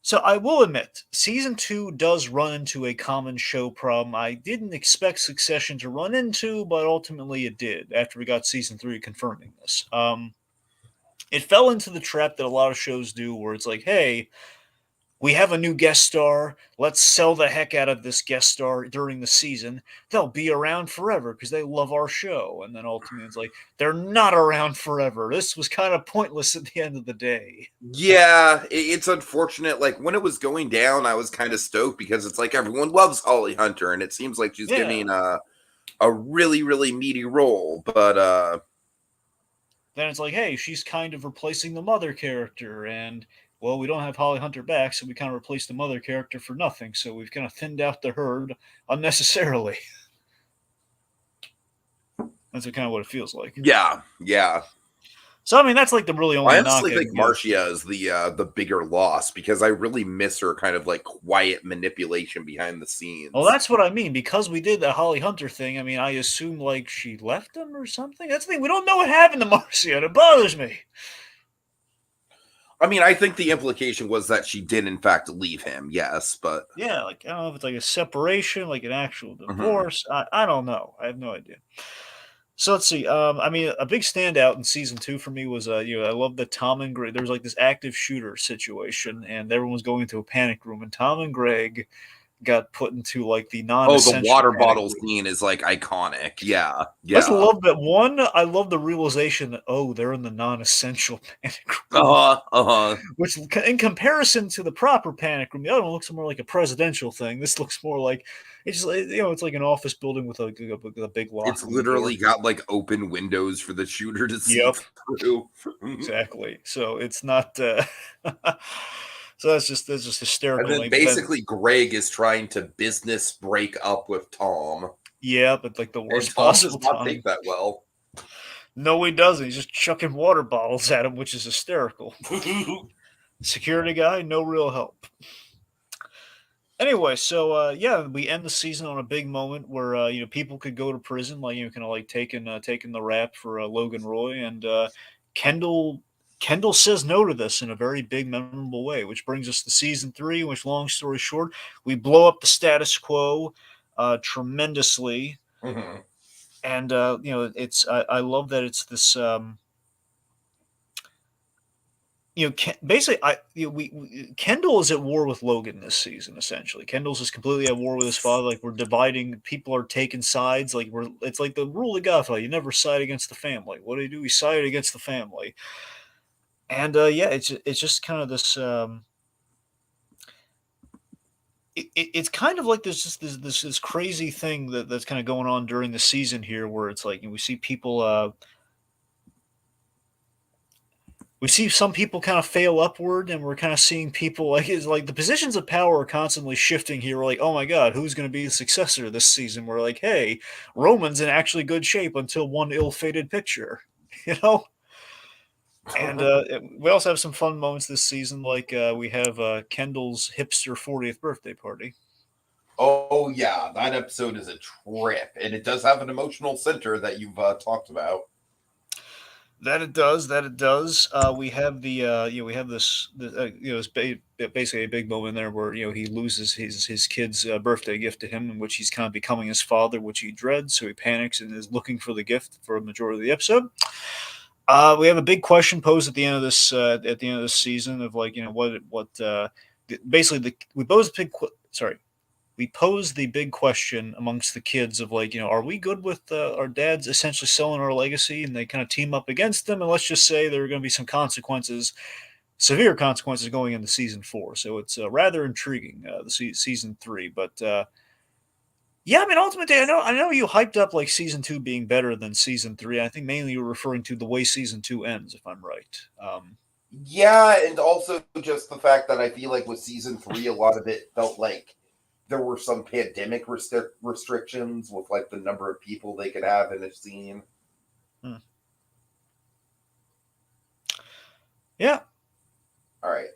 so I will admit, season two does run into a common show problem I didn't expect Succession to run into, but ultimately it did after we got season three confirming this. It fell into the trap that a lot of shows do, where it's like, hey, we have a new guest star. Let's sell the heck out of this guest star during the season. They'll be around forever because they love our show. And then ultimately it's like, they're not around forever. This was kind of pointless at the end of the day. Yeah, it's unfortunate. Like when it was going down, I was kind of stoked because it's like everyone loves Holly Hunter, and it seems like she's Yeah. getting a really really meaty role. But Then it's like, hey, she's kind of replacing the mother character, and well, we don't have Holly Hunter back, so we kind of replaced the mother character for nothing. So we've kind of thinned out the herd unnecessarily. That's kind of what it feels like. yeah, yeah. So I mean, that's like the really I only knock. honestly think Marcia is the bigger loss because I really miss her kind of like quiet manipulation behind the Well, scenes. that's what I mean. Because we did the Holly Hunter thing, I mean, I assume like she left him or something. That's the thing. We don't know what happened to Marcia. It bothers me. I mean, I think the implication was that she did in fact leave him. Yes, but Yeah, like I don't know if it's like a separation, like an actual mhm. divorce. I don't know. I have no idea. So let's see. I mean, a big standout in season two for me was, I love that Tom and Greg. There was like this active shooter situation, and everyone was going into a panic room, and Tom and Greg got put into like the Oh, the non-essential water panic bottle room. scene is like iconic. Yeah, I just yeah. love that one. I love the realization that they're in the non-essential panic room, Uh-huh, uh-huh. which in comparison to the proper panic room, the other one looks more like a presidential thing. This looks more like it's just it's like an office building with a big It's lock on the door. literally got like open windows for the shooter to see Yep. through. Exactly. So it's not. So that's just And hysterical. then But then, basically Greg is trying to business break up with Tom. yeah, but like the And worst Tom does possible not take time. that well. No, he doesn't. He's just chucking water bottles at him, which is hysterical. Security guy, no real help. Anyway, so yeah, we end the season on a big moment where people could go to prison, like kind of like taking the rap for Logan Roy, and Kendall Kendall says no to this in a very big, memorable way, which brings us to season three. In which, long story short, we blow up the status quo tremendously, Mhm. and it's I love that it's this. Basically, Kendall is at war with Logan this season. Essentially, Kendall's is completely at war with his father. Like we're dividing, people are taking sides. Like it's like the rule of Godfather: you never side against the family. What do? He sided against the family, and yeah, it's just kind of this. It's kind of like there's just this crazy thing that's kind of going on during the season here, where it's like we see people. We see some people kind of fail upward, and we're kind of seeing people like it's like the positions of power are constantly shifting here. We're like, oh my god, who's going to be the successor this season? We're like, hey, Roman's in actually good shape until one ill-fated picture, you know. And we also have some fun moments this season, like we have Kendall's hipster 40th birthday party. Oh yeah, that episode is a trip, and it does have an emotional center that you've talked about. That it does. That it does. We have we have it's basically a big moment there where he loses his kid's birthday gift to him, in which he's kind of becoming his father, which he dreads. So he panics and is looking for the gift for a majority of the episode. We have a big question posed at the end of this season of like what basically we both pick sorry we pose the big question amongst the kids of like, are we good with our dads essentially selling our legacy, and they kind of team up against them, and let's just say there are going to be some consequences, severe consequences going into season 4. So it's rather intriguing, the season 3. But yeah, I mean, ultimately, I know you hyped up like season 2 being better than season 3. I think mainly you're referring to the way season 2 ends, if I'm right. Yeah, and also just the fact that I feel like with season 3, a lot of it felt like there were some pandemic restrictions with like the number of people they could have in a scene. Hmm. Yeah. All right.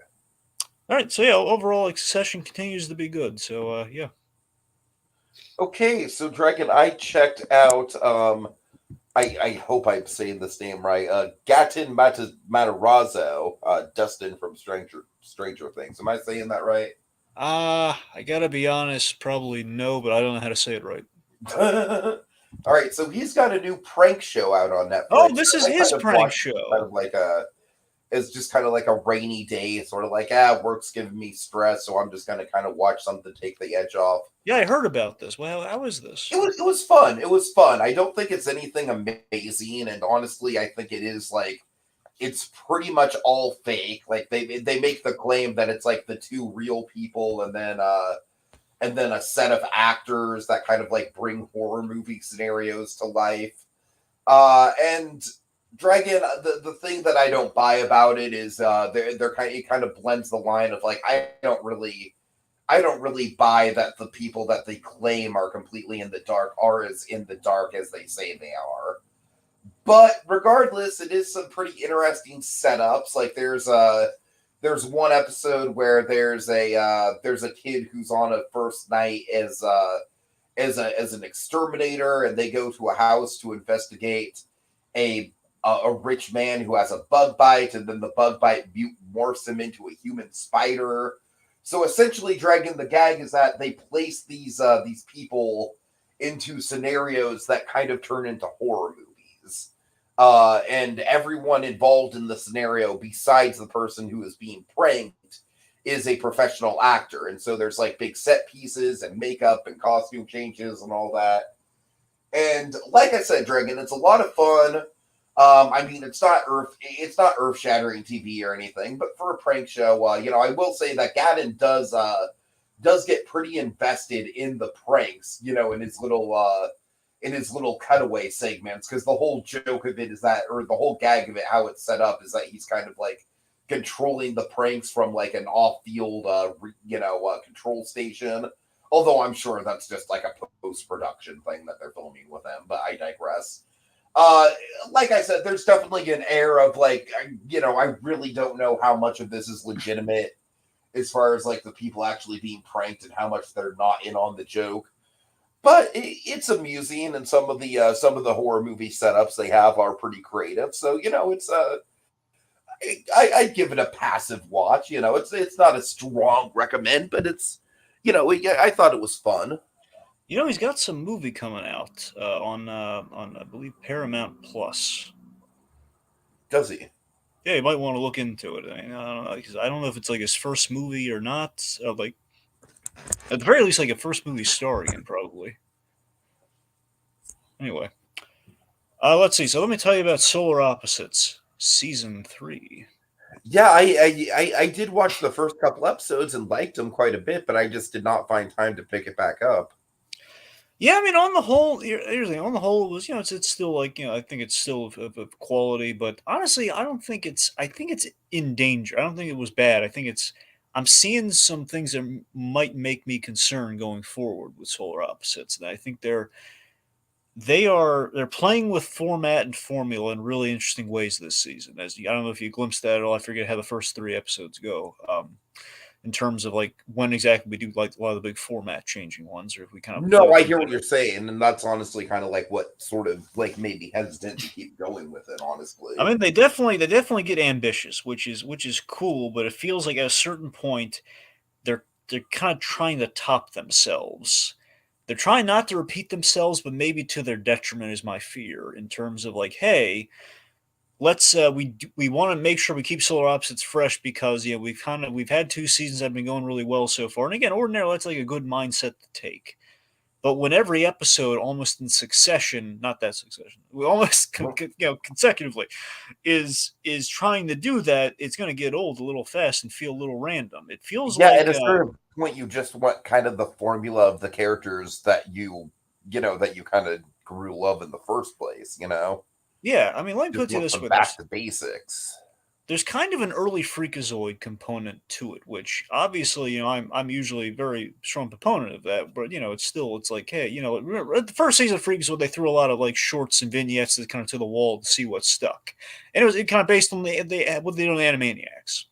All right. So yeah, overall, like, Succession continues to be good. So yeah. Okay, so Dragon, I checked out. I hope I'm saying this name right. Gaten Matarazzo, Dustin from Stranger Things. Am I saying that right? I gotta be honest, probably no, but I don't know how to say it right. All right, so he's got a new prank show out on Oh, Netflix. this is I his kind of prank watched kind show. of like a it's just kind of like a rainy day, sort of like work's giving me stress, so I'm just gonna kind of watch something to take the edge off. Yeah, I heard about this. Well, how is this? It was fun. It was fun. I don't think it's anything amazing, and honestly, I think it is like it's pretty much all fake. Like they make the claim that it's like the two real people, and then a set of actors that kind of like bring horror movie scenarios to life. And Dragon, the thing that I don't buy about it is they're kind it kind of blends the line of like I don't really buy that the people that they claim are completely in the dark are as in the dark as they say they are. But regardless, it is some pretty interesting setups. Like there's one episode where there's a kid who's on a first night as an exterminator, and they go to a house to investigate a a rich man who has a bug bite, and then the bug bite morphs him into a human spider. So essentially, Dragon, the gag is that they place these people into scenarios that kind of turn into horror movies. And everyone involved in the scenario, besides the person who is being pranked, is a professional actor. And so there's like big set pieces and makeup and costume changes and all that. And like I said, Dragon, it's a lot of fun. I mean, it's not earth shattering TV or anything, but for a prank show, I will say that Gadden does get pretty invested in the pranks, in his little cutaway segments, because the whole joke of it is that, or the whole gag of it, how it's set up, is that he's kind of like controlling the pranks from like an off-field, control station. Although I'm sure that's just like a post-production thing that they're filming with him, but I digress. Uh, like I said, there's definitely an air of like, I really don't know how much of this is legitimate as far as like the people actually being pranked and how much they're not in on the joke. But it's amusing, and some of the horror movie setups they have are pretty creative. So it's I'd give it a passive watch. It's not a strong recommend, but it's I thought it was fun. He's got some movie coming out on I believe Paramount Plus. Does he? Yeah, you might want to look into it. I mean, I don't know, because I don't know if it's like his first movie or not. Like at the very least, like a first movie starring him, probably. Anyway, let's see. So let me tell you about Solar Opposites season 3. Yeah, I did watch the first couple episodes and liked them quite a bit, but I just did not find time to pick it back up. Yeah, I mean, on the whole, here's the thing. On the whole, it was it's still like I think it's still of quality, but honestly, I don't think it's. I think it's in danger. I don't think it was bad. I think it's. I'm seeing some things that might make me concerned going forward with Solar Opposites, and I think they're playing with format and formula in really interesting ways this season. I don't know if you glimpsed that at all. I forget how the first 3 episodes go. In terms of like when exactly we do like a lot of the big format changing ones, or if we kind of play No, with I them. hear what you're saying, and that's honestly kind of like what sort of like made me hesitant to keep going with it, I honestly. mean, they definitely get ambitious, which is cool, but it feels like at a certain point they're kind of trying to top themselves. They're trying not to repeat themselves, but maybe to their detriment is my fear in terms of like, hey, let's we want to make sure we keep Solar Opposites fresh because we've had 2 seasons that have been going really well so far, and again, ordinarily that's like a good mindset to take. But when every episode, almost in succession, not that succession, we almost consecutively, is trying to do that, it's going to get old a little fast and feel a little random. It feels Yeah, like at a certain point, you just want kind of the formula of the characters that that you kind of grew love in the first place. yeah. I mean, let me Just put it want this some way: back to basics. there's kind of an early Freakazoid component to it, which obviously, I'm usually a very strong proponent of that, but it's like, hey, remember, at the first season of Freakazoid, they threw a lot of like shorts and vignettes that kind of to the wall to see what stuck, and it kind of based on what they did on the Animaniacs.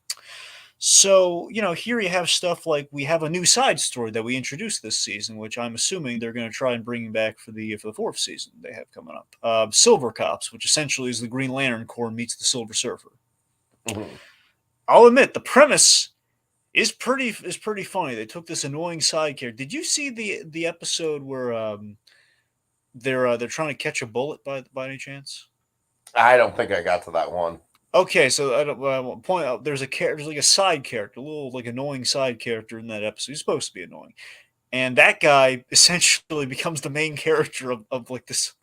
So, here you have stuff like we have a new side story that we introduced this season, which I'm assuming they're going to try and bring back for the 4th season they have coming up. Silver Cops, which essentially is the Green Lantern Corps meets the Silver Surfer. Mhm. I'll admit the premise is pretty funny. They took this annoying side character. Did you see the episode where they're trying to catch a bullet by any chance? I don't think I got to that one. Okay, so I won't point out there's like a side character, a little like annoying side character in that episode. He's supposed to be annoying, and that guy essentially becomes the main character of like this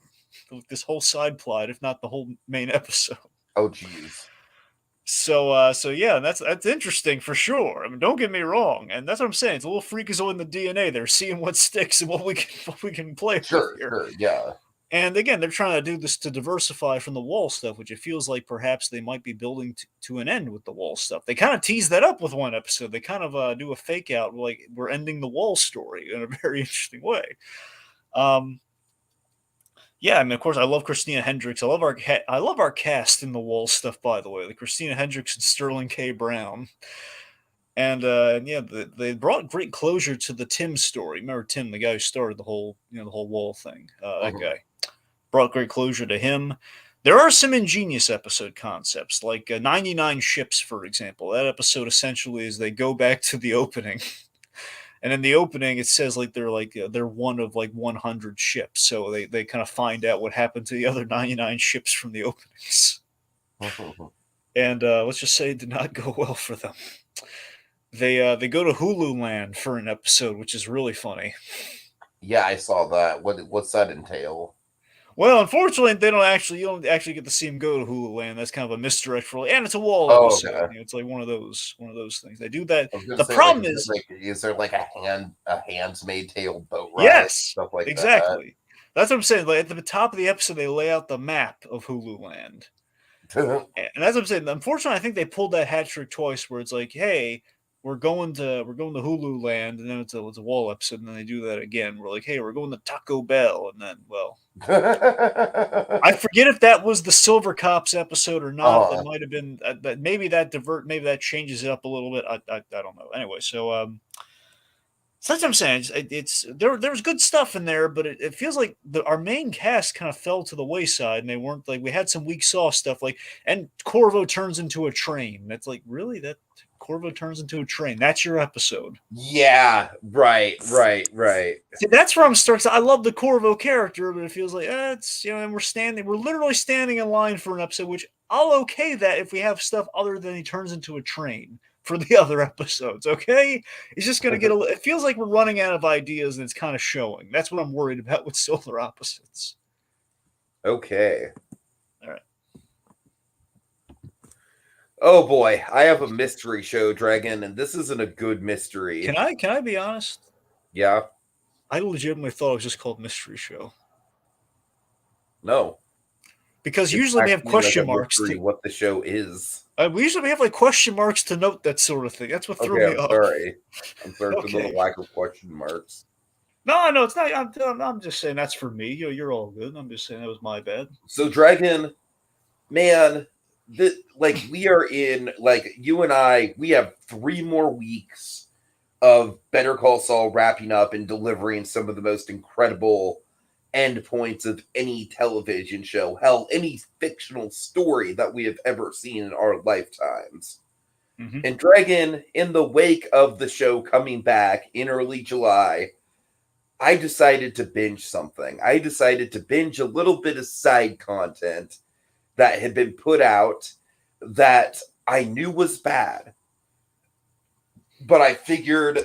whole side plot, if not the whole main episode. Oh, geez. So yeah, that's interesting for sure. I mean, don't get me wrong, and that's what I'm saying. It's a little freakazoid in the DNA. They're seeing what sticks and what we can play with Sure, here. sure, yeah. And again, they're trying to do this to diversify from the wall stuff, which it feels like perhaps they might be building to an end with the wall stuff. They kind of tease that up with one episode. They kind of do a fake out like we're ending the wall story in a very interesting way. Yeah, I mean, of course, I love Christina Hendricks. I love our cast in the wall stuff. By the way, like Christina Hendricks and Sterling K. Brown, and yeah, they brought great closure to the Tim story. Remember Tim, the guy who started the whole wall thing. That guy brought great closure to him. There are some ingenious episode concepts, like 99 Ships, for example. That episode essentially is they go back to the opening. And in the opening, it says they're one of like 100 ships, so they kind of find out what happened to the other 99 ships from the openings. And let's just say it did not go well for them. They go to Hulu Land for an episode, which is really funny. Yeah, I saw that. What's that entail? Well, unfortunately, you don't actually get to see him go to Hulu Land. That's kind of a misdirect for, and it's a wall Oh, episode. okay. It's like one of those things. They do that. I was gonna The say, like, problem is, is there like a handsmaid tale boat ride, yes, stuff like exactly. That's what I'm saying. Like at the top of the episode, they lay out the map of Hulu Land, that? and that's what I'm saying. Unfortunately, I think they pulled that hat trick twice, where it's like, hey, we're going to Hulu Land, and then it's a wall episode, and then they do that again. We're like, hey, we're going to Taco Bell, and then I forget if that was the Silver Cops episode or not. That might have been that. Maybe maybe that changes it up a little bit. I don't know. Anyway, so that's what I'm saying. There's good stuff in there, but it feels like our main cast kind of fell to the wayside, and they weren't like we had some weak sauce stuff and Corvo turns into a train. That's like really that Corvo turns into a train. That's your episode. Yeah, right. See, that's where I'm starting. I love the Corvo character, but it feels like it's and we're literally standing in line for an episode, which I'll okay that if we have stuff other than he turns into a train for the other episodes. Okay, it's just gonna it feels like we're running out of ideas, and it's kind of showing. That's what I'm worried about with Solar Opposites. Okay. All right. Oh boy, I have a mystery show, Dragon, and this isn't a good mystery. Can I be honest? Yeah. I legitimately thought it was just called Mystery Show. No. Because usually we have question marks. What the show is. We usually have like question marks to note that sort of thing. That's what threw me off. I'm sorry for the lack of question marks. No, it's not. I'm just saying that's for me. You're all good. I'm just saying that was my bad. So, Dragon, man, we are in, like, you and I, we have 3 more weeks of Better Call Saul wrapping up and delivering some of the most incredible endpoints of any television show, hell, any fictional story that we have ever seen in our lifetimes. Mm-hmm. And Dragon, in the wake of the show coming back in early July, I decided to binge something. I decided to binge a little bit of side content that had been put out that I knew was bad, but I figured,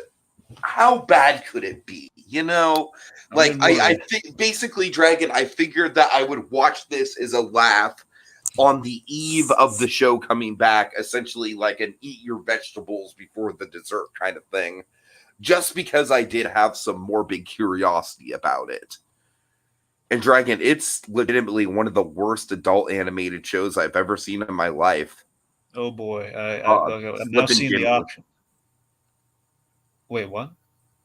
how bad could it be? You know, like I think basically, Dragon, I figured that I would watch this as a laugh on the eve of the show coming back, essentially like an eat your vegetables before the dessert kind of thing, just because I did have some morbid curiosity about it. And Dragon, it's legitimately one of the worst adult animated shows I've ever seen in my life. Oh boy, I'm now seeing the option. Wait, what?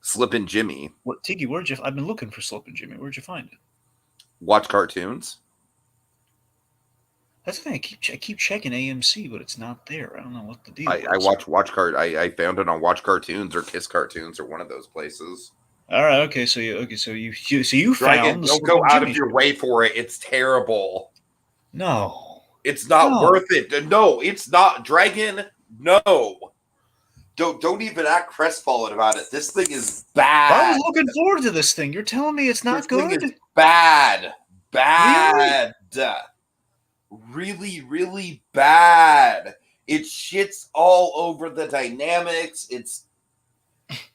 Slippin' Jimmy. What, Tiki? Where'd you? I've been looking for Slippin' Jimmy. Where'd you find it? Watch cartoons. That's the thing. I keep checking AMC, but it's not there. I don't know what the deal is. I found it on Watch Cartoons or Kiss Cartoons or one of those places. All right. Okay. So you Dragon, found. Don't go out of your way for it. It's terrible. No. It's not worth it. No, it's not. Dragon, no. Don't even act crestfallen about it. This thing is bad. I was looking forward to this thing. You're telling me it's not good? Thing is bad. Bad. Really, really bad. It shits all over the dynamics. It's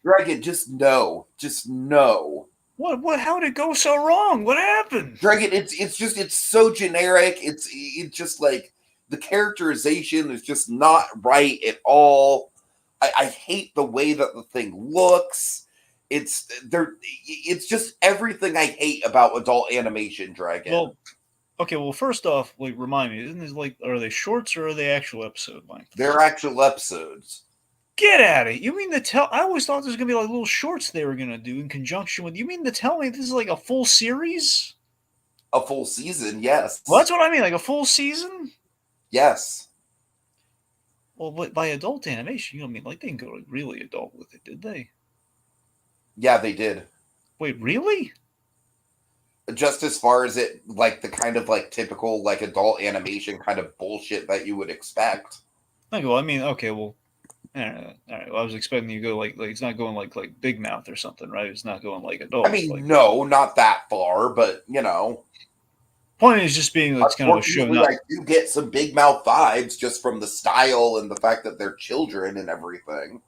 Dragon, just no. Just no. What how did it go so wrong? What happened? Dragon, it's so generic. It's just like the characterization is just not right at all. I hate the way that the thing looks. It's just everything I hate about adult animation, Dragon. Well, okay, well, first off, like, remind me, isn't this like, are they shorts or are they actual episode length? They're actual episodes. Get at it! You mean I always thought there was gonna be like little shorts they were gonna do in conjunction with. You mean to tell me this is like a full series? A full season, yes. Well, that's what I mean, like a full season. Yes. Well, but by adult animation, you know what I mean? Like they didn't go like really adult with it, did they? Yeah, they did. Wait, really? Just as far as it, like the kind of like typical like adult animation kind of bullshit that you would expect. Okay, well, I mean, okay, well, all right. Well, I was expecting you to go like it's not going like Big Mouth or something, right? It's not going like adult. I mean, no, not that far, but you know. Point is just being it's kind of a show. I do get some Big Mouth vibes just from the style and the fact that they're children and everything.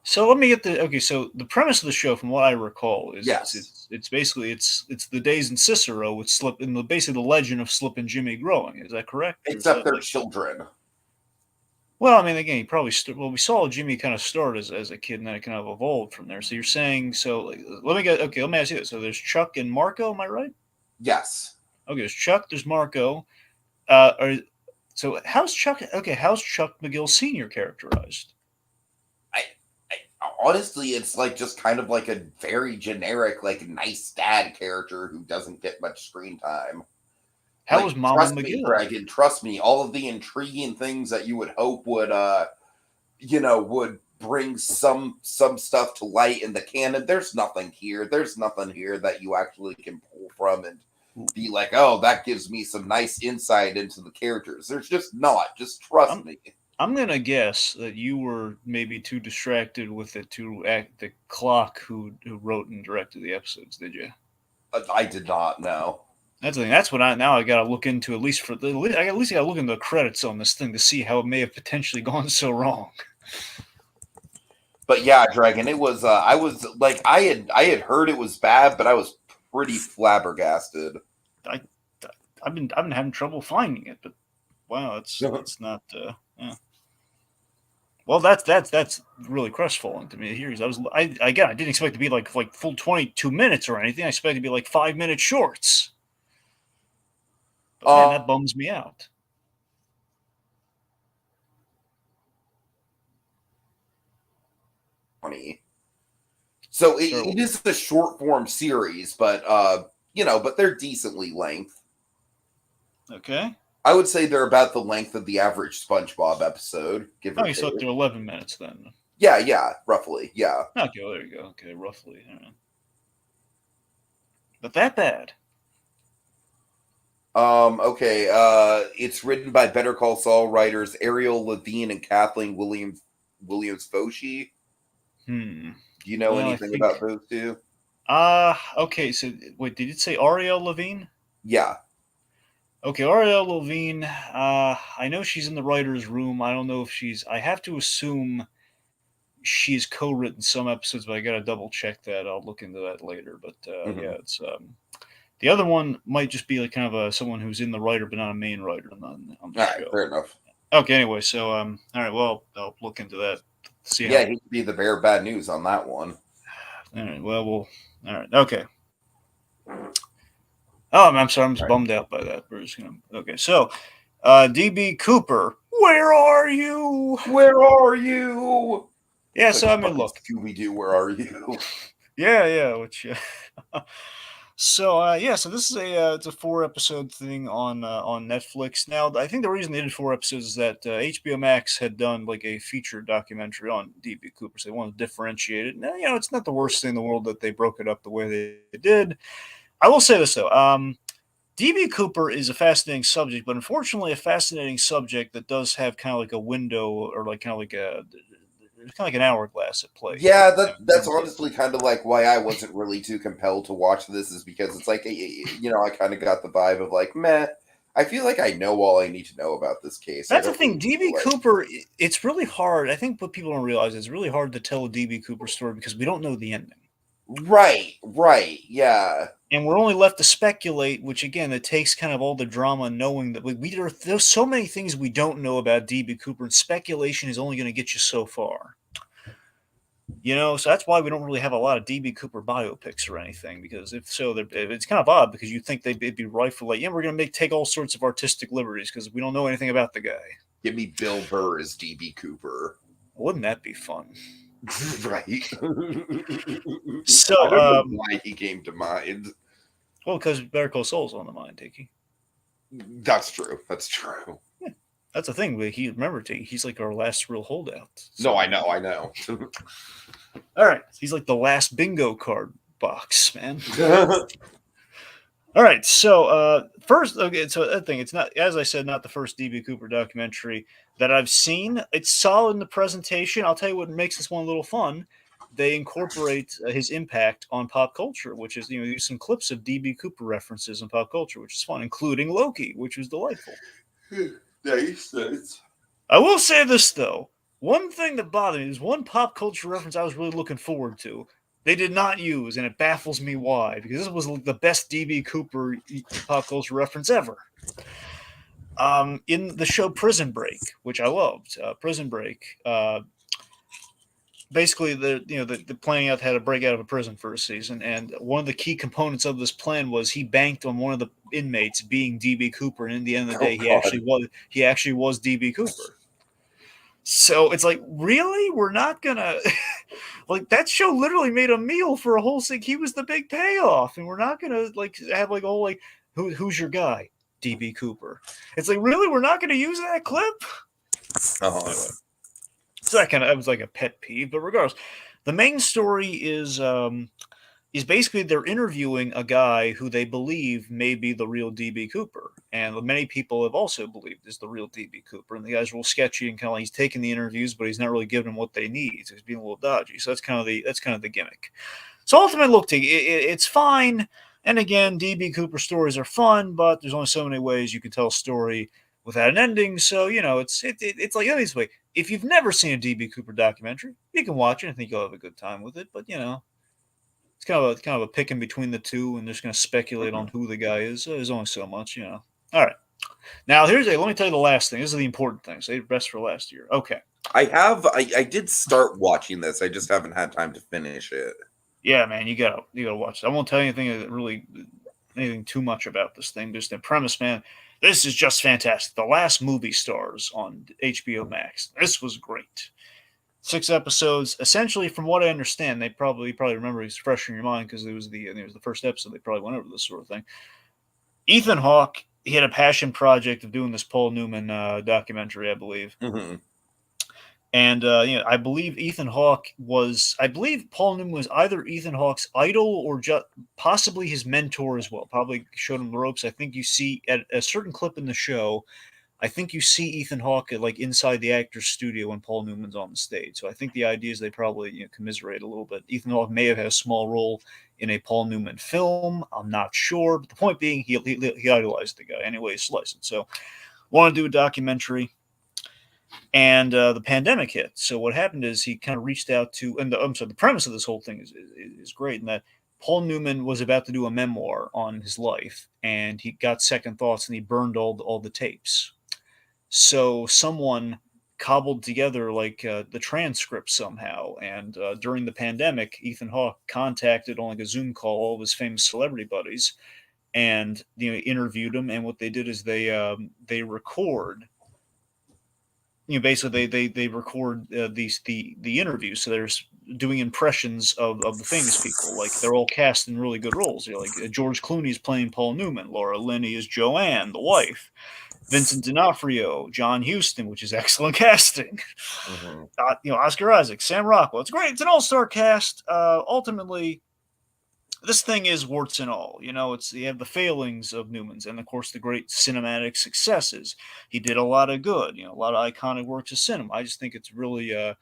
So let me get so the premise of the show, from what I recall, is it's basically it's the days in Cicero with basically the legend of Slip and Jimmy growing. Is that correct? Except they're children. Well, I mean, again, he probably we saw Jimmy kind of start as a kid, and then it kind of evolved from there. So you're saying let me ask you this. So there's Chuck and Marco, am I right? Yes. Okay, there's Chuck, there's Marco. So how's Chuck McGill Sr. characterized? Honestly, it's like just kind of like a very generic, like nice dad character who doesn't get much screen time. How was Mama McGill? Dragon, trust me, all of the intriguing things that you would hope would would bring some stuff to light in the canon. There's nothing here. There's nothing here that you actually can pull from and be like, oh, that gives me some nice insight into the characters. There's just not. Just trust me. I'm going to guess that you were maybe too distracted with it to act the clock who wrote and directed the episodes, did you? I did not, no. That's the thing. That's what I got to look into, at least got to look into the credits on this thing to see how it may have potentially gone so wrong. But yeah, Dragon, it was, I was like, I had heard it was bad, but I was pretty flabbergasted. I've been having trouble finding it, but wow, it's not, yeah. Well, that's really crestfallen to me to hear. I didn't expect it to be like full 22 minutes or anything. I expected it to be like 5-minute shorts. But man, that bums me out. So it is a short form series, but but they're decently length. Okay. I would say they're about the length of the average SpongeBob episode. So they're 11 minutes then. Yeah, roughly, yeah. Okay, well, there you go. Okay, roughly. But that bad. Okay. It's written by Better Call Saul writers Ariel Levine and Kathleen Williams Foshi. Do you know anything about those two? Okay. So wait, did it say Ariel Levine? Yeah. Okay, Ariel Levine. I know she's in the writer's room. I don't know if she's. I have to assume she's co-written some episodes, but I gotta double check that. I'll look into that later. But Hmm. yeah, it's the other one might just be like kind of someone who's in the writer but not a main writer on the All right, show. fair enough. Okay, anyway, so all right, well, I'll look into that. See Yeah, how. he'd be the bearer of bad news on that one. All right, well, we'll. All right, okay. Oh, I'm sorry, I'm just All right. bummed out by that. We're just gonna. Okay, so, DB Cooper, where are you? Where are you? Yeah, It's like so I mean, fucking look. Scooby Doo. Where are you? Yeah, which. So yeah, so this is it's a 4 episode thing on Netflix. Now, I think the reason they did 4 episodes is that HBO Max had done like a feature documentary on DB Cooper, so they wanted to differentiate it. Now, it's not the worst thing in the world that they broke it up the way they did. I will say this though, DB Cooper is a fascinating subject, but unfortunately, a fascinating subject that does have kind of like a window or like kind of like a kind of like an hourglass at play here. Yeah, In that's terms of honestly kind of like why I wasn't really too compelled to watch this, is because it's like, I kind of got the vibe of like, meh. I feel like I know all I need to know about this case. I that's the don't thing. really feel DB like. Cooper, it's really hard. I think what people don't realize is it's really hard to tell a DB Cooper story because we don't know the ending. Right, yeah. And we're only left to speculate, which again, it takes kind of all the drama knowing that there's so many things we don't know about DB Cooper, and speculation is only going to get you so far. So that's why we don't really have a lot of DB Cooper biopics or anything, because if so, it's kind of odd because you think they'd be rightful, like, yeah, we're going to take all sorts of artistic liberties because we don't know anything about the guy. Give me Bill Burr as DB Cooper. Wouldn't that be fun? Right. I So, don't know why he came to mind. well, because Better Call Saul's on the mind, Tiki. That's true. That's true. Yeah, that's the thing. Remember, Tiki, he's like our last real holdout. No, So, I know. all right, he's like the last bingo card box, man. All right, so first, okay, so that thing, it's not, as I said, not the first DB Cooper documentary that I've seen. It's solid in the presentation. I'll tell you what makes this one a little fun. They incorporate his impact on pop culture, which is, use some clips of DB Cooper references in pop culture, which is fun, including Loki, which was delightful. Nice. I will say this though. One thing that bothered me is one pop culture reference I was really looking forward to. They did not use, and it baffles me why, because this was the best DB Cooper pop culture reference ever. In the show Prison Break, which I loved, Prison Break. Basically, the planning out how to break out of a prison for a season, and one of the key components of this plan was he banked on one of the inmates being DB Cooper, and in the end of the Oh day, God. he actually was DB Cooper. So it's like, really? We're not gonna like that show literally made a meal for a whole thing. He was the big payoff, and we're not gonna like have like a whole like who's your guy? DB Cooper. It's like, really? We're not gonna use that clip? Anyway. So that was like a pet peeve, but regardless, the main story is basically they're interviewing a guy who they believe may be the real DB Cooper, and many people have also believed is the real DB Cooper. And the guy's real sketchy and kind of like he's taking the interviews, but he's not really giving them what they need. So he's being a little dodgy. So that's kind of the gimmick. So ultimately, look, it's fine. And again, DB Cooper stories are fun, but there's only so many ways you can tell a story without an ending. So it's like this way. If you've never seen a DB Cooper documentary, you can watch it. I think you'll have a good time with it. But it's kind of a picking between the two, and just going to speculate on who the guy is. There's only so much. All right. Now let me tell you the last thing. This is the important thing. Save the best for last year. Okay. I did start watching this. I just haven't had time to finish it. Yeah, man, you gotta watch it. I won't tell you anything too much about this thing. Just the premise, man. This is just fantastic. The Last Movie Stars on HBO Max. This was great. 6 episodes. Essentially, from what I understand, they probably remember it's fresh in your mind because it was the first episode. They probably went over this sort of thing. Ethan Hawke, he had a passion project of doing this Paul Newman documentary, I believe. Mm-hmm. And I believe I believe Paul Newman was either Ethan Hawke's idol or just possibly his mentor as well. Probably showed him the ropes. I think you see at a certain clip in the show, I think you see Ethan Hawke like inside the actor's studio when Paul Newman's on the stage. So I think the idea is they probably commiserate a little bit. Ethan Hawke may have had a small role in a Paul Newman film. I'm not sure, but the point being, he idolized the guy. Anyway, slice it. So, want to do a documentary, and the pandemic hit. So what happened is he kind of reached out to, and the premise of this whole thing is great, in that Paul Newman was about to do a memoir on his life, and he got second thoughts, and he burned all the tapes. So someone cobbled together like the transcript somehow, and during the pandemic, Ethan Hawke contacted on like a Zoom call all of his famous celebrity buddies, and interviewed them. And what they did is they record, basically they record the interviews. So there's doing impressions of the famous people, like they're all cast in really good roles. Like George Clooney's playing Paul Newman, Laura Linney is Joanne, the wife, Vincent D'Onofrio, John Huston, which is excellent casting. Oscar Isaac, Sam Rockwell. It's great. It's an all-star cast. Ultimately, this thing is warts and all. You have the failings of Newman's, and of course the great cinematic successes. He did a lot of good, a lot of iconic works of cinema. I just think it's really, I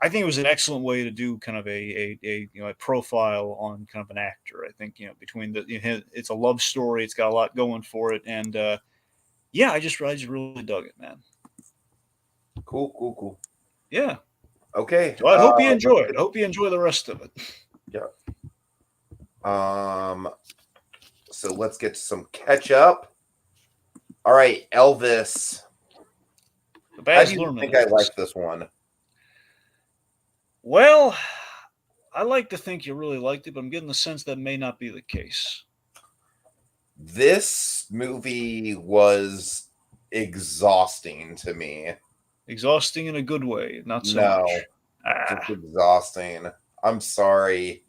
think it was an excellent way to do kind of a profile on kind of an actor. I think between it's a love story, it's got a lot going for it, and I just really dug it, man. Cool. Yeah. Okay. So I hope you enjoy it. I hope you enjoy the rest of it. Yeah. So let's get to some catch up. All right, Elvis. How do you think I like this one? Well, I like to think you really liked it, but I'm getting the sense that may not be the case. This movie was exhausting to me. Exhausting in a good way, not so much. Just exhausting. I'm sorry.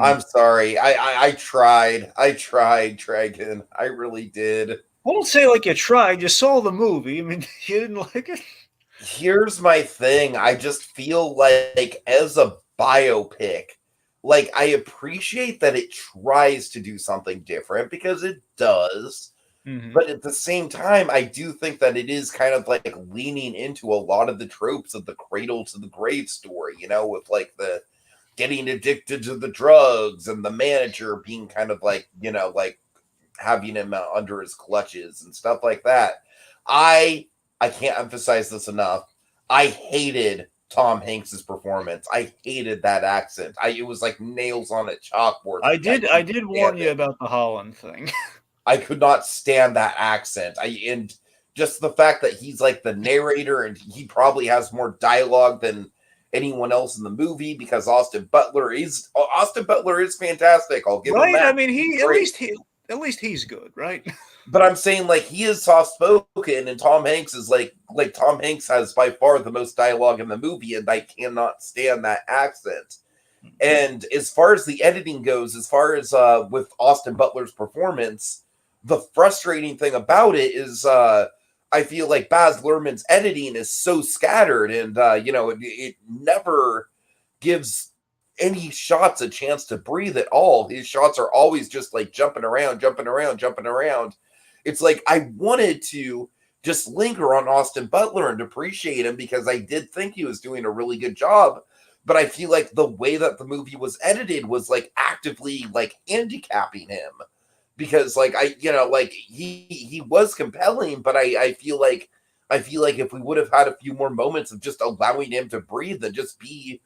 I'm sorry. I tried. Dragon. I really did. I don't say like you tried. You saw the movie. I mean, you didn't like it? Here's my thing. I just feel like as a biopic, like I appreciate that it tries to do something different, because it does. Mm-hmm. But at the same time, I do think that it is kind of like leaning into a lot of the tropes of the cradle to the grave story, with like the getting addicted to the drugs and the manager being kind of like, like having him under his clutches and stuff like that. I can't emphasize this enough. I hated Tom Hanks's performance. I hated that accent. It was like nails on a chalkboard. I did warn you about the Holland thing. I could not stand that accent. And just the fact that he's like the narrator, and he probably has more dialogue than anyone else in the movie, because Austin Butler is fantastic. I'll give him that. I mean, at least he's good, right? But I'm saying, like, he is soft spoken, and Tom Hanks is like Tom Hanks has by far the most dialogue in the movie, and I cannot stand that accent. And as far as the editing goes, as far as with Austin Butler's performance, the frustrating thing about it is I feel like Baz Luhrmann's editing is so scattered, and it never gives any shots a chance to breathe at all. His shots are always just like jumping around. It's like I wanted to just linger on Austin Butler and appreciate him, because I did think he was doing a really good job. But I feel like the way that the movie was edited was like actively like handicapping him, because like he was compelling, but I feel like if we would have had a few more moments of just allowing him to breathe and just be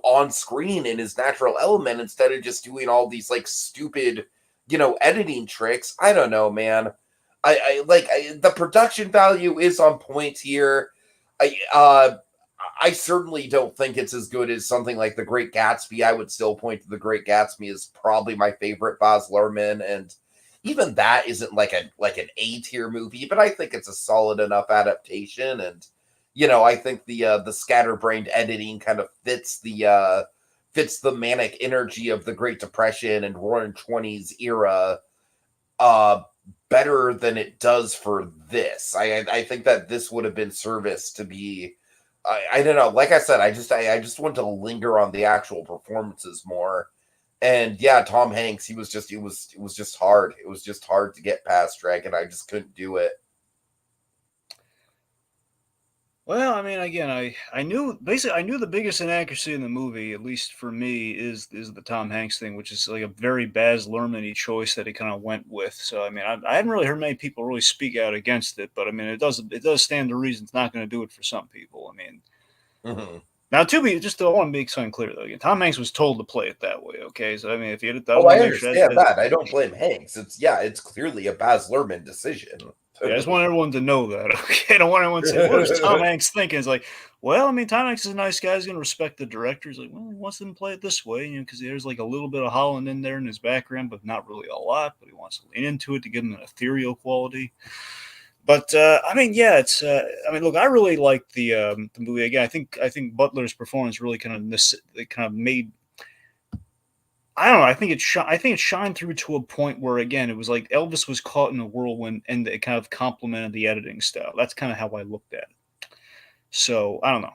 on screen in his natural element, instead of just doing all these like stupid editing tricks. I don't know, man. The production value is on point here. I certainly don't think it's as good as something like The Great Gatsby. I would still point to The Great Gatsby as probably my favorite Baz Luhrmann, and even that isn't like an A-tier movie, but I think it's a solid enough adaptation. And I think the scatterbrained editing kind of fits the manic energy of the Great Depression and Roaring '20s era better than it does for this. I think that this would have been service to be. I don't know. Like I said, I just want to linger on the actual performances more. And yeah, Tom Hanks, it was just hard. It was just hard to get past Dragon. I just couldn't do it. Well, I mean, again, I knew basically I knew the biggest inaccuracy in the movie, at least for me, is the Tom Hanks thing, which is like a very Baz Luhrmann-y choice that he kind of went with. So I mean, I hadn't really heard many people really speak out against it, but I mean, it does stand to reason it's not going to do it for some people. I mean, Mhm. now to be just I want to make something clear though. Again, Tom Hanks was told to play it that way. Okay, so I mean, if he I Oh, want I to make sure understand that that. I don't blame Hanks. It's clearly a Baz Luhrmann decision. yeah, I just want everyone to know that. Okay, I don't want anyone to say, "What was Tom Hanks thinking?" It's like, well, I mean, Tom Hanks is a nice guy. He's going to respect the director. He's like, well, he wants them to play it this way, because there's like a little bit of Holland in there in his background, but not really a lot. But he wants to lean into it to give him an ethereal quality. But I mean, yeah, it's. I mean, look, I really like the movie. Again, I think Butler's performance really kind of made. I don't know. I think it shined through to a point where again it was like Elvis was caught in a whirlwind, and it kind of complemented the editing style. That's kind of how I looked at it. So I don't know.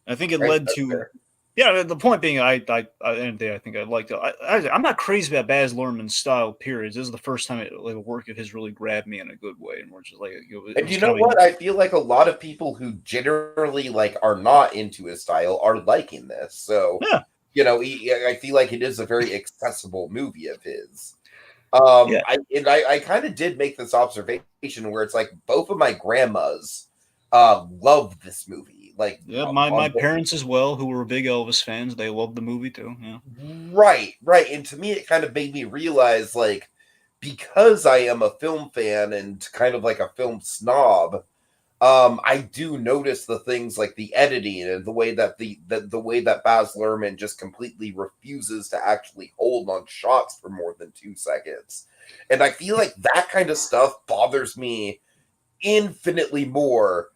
I think it Right, led that's to, fair. yeah. The point being, at the end of the day, I think I liked it. I'm not crazy about Baz Luhrmann's style. Periods. This is the first time like a work of his really grabbed me in a good way, and we're just like it And was you know kind of a what? I feel like a lot of people who generally like are not into his style are liking this. So, yeah, I feel like it is a very accessible movie of his. yeah, I kind of did make this observation where it's like both of my grandmas love this movie. Like yeah. My on both. parents as well, who were big Elvis fans, they loved the movie too. Yeah, Right, right. And to me it kind of made me realize like because I am a film fan and kind of like a film snob, I do notice the things like the editing and the way that the way that Baz Luhrmann just completely refuses to actually hold on shots for more than 2 seconds. And I feel like that kind of stuff bothers me infinitely more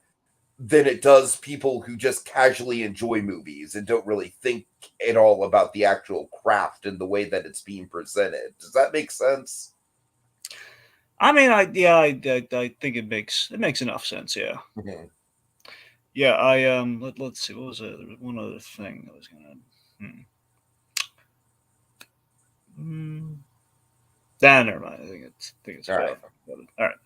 than it does people who just casually enjoy movies and don't really think at all about the actual craft and the way that it's being presented. Does that make sense? I mean, I think it makes enough sense. Yeah, Mhm. yeah. Let's see. What was it? There was one other thing I was gonna. Hmm. Nah, never mind. I think it's All right. about it. All right.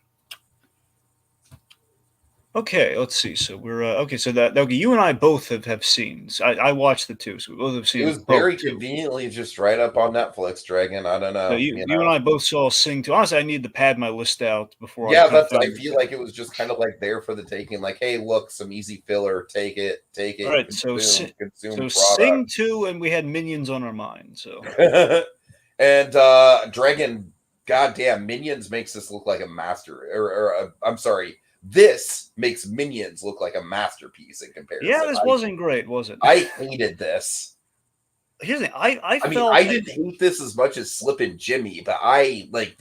Okay, let's see. So we're okay. So that okay, you and I both have seen. So I watched the two, so we both have It seen was both very two. conveniently just right up on Netflix, Dragon. I don't So know, you and I both saw Sing Two. Honestly, I need to pad my list out before I Yeah, kind of that's I found feel it. like it was just kind of like there for the taking, like, hey, look, some easy filler, take All it, right, so consume Sing product. Two, and we had Minions on our mind. So And Dragon, goddamn, Minions makes this look like a master, I'm sorry, this makes Minions look like a masterpiece in yeah, comparison. this wasn't great, was it? I hated this. Here's the thing. I I mean, I felt didn't hate this as much as Slippin' Jimmy, but I like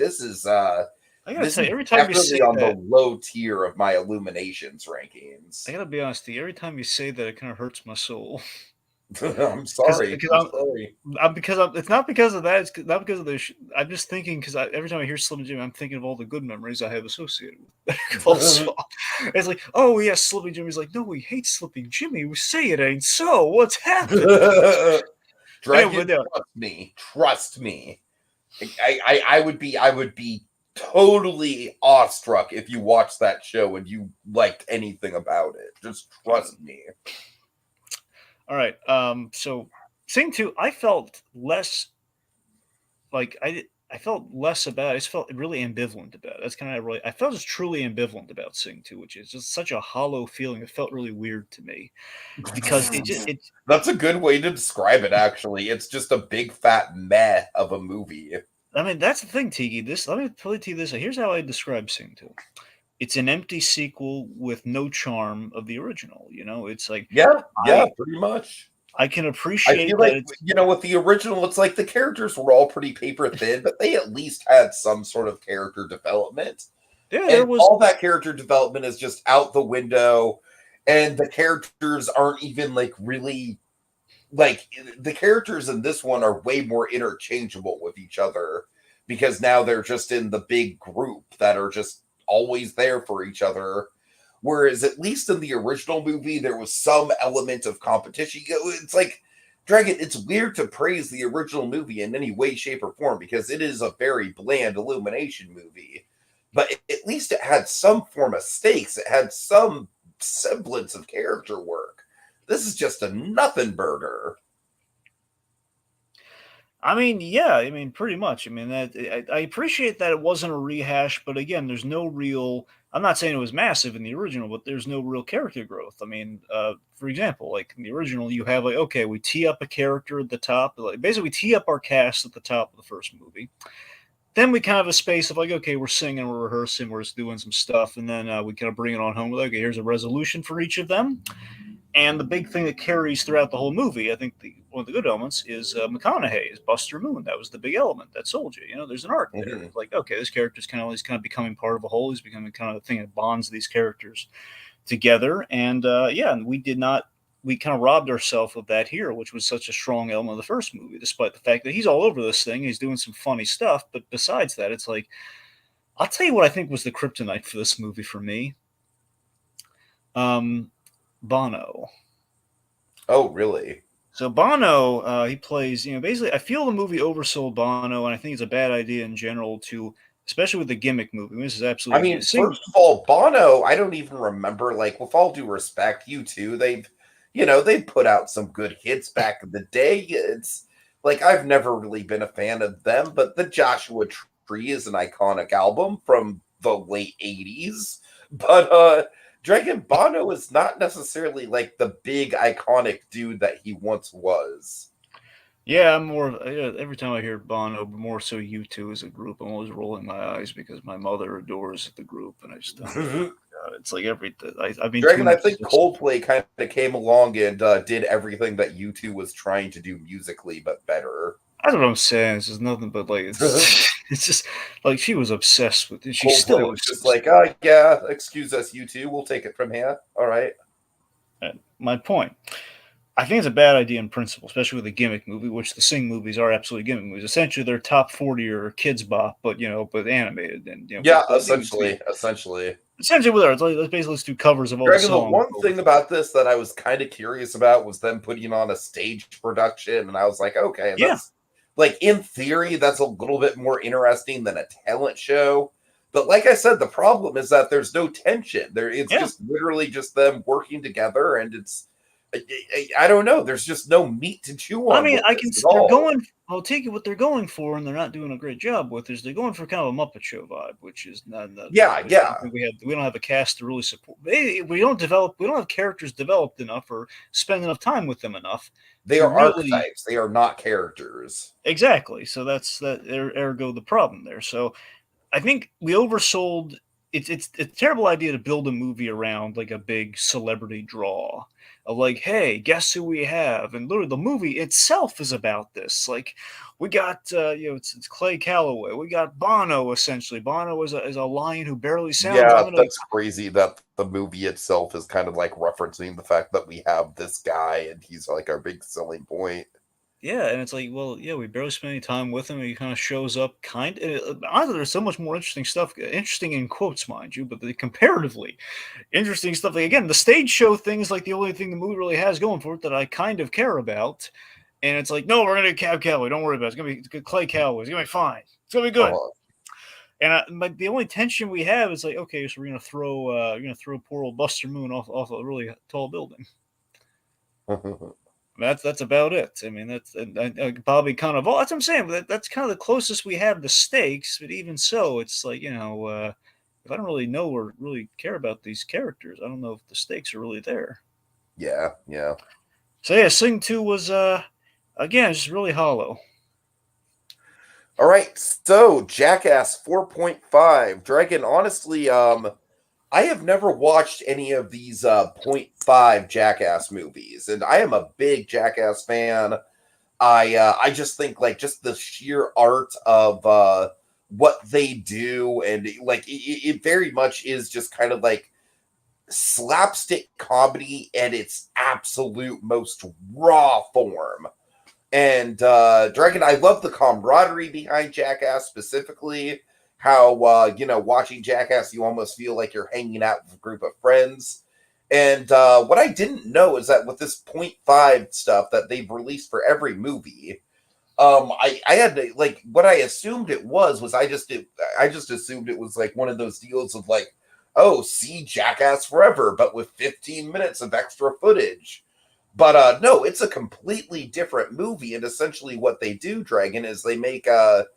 I gotta this tell is you, every time you say definitely on the that, low tier of my Illuminations I rankings. gotta be honest. With you, every time you say that, it kind of hurts my soul. I'm Because sorry. because I'm I'm sorry. it's not because of that. It's not because of this. I'm just thinking because every time I hear Slim Jim, I'm thinking of all the good memories I have associated with Better Call Saul. It's like, oh yes, Slipping Jimmy's like, no, we hate Slipping Jimmy. We say it ain't so. What's happened? Anyway, Dragon, but yeah, trust me. Trust me. I would be totally awestruck if you watched that show and you liked anything about it. Just trust me. all right. So Sing Two, I felt less like I felt less about. I just felt really ambivalent about it. That's kind of really. I felt just truly ambivalent about Sing Two, which is just such a hollow feeling. It felt really weird to me because That's a good way to describe it, actually. It's just a big fat meh of a movie. I mean, that's the thing, Tiki. Let me put it to you this. Here's how I describe Sing 2. It's an empty sequel with no charm of the original. It's like Yeah, yeah, I pretty much. I can I feel appreciate that like it's with the original, it's like the characters were all pretty paper thin, but they at least had some sort of character development. yeah, there And was all that character development is just out the window, and the characters aren't even like really like the characters in this one are way more interchangeable with each other because now they're just in the big group that are just always there for each other. Whereas at least in the original movie, there was some element of competition. It's like Dragon. It's weird to praise the original movie in any way, shape, or form because it is a very bland Illumination movie. but at least it had some form of stakes. It had some semblance of character work. This is just a nothing burger. I mean, yeah, I mean, pretty much. I mean, I appreciate that it wasn't a rehash, but again, there's no real. I'm not saying it was massive in the original, but there's no real character growth. I mean, for example, like in the original, you have like, okay, we tee up a character at the top, like basically we tee up our cast at the top of the first movie. Then we kind of have a space of like, okay, we're singing, we're rehearsing, we're just doing some stuff, and then we kind of bring it on home with, okay, here's a resolution for each of them. And the big thing that carries throughout the whole movie, I think one of the good elements is McConaughey is Buster Moon. That was the big element that sold you. You know, there's an arc there. Mm-hmm. Like, okay, this character's he's kind of becoming part of a whole. He's becoming kind of the thing that bonds these characters together. And and we kind of robbed ourselves of that here, which was such a strong element of the first movie, despite the fact that he's all over this thing. He's doing some funny stuff. But besides that, it's like, I'll tell you what I think was the kryptonite for this movie for me. Bono. Oh, really? So Bono, he plays, basically, I feel the movie oversold Bono, and I think it's a bad idea in general especially with the gimmick movie. This is I absolutely mean, first of all, Bono, I don't even remember, like, with all due respect, U2, they've put out some good hits back in the day. It's like, I've never really been a fan of them, but the Joshua Tree is an iconic album from the late 80s. But Dragon Bono is not necessarily like the big iconic dude that he once was. Yeah, I'm more. Every time I hear Bono, but more so U2 as a group, I'm always rolling my eyes because my mother adores the group, and I just don't. God, it's like everything. I mean, Dragon, I think Coldplay kind of came along and did everything that U2 was trying to do musically, but better. That's what I'm saying. It's just nothing but like it's just like she was obsessed with it. She Coldplay still was just like, oh yeah, excuse us, U2, we'll take it from here. All right. My point. I think it's a bad idea in principle, especially with a gimmick movie, which the Sing movies are absolutely gimmick movies. Essentially, they're top 40 or kids bop, but animated and yeah, essentially. Essentially, with let's basically let's do covers of all Dragon, the songs. The one thing about this that I was kind of curious about was them putting on a stage production, and I was like, okay, that's like in theory, that's a little bit more interesting than a talent show. But like I said, the problem is that there's no tension. It's just literally just them working together, and I don't know. There's just no meat to chew on. I mean, I'll take it what they're going for, and they're not doing a great job with, is they're going for kind of a Muppet Show vibe, which is not. We don't have a cast to really support. We don't have characters developed enough or spend enough time with them enough. They are archetypes. They are not characters. Exactly. So that's ergo the problem there. So I think we oversold. It's a terrible idea to build a movie around like a big celebrity draw of like, hey, guess who we have? And literally the movie itself is about this. Like we got, it's Clay Calloway. We got Bono, essentially. Bono is a lion who barely sounds. Yeah, that's crazy that the movie itself is kind of like referencing the fact that we have this guy and he's like our big selling point. Yeah, and it's like, well, yeah, we barely spend any time with him. He kind of shows up, honestly, there's so much more interesting stuff. Interesting in quotes, mind you, but comparatively interesting stuff. Like again, the stage show thing is like the only thing the movie really has going for it that I kind of care about. And it's like, no, we're gonna get Cab Calloway. Don't worry about it. It's gonna be Clay Calloway. It's gonna be fine. It's gonna be good. And but the only tension we have is like, okay, so we're gonna throw poor old Buster Moon off a really tall building. That's about it. I mean, that's Bobby kind of. That's what I'm saying. But that's kind of the closest we have to stakes. But even so, it's like if I don't really know or really care about these characters, I don't know if the stakes are really there. Yeah. So yeah, Sing 2 was again just really hollow. All right, so Jackass 4.5. Dragon, honestly, I have never watched any of these 0.5 Jackass movies, and I am a big Jackass fan. I just think like just the sheer art of what they do, and like it very much is just kind of like slapstick comedy at its absolute most raw form. And Dragon, I love the camaraderie behind Jackass specifically. How, watching Jackass, you almost feel like you're hanging out with a group of friends. And what I didn't know is that with this 0.5 stuff that they've released for every movie, I had to, like, what I assumed it was I just assumed it was like one of those deals of like, oh, see Jackass Forever, but with 15 minutes of extra footage. But no, it's a completely different movie, and essentially what they do, Dragon, is they make the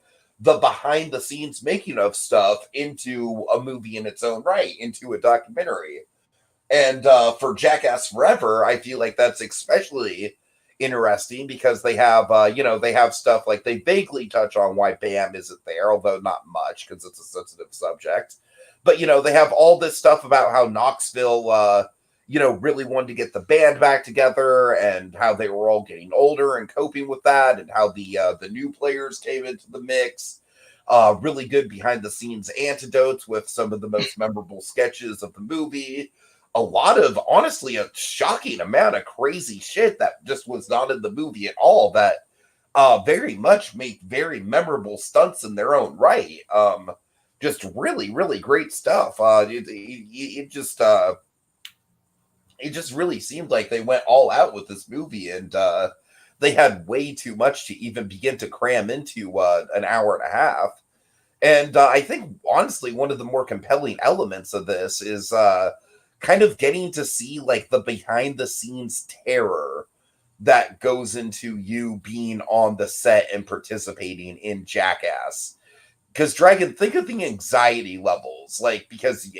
behind the scenes making of stuff into a movie in its own right, into a documentary. And for Jackass Forever, I feel like that's especially interesting because they have, they have stuff like they vaguely touch on why Bam isn't there, although not much because it's a sensitive subject. But, they have all this stuff about how Knoxville, really wanted to get the band back together and how they were all getting older and coping with that and how the new players came into the mix. Really good behind the scenes antidotes with some of the most memorable sketches of the movie, a lot of, honestly, a shocking amount of crazy shit that just was not in the movie at all that very much make very memorable stunts in their own right. Just really, really great stuff. It just really seemed like they went all out with this movie, and they had way too much to even begin to cram into an hour and a half. And I think, honestly, one of the more compelling elements of this is kind of getting to see like the behind the scenes terror that goes into you being on the set and participating in Jackass. Because, Dragon, think of the anxiety levels, like, because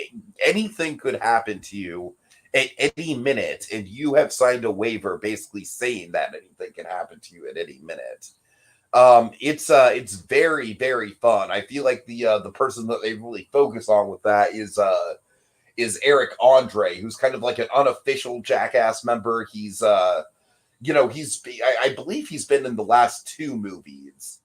anything could happen to you at any minute, and you have signed a waiver basically saying that anything can happen to you at any minute. It's very, very fun. I feel like the person that they really focus on with that is Eric Andre, who's kind of like an unofficial Jackass member. He's I believe he's been in the last two movies.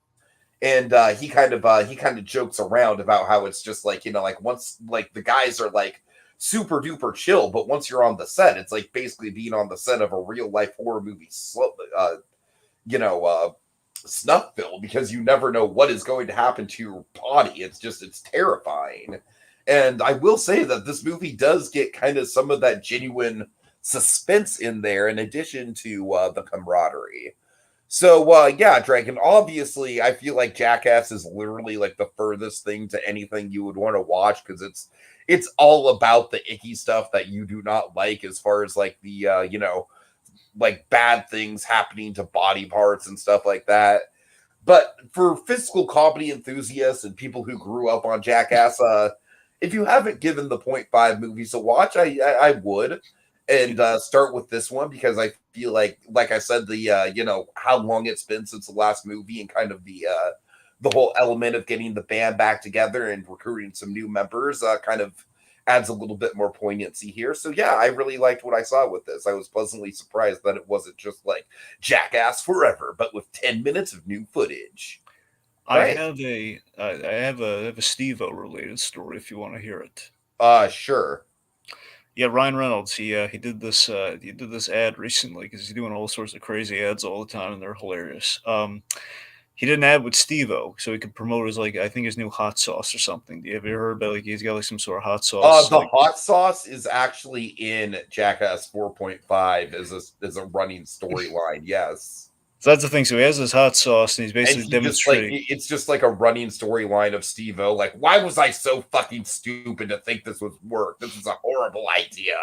And he kind of jokes around about how it's just like, like once like the guys are like super duper chill, but once you're on the set, it's like basically being on the set of a real life horror movie snuff film, because you never know what is going to happen to your body. It's terrifying. And I will say that this movie does get kind of some of that genuine suspense in there, in addition to the camaraderie. So yeah, Dragon, obviously I feel like Jackass is literally like the furthest thing to anything you would want to watch, because it's all about the icky stuff that you do not like, as far as like the like bad things happening to body parts and stuff like that. But for physical comedy enthusiasts and people who grew up on Jackass, if you haven't given the point five movies a watch, I would, and start with this one, because I feel like I said, the how long it's been since the last movie, and kind of the whole element of getting the band back together and recruiting some new members kind of adds a little bit more poignancy here. So yeah, I really liked what I saw with this. I was pleasantly surprised that it wasn't just like Jackass Forever, but with 10 minutes of new footage. I Right. have a Steve-O related story if you want to hear it. Sure. Yeah, Ryan Reynolds. He did this ad recently because he's doing all sorts of crazy ads all the time, and they're hilarious. He did an ad with Steve-O so he could promote his, like, I think his new hot sauce or something. Have you heard about, like, he's got like some sort of hot sauce, The like. hot sauce is actually in Jackass 4.5 as a running storyline. Yes. So that's the thing. So he has this hot sauce, and he's And basically he just like demonstrating. it's just like a running storyline of Steve-O. Like, why was I so fucking stupid to think this would work? This is a horrible idea.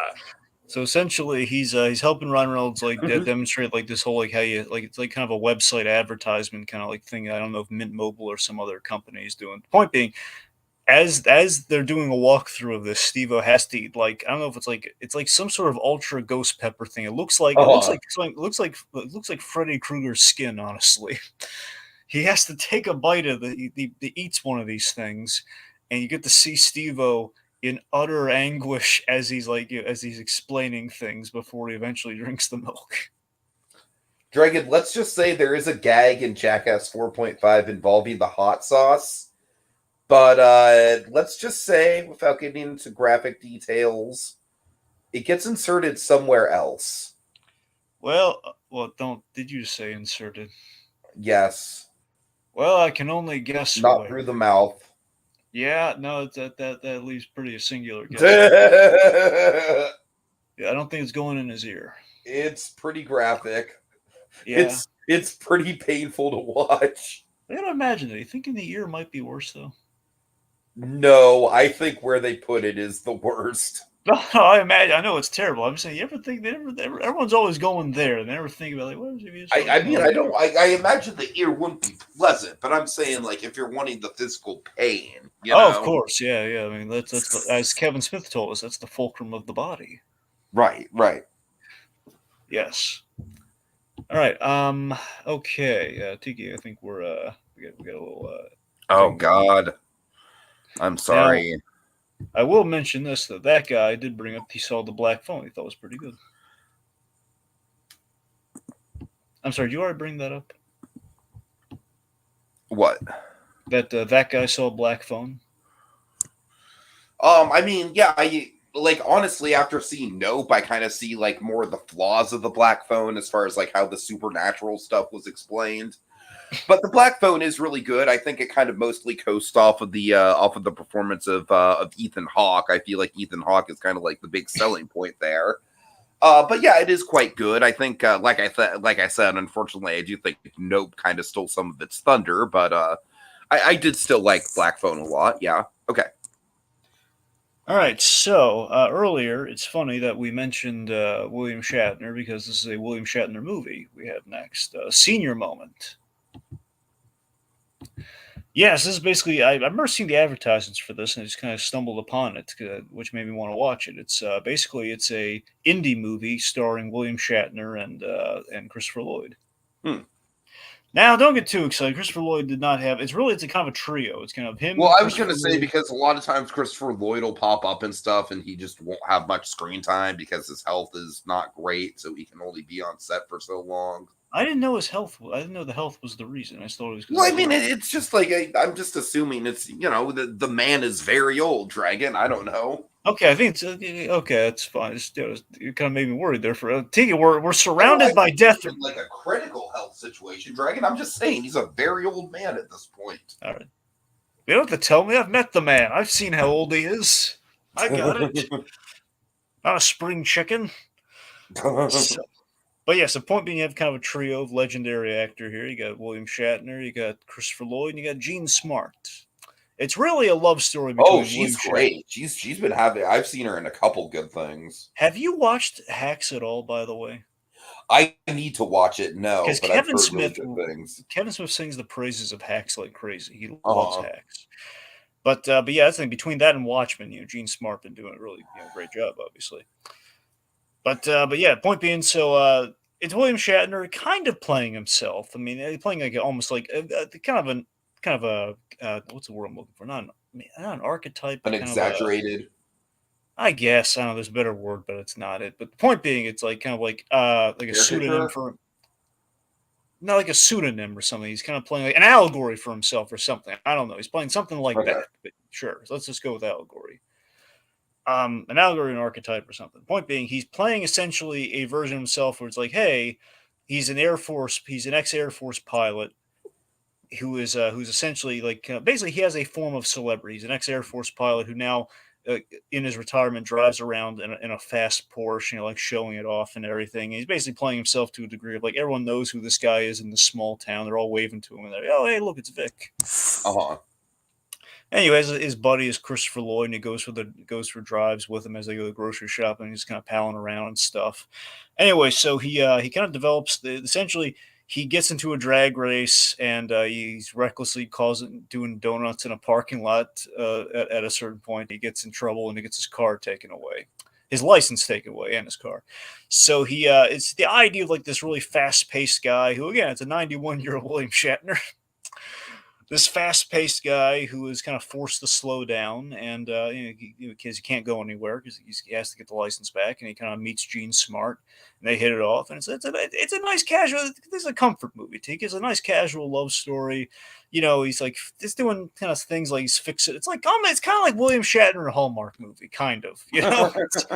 So essentially, he's helping Ryan Reynolds like demonstrate like this whole like how you like, it's like kind of a website advertisement kind of like thing. I don't know if Mint Mobile or some other company is doing. Point being, as they're doing a walkthrough of this, Steve-O has to eat, like, I don't know if it's like some sort of ultra ghost pepper thing. Uh, It looks like Freddy Krueger's skin. Honestly, he has to take a bite of the eats one of these things, and you get to see Steve-O in utter anguish as he's explaining things before he eventually drinks the milk. Dragon, let's just say there is a gag in Jackass 4.5 involving the hot sauce. But let's just say, without getting into graphic details, it gets inserted somewhere else. Well, don't did you say inserted? Yes. Well, I can only guess Not where. through the mouth. Yeah, no, that leaves pretty a singular guess. Yeah, I don't think it's going in his ear. It's pretty graphic. Yeah. It's pretty painful to watch. I gotta imagine it. You think in the ear might be worse though? No, I think where they put it is the worst. No, I imagine. I know it's terrible. I'm saying, you ever think they everyone's always going there. They never think about like, what if you saw, I mean, I don't. I imagine the ear wouldn't be pleasant, but I'm saying like if you're wanting the physical pain, Oh, of course, yeah, yeah. I mean, that's as Kevin Smith told us, that's the fulcrum of the body. Right, right. Yes. All right. Okay. Tiki, I think we got a little Oh thing going. God, I'm Now, sorry. I will mention this that guy did bring up he saw the black phone. He thought it was pretty good. I'm sorry. Did you already bring that up? What? That guy saw a black phone. I mean, yeah, I like honestly after seeing Nope, I kind of see like more of the flaws of the Black Phone as far as like how the supernatural stuff was explained. But the Black Phone is really good. I think it kind of mostly coasts off of the performance of Ethan Hawke. I feel like Ethan Hawke is kind of like the big selling point there. But yeah, it is quite good. I think, like I said, unfortunately, I do think Nope kind of stole some of its thunder. But I did still like Black Phone a lot. Yeah. Okay. All right. So earlier, it's funny that we mentioned William Shatner because this is a William Shatner movie we have next. Senior moment. Yes, this is basically. I remember seeing the advertisements for this, and I just kind of stumbled upon it, which made me want to watch it. It's basically it's a indie movie starring William Shatner and Christopher Lloyd. Hmm. Now, don't get too excited. Christopher Lloyd did not have. It's a kind of a trio. It's kind of him. Well, I was Christopher going to say Lloyd. because a lot of times Christopher Lloyd will pop up and stuff, and he just won't have much screen time because his health is not great, so he can only be on set for so long. I didn't know his health. I didn't know the health was the reason. I thought it was because Well, of I his mean, work. it's just like I'm just assuming it's the man is very old, Dragon. I don't know. Okay, I think it's okay. That's fine. You kind of made me worried there for Tiki. We're I don't surrounded like by death. in like a critical health situation, Dragon. I'm just saying he's a very old man at this point. All right. You don't have to tell me. I've met the man. I've seen how old he is. I got it. Not a spring chicken. So, but yes, the point being, you have kind of a trio of legendary actor here. You got William Shatner, you got Christopher Lloyd, and you got Gene Smart. It's really a love story Oh, between William she's Shatner. great. She's been having. I've seen her in a couple good things. Have you watched Hacks at all, by the way? I need to watch it. No, Because but I've heard really good things. Kevin Smith sings the praises of Hacks like crazy. He loves Uh-huh. Hacks. But yeah, that's the thing. Between that and Watchmen, Gene Smart been doing a really great job, obviously. But yeah, point being, so it's William Shatner kind of playing himself. I mean, playing like almost like kind of a what's the word I'm looking for? Not an archetype, An but kind of a. exaggerated. I guess I don't know. There's a better word, but it's not it. But the point being, it's like kind of like a pseudonym Caricature? for. Not like a pseudonym or something. He's kind of playing like an allegory for himself or something. I don't know. He's playing something like Okay. that. But sure, let's just go with allegory. An allegory, an archetype, or something. Point being, he's playing essentially a version of himself where it's like, hey, he's an ex-Air Force pilot who's essentially like basically he has a form of celebrity. He's an ex-Air Force pilot who now in his retirement drives around in a fast Porsche, like showing it off and everything. And he's basically playing himself to a degree of like everyone knows who this guy is in this small town. They're all waving to him and they're like, oh hey, look, it's Vic. Uh-huh. Anyways, his buddy is Christopher Lloyd, and he goes for drives with him as they go to the grocery shop, and he's kind of palling around and stuff. Anyway, so he kind of develops essentially he gets into a drag race, and he's recklessly doing donuts in a parking lot at a certain point. He gets in trouble, and he gets his car taken away. His license taken away and his car. So it's the idea of like this really fast-paced guy who, again, it's a 91-year-old William Shatner. This fast-paced guy who is kind of forced to slow down, and because he can't go anywhere because he has to get the license back, and he kind of meets Gene Smart, and they hit it off, and it's a nice casual. This is a comfort movie. It's a nice casual love story. He's like just doing kind of things like he's fixing. It's like it's kind of like William Shatner, a Hallmark movie, kind of. It's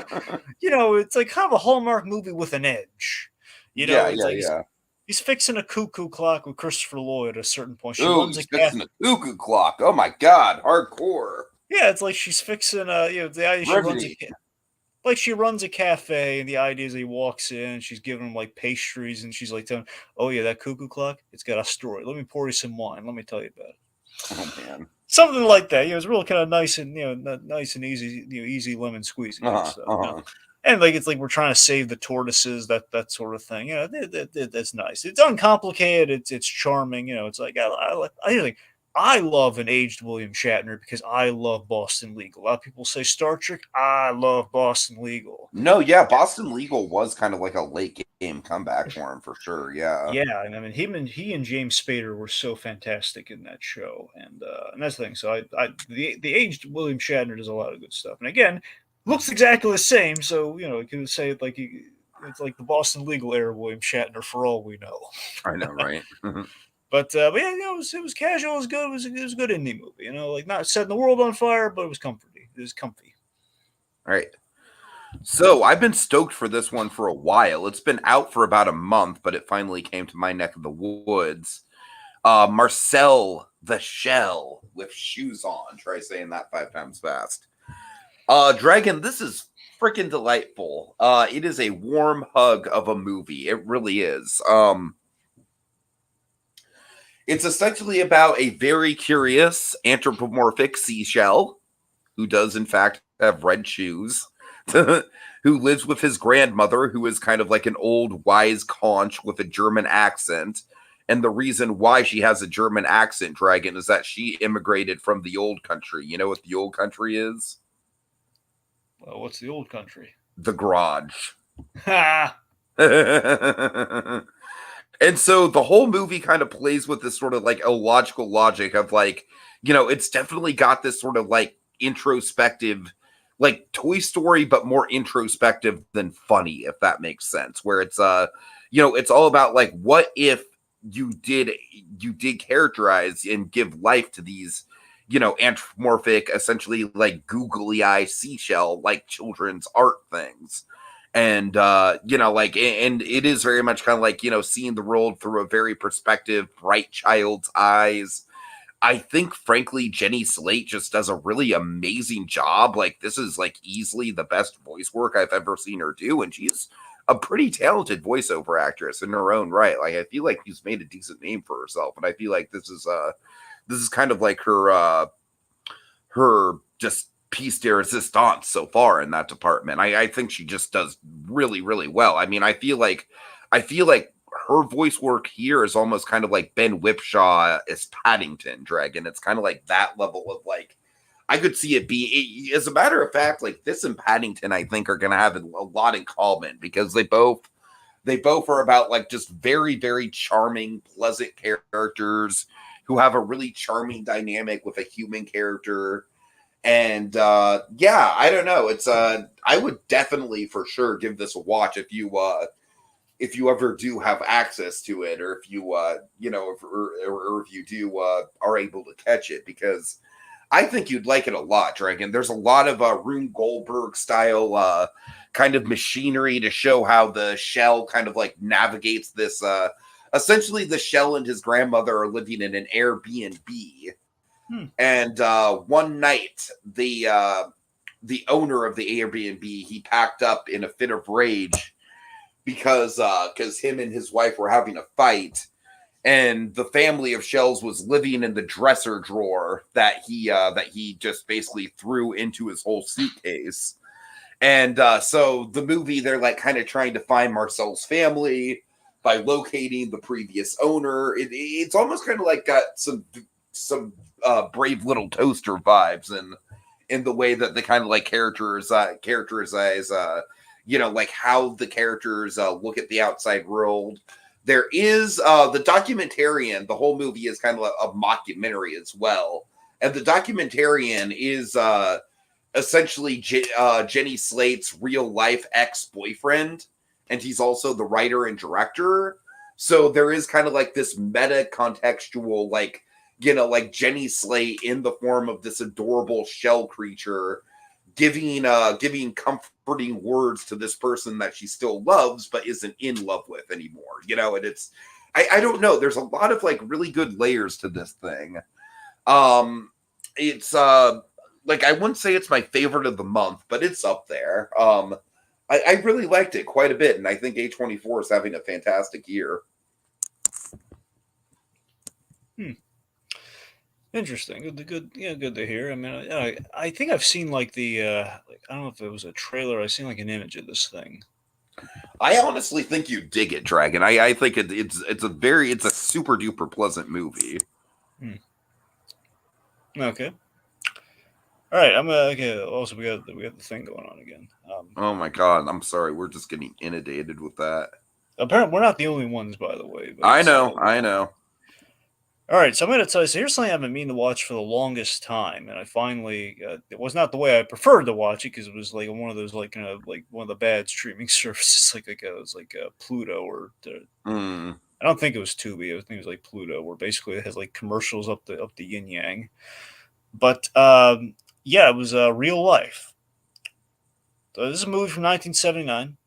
like kind of a Hallmark movie with an edge. Yeah. He's fixing a cuckoo clock with Christopher Lloyd at a certain point. She Ooh, runs he's a cat. fixing a cuckoo clock. Oh my god, hardcore. Yeah, it's like she's fixing. The idea she runs a Brevity. like she runs a cafe, and the idea is he walks in, and she's giving him like pastries, and she's like telling him, "Oh yeah, that cuckoo clock, it's got a story. Let me pour you some wine. Let me tell you about it." Oh man. Something like that. It's real kind of nice and nice and easy, easy lemon squeezy kind of stuff. And like it's like we're trying to save the tortoises, that sort of thing. That's nice. It's uncomplicated. It's charming. It's like I love an aged William Shatner because I love Boston Legal. A lot of people say Star Trek. I love Boston Legal. No, yeah, Boston Legal was kind of like a late game comeback for him for sure. Yeah. Yeah, and I mean he and James Spader were so fantastic in that show, and that's the thing. So the aged William Shatner does a lot of good stuff, and again, looks exactly the same. So you could say it like it's like the Boston Legal era William Shatner for all we know. I know, right? But yeah, it was casual. It was good. It was a good indie movie. Like not setting the world on fire, but it was comforting. It was comfy. All right. So I've been stoked for this one for a while. It's been out for about a month, but it finally came to my neck of the woods. Marcel the Shell with shoes on. Try saying that 5 times fast. Dragon, this is freaking delightful. It is a warm hug of a movie. It really is. It's essentially about a very curious anthropomorphic seashell who does in fact have red shoes. Who lives with his grandmother, who is kind of like an old wise conch with a German accent. And the reason why she has a German accent, Dragon, is that she immigrated from the old country. You know what the old country is? Well, what's the old country? The garage. Ha! And so the whole movie kind of plays with this sort of like illogical logic of like, it's definitely got this sort of like introspective, like Toy Story, but more introspective than funny, if that makes sense. Where it's it's all about like, what if you did characterize and give life to these, anthropomorphic, essentially like googly eye seashell, like children's art things. And and it is very much kind of like, seeing the world through a very perspective, bright child's eyes. I think, frankly, Jenny Slate just does a really amazing job. Like, this is, like, easily the best voice work I've ever seen her do, and she's a pretty talented voiceover actress in her own right. Like, I feel like she's made a decent name for herself, and I feel like this is kind of like her just piece de resistance so far in that department. I think she just does really, really well. I mean, I feel like her voice work here is almost kind of like Ben Whipshaw as Paddington, Dragon. It's kind of like that level of like, I could see it be, as a matter of fact, like this and Paddington, I think are going to have a lot in common because they both are about like just very, very charming, pleasant characters who have a really charming dynamic with a human character. And yeah, I don't know. It's I would definitely for sure give this a watch if you ever do have access to it, or if you if you do are able to catch it, because I think you'd like it a lot, Dragon. There's a lot of Rune Goldberg style kind of machinery to show how the shell kind of like navigates this. Essentially, the shell and his grandmother are living in an Airbnb. And one night, the owner of the Airbnb, he packed up in a fit of rage because him and his wife were having a fight, and the family of shells was living in the dresser drawer that he just basically threw into his whole suitcase. And so the movie, they're like kind of trying to find Marcel's family by locating the previous owner. It's almost kind of like got some Brave Little Toaster vibes in the way that they kind of like characterize like how the characters look at the outside world. There is the documentarian. The whole movie is kind of a mockumentary as well, and the documentarian is essentially Jenny Slate's real life ex-boyfriend, and he's also the writer and director. So there is kind of like this meta contextual like Jenny Slate in the form of this adorable shell creature giving comforting words to this person that she still loves but isn't in love with anymore, and it's I don't know, there's a lot of like really good layers to this thing. It's like I wouldn't say it's my favorite of the month, but it's up there. I really liked it quite a bit, and I think A24 is having a fantastic year. Interesting. Good to hear. I mean, I think I've seen like like, I don't know if it was a trailer. I've seen like an image of this thing. I honestly think you dig it, Dragon. I think it's a super duper pleasant movie. Okay. All right. Okay. Also, we got the thing going on again. Oh my god, I'm sorry. We're just getting inundated with that. Apparently, we're not the only ones, by the way. But I know, I know. All right, so I'm going to tell you. So here's something I've been meaning to watch for the longest time, and I finally. It was not the way I preferred to watch it because it was like one of those like like one of the bad streaming services, it was like Pluto or. I don't think it was Tubi. I think it was like Pluto, where basically it has like commercials up the yin yang. But yeah, it was Real Life. So this is a movie from 1979.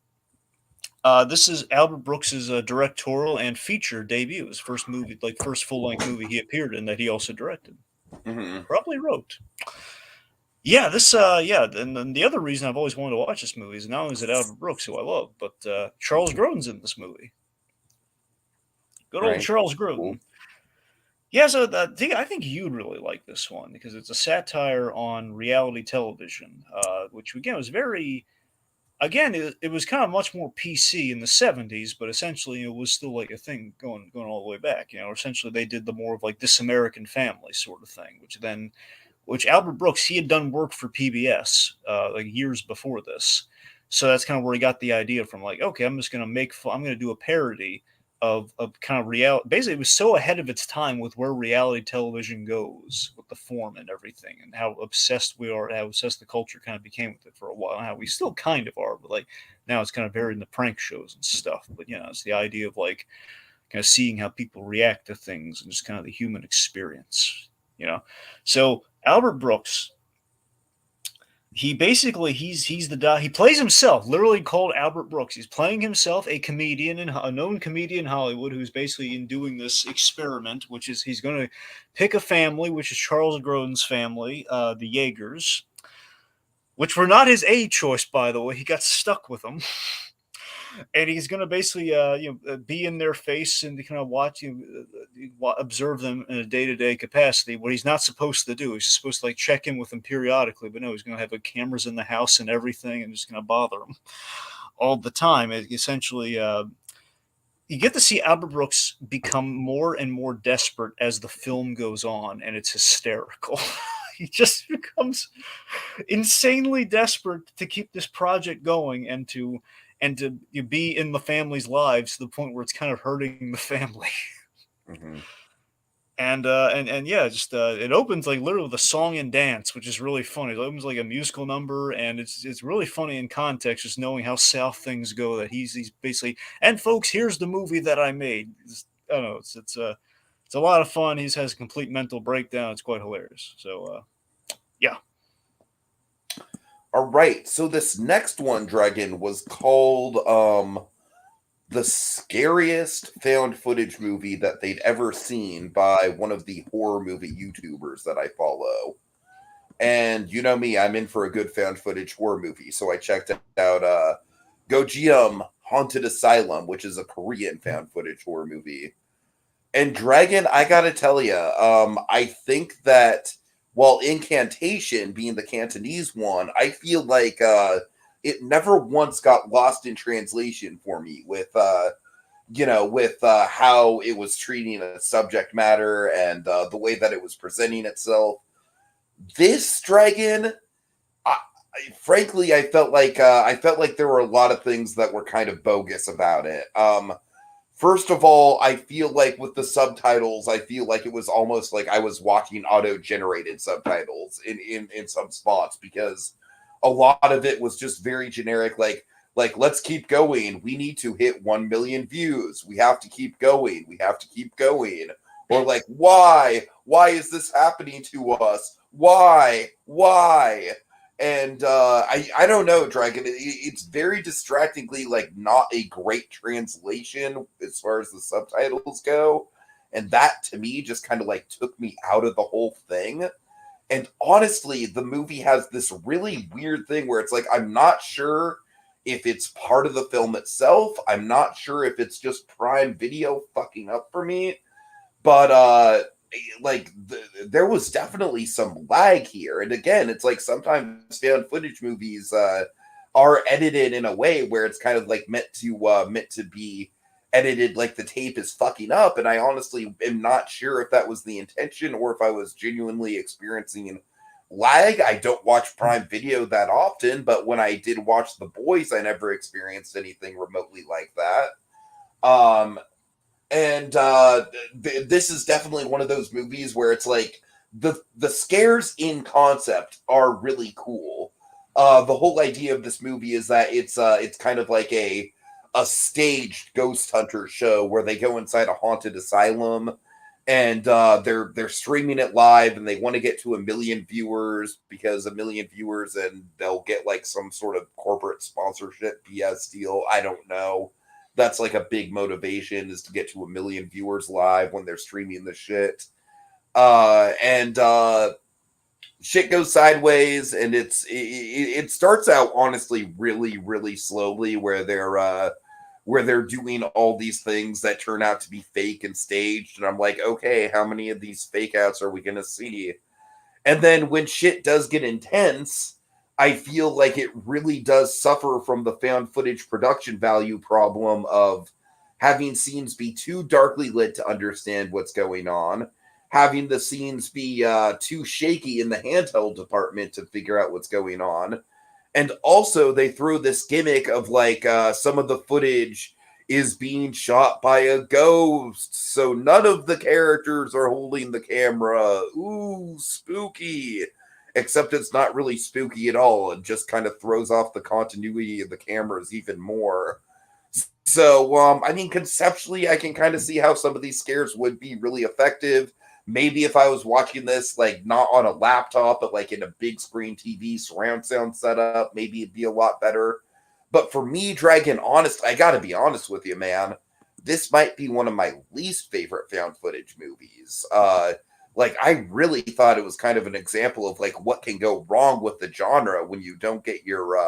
This is Albert Brooks's directorial and feature debut. His first movie, like first full length movie he appeared in that he also directed, probably wrote. Yeah, and then the other reason I've always wanted to watch this movie is not only is it Albert Brooks, who I love, but Charles Grodin's in this movie. Good old Charles Grodin. Cool. Yeah, so I think you'd really like this one because it's a satire on reality television, which again was very. Again, it was kind of much more PC in the 70s, but essentially it was still like a thing going all the way back. Essentially they did the more of like This American Family sort of thing, which Albert Brooks, he had done work for PBS like years before this, so that's kind of where he got the idea from. Like, okay, I'm going to do a parody of kind of reality. Basically, it was so ahead of its time with where reality television goes with the form and everything, and how obsessed we are, how obsessed the culture kind of became with it for a while, and how we still kind of are, but like now it's kind of buried in the prank shows and stuff. But it's the idea of like kind of seeing how people react to things and just kind of the human experience. So Albert Brooks, he basically he's the he plays himself, literally called Albert Brooks. He's playing himself, a comedian and a known comedian in Hollywood who's basically in doing this experiment, which is he's going to pick a family, which is Charles Grodin's family, the Yeagers, which were not his A choice, by the way. He got stuck with them. And he's going to basically, be in their face and kind of watch, observe them in a day-to-day capacity. What he's not supposed to do, he's just supposed to like check in with them periodically. But no, he's going to have like cameras in the house and everything, and just going to bother them all the time. Essentially, you get to see Albert Brooks become more and more desperate as the film goes on, and it's hysterical. He just becomes insanely desperate to keep this project going and to be in the family's lives to the point where it's kind of hurting the family. Mm-hmm. And yeah, just it opens like literally with a song and dance, which is really funny. It opens like a musical number, and it's really funny in context, just knowing how south things go. That he's basically, and folks, here's the movie that I made. I don't know, it's a lot of fun. He has a complete mental breakdown. It's quite hilarious. So yeah. All right, so this next one, Dragon, was called the scariest found footage movie that they'd ever seen by one of the horror movie YouTubers that I follow. And you know me, I'm in for a good found footage horror movie, so I checked out Gojeom Haunted Asylum, which is a Korean found footage horror movie. And Dragon, I gotta tell you, I think that while Incantation being the Cantonese one, I feel like it never once got lost in translation for me with how it was treating a subject matter and the way that it was presenting itself. This Dragon, frankly, I felt like there were a lot of things that were kind of bogus about it. First of all, I feel like with the subtitles, I feel like it was almost like I was watching auto-generated subtitles in some spots, because a lot of it was just very generic, like let's keep going. We need to hit 1 million views. We have to keep going. We have to keep going. Or like, why? Why is this happening to us? Why? And I don't know, Dragon. It's very distractingly like not a great translation as far as the subtitles go, and that to me just kind of like took me out of the whole thing. And honestly, the movie has this really weird thing where it's like, I'm not sure if it's part of the film itself. I'm not sure if it's just Prime Video fucking up for me. But like there was definitely some lag here. And again, it's like sometimes found footage movies are edited in a way where it's kind of like meant to be edited like the tape is fucking up. And I honestly am not sure if that was the intention or if I was genuinely experiencing lag. I don't watch Prime Video that often, but when I did watch The Boys, I never experienced anything remotely like that. And this is definitely one of those movies where it's like the scares in concept are really cool. The whole idea of this movie is that it's kind of like a staged ghost hunter show where they go inside a haunted asylum, and they're streaming it live, and they want to get to 1 million viewers, because 1 million viewers and they'll get like some sort of corporate sponsorship BS deal. I don't know. That's like a big motivation, is to get to 1 million viewers live when they're streaming the shit. And shit goes sideways, and it starts out honestly really, really slowly, where they're doing all these things that turn out to be fake and staged. And I'm like, okay, how many of these fake outs are we gonna see? And then when shit does get intense, I feel like it really does suffer from the found footage production value problem of having scenes be too darkly lit to understand what's going on, having the scenes be too shaky in the handheld department to figure out what's going on. And also, they throw this gimmick of like some of the footage is being shot by a ghost, so none of the characters are holding the camera. Ooh, spooky. Except it's not really spooky at all. It just kind of throws off the continuity of the cameras even more. So, I mean, conceptually, I can kind of see how some of these scares would be really effective. Maybe if I was watching this, like, not on a laptop, but like in a big screen TV surround sound setup, maybe it'd be a lot better. But for me, Dragon, I gotta be honest with you, man. This might be one of my least favorite found footage movies. Like, I really thought it was kind of an example of like what can go wrong with the genre when you don't get your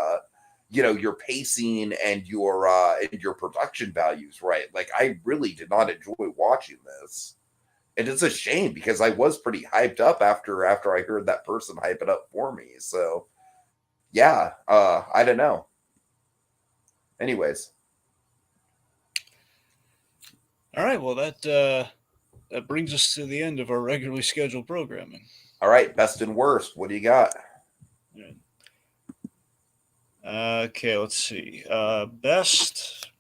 pacing and your production values right. Like, I really did not enjoy watching this. And it's a shame, because I was pretty hyped up after I heard that person hype it up for me. So yeah, I don't know. Anyways. All right, well, that brings us to the end of our regularly scheduled programming. All right, best and worst. What do you got? Okay, let's see. Best.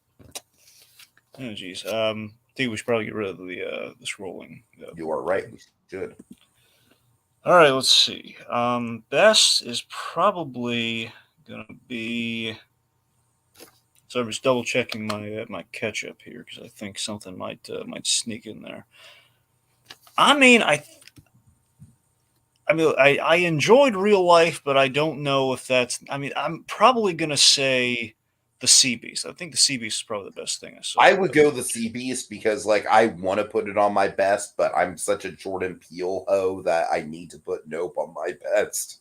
Oh, geez. I think we should probably get rid of the scrolling. You are right. We should. All right, let's see. Best is probably gonna be. So I'm just double checking my catch up here, because I think something might sneak in there. I mean, I enjoyed Real Life, but I don't know if that's. I mean, I'm probably gonna say the Sea Beast. I think the Sea Beast is probably the best thing I saw. I would go the Sea Beast, because like I want to put it on my best, but I'm such a Jordan Peele ho that I need to put Nope on my best.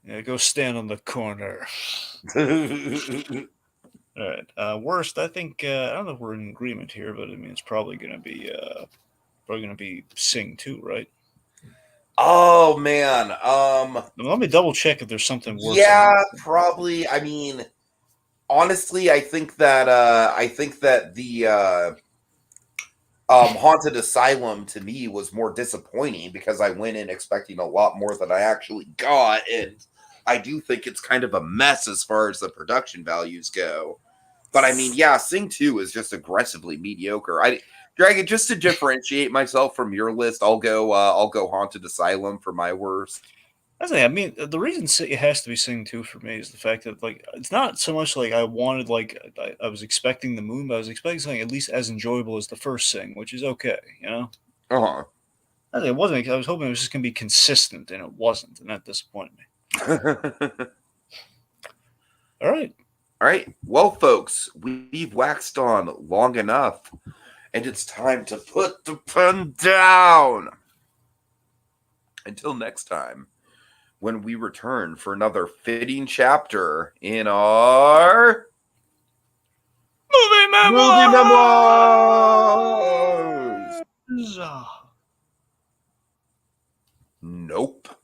Yeah, go stand on the corner. All right. Worst, I think. I don't know if we're in agreement here, but I mean, it's probably gonna be Sing 2, right? Oh man. Let me double check if there's something worse. Yeah, probably. I mean, honestly, I think that the Haunted Asylum to me was more disappointing, because I went in expecting a lot more than I actually got, and I do think it's kind of a mess as far as the production values go. But I mean, yeah, Sing 2 is just aggressively mediocre. Dragon, just to differentiate myself from your list, I'll go Haunted Asylum for my worst. I mean, the reason it has to be Sing 2 for me is the fact that, like, it's not so much like I wanted, like, I was expecting the moon, but I was expecting something at least as enjoyable as the first Sing, which is okay, you know? Uh-huh. It wasn't. I was hoping it was just going to be consistent, and it wasn't, and that disappointed me. All right. All right. Well, folks, we've waxed on long enough, and it's time to put the pen down. Until next time, when we return for another fitting chapter in our Movie movie memoirs. memoirs. Nope.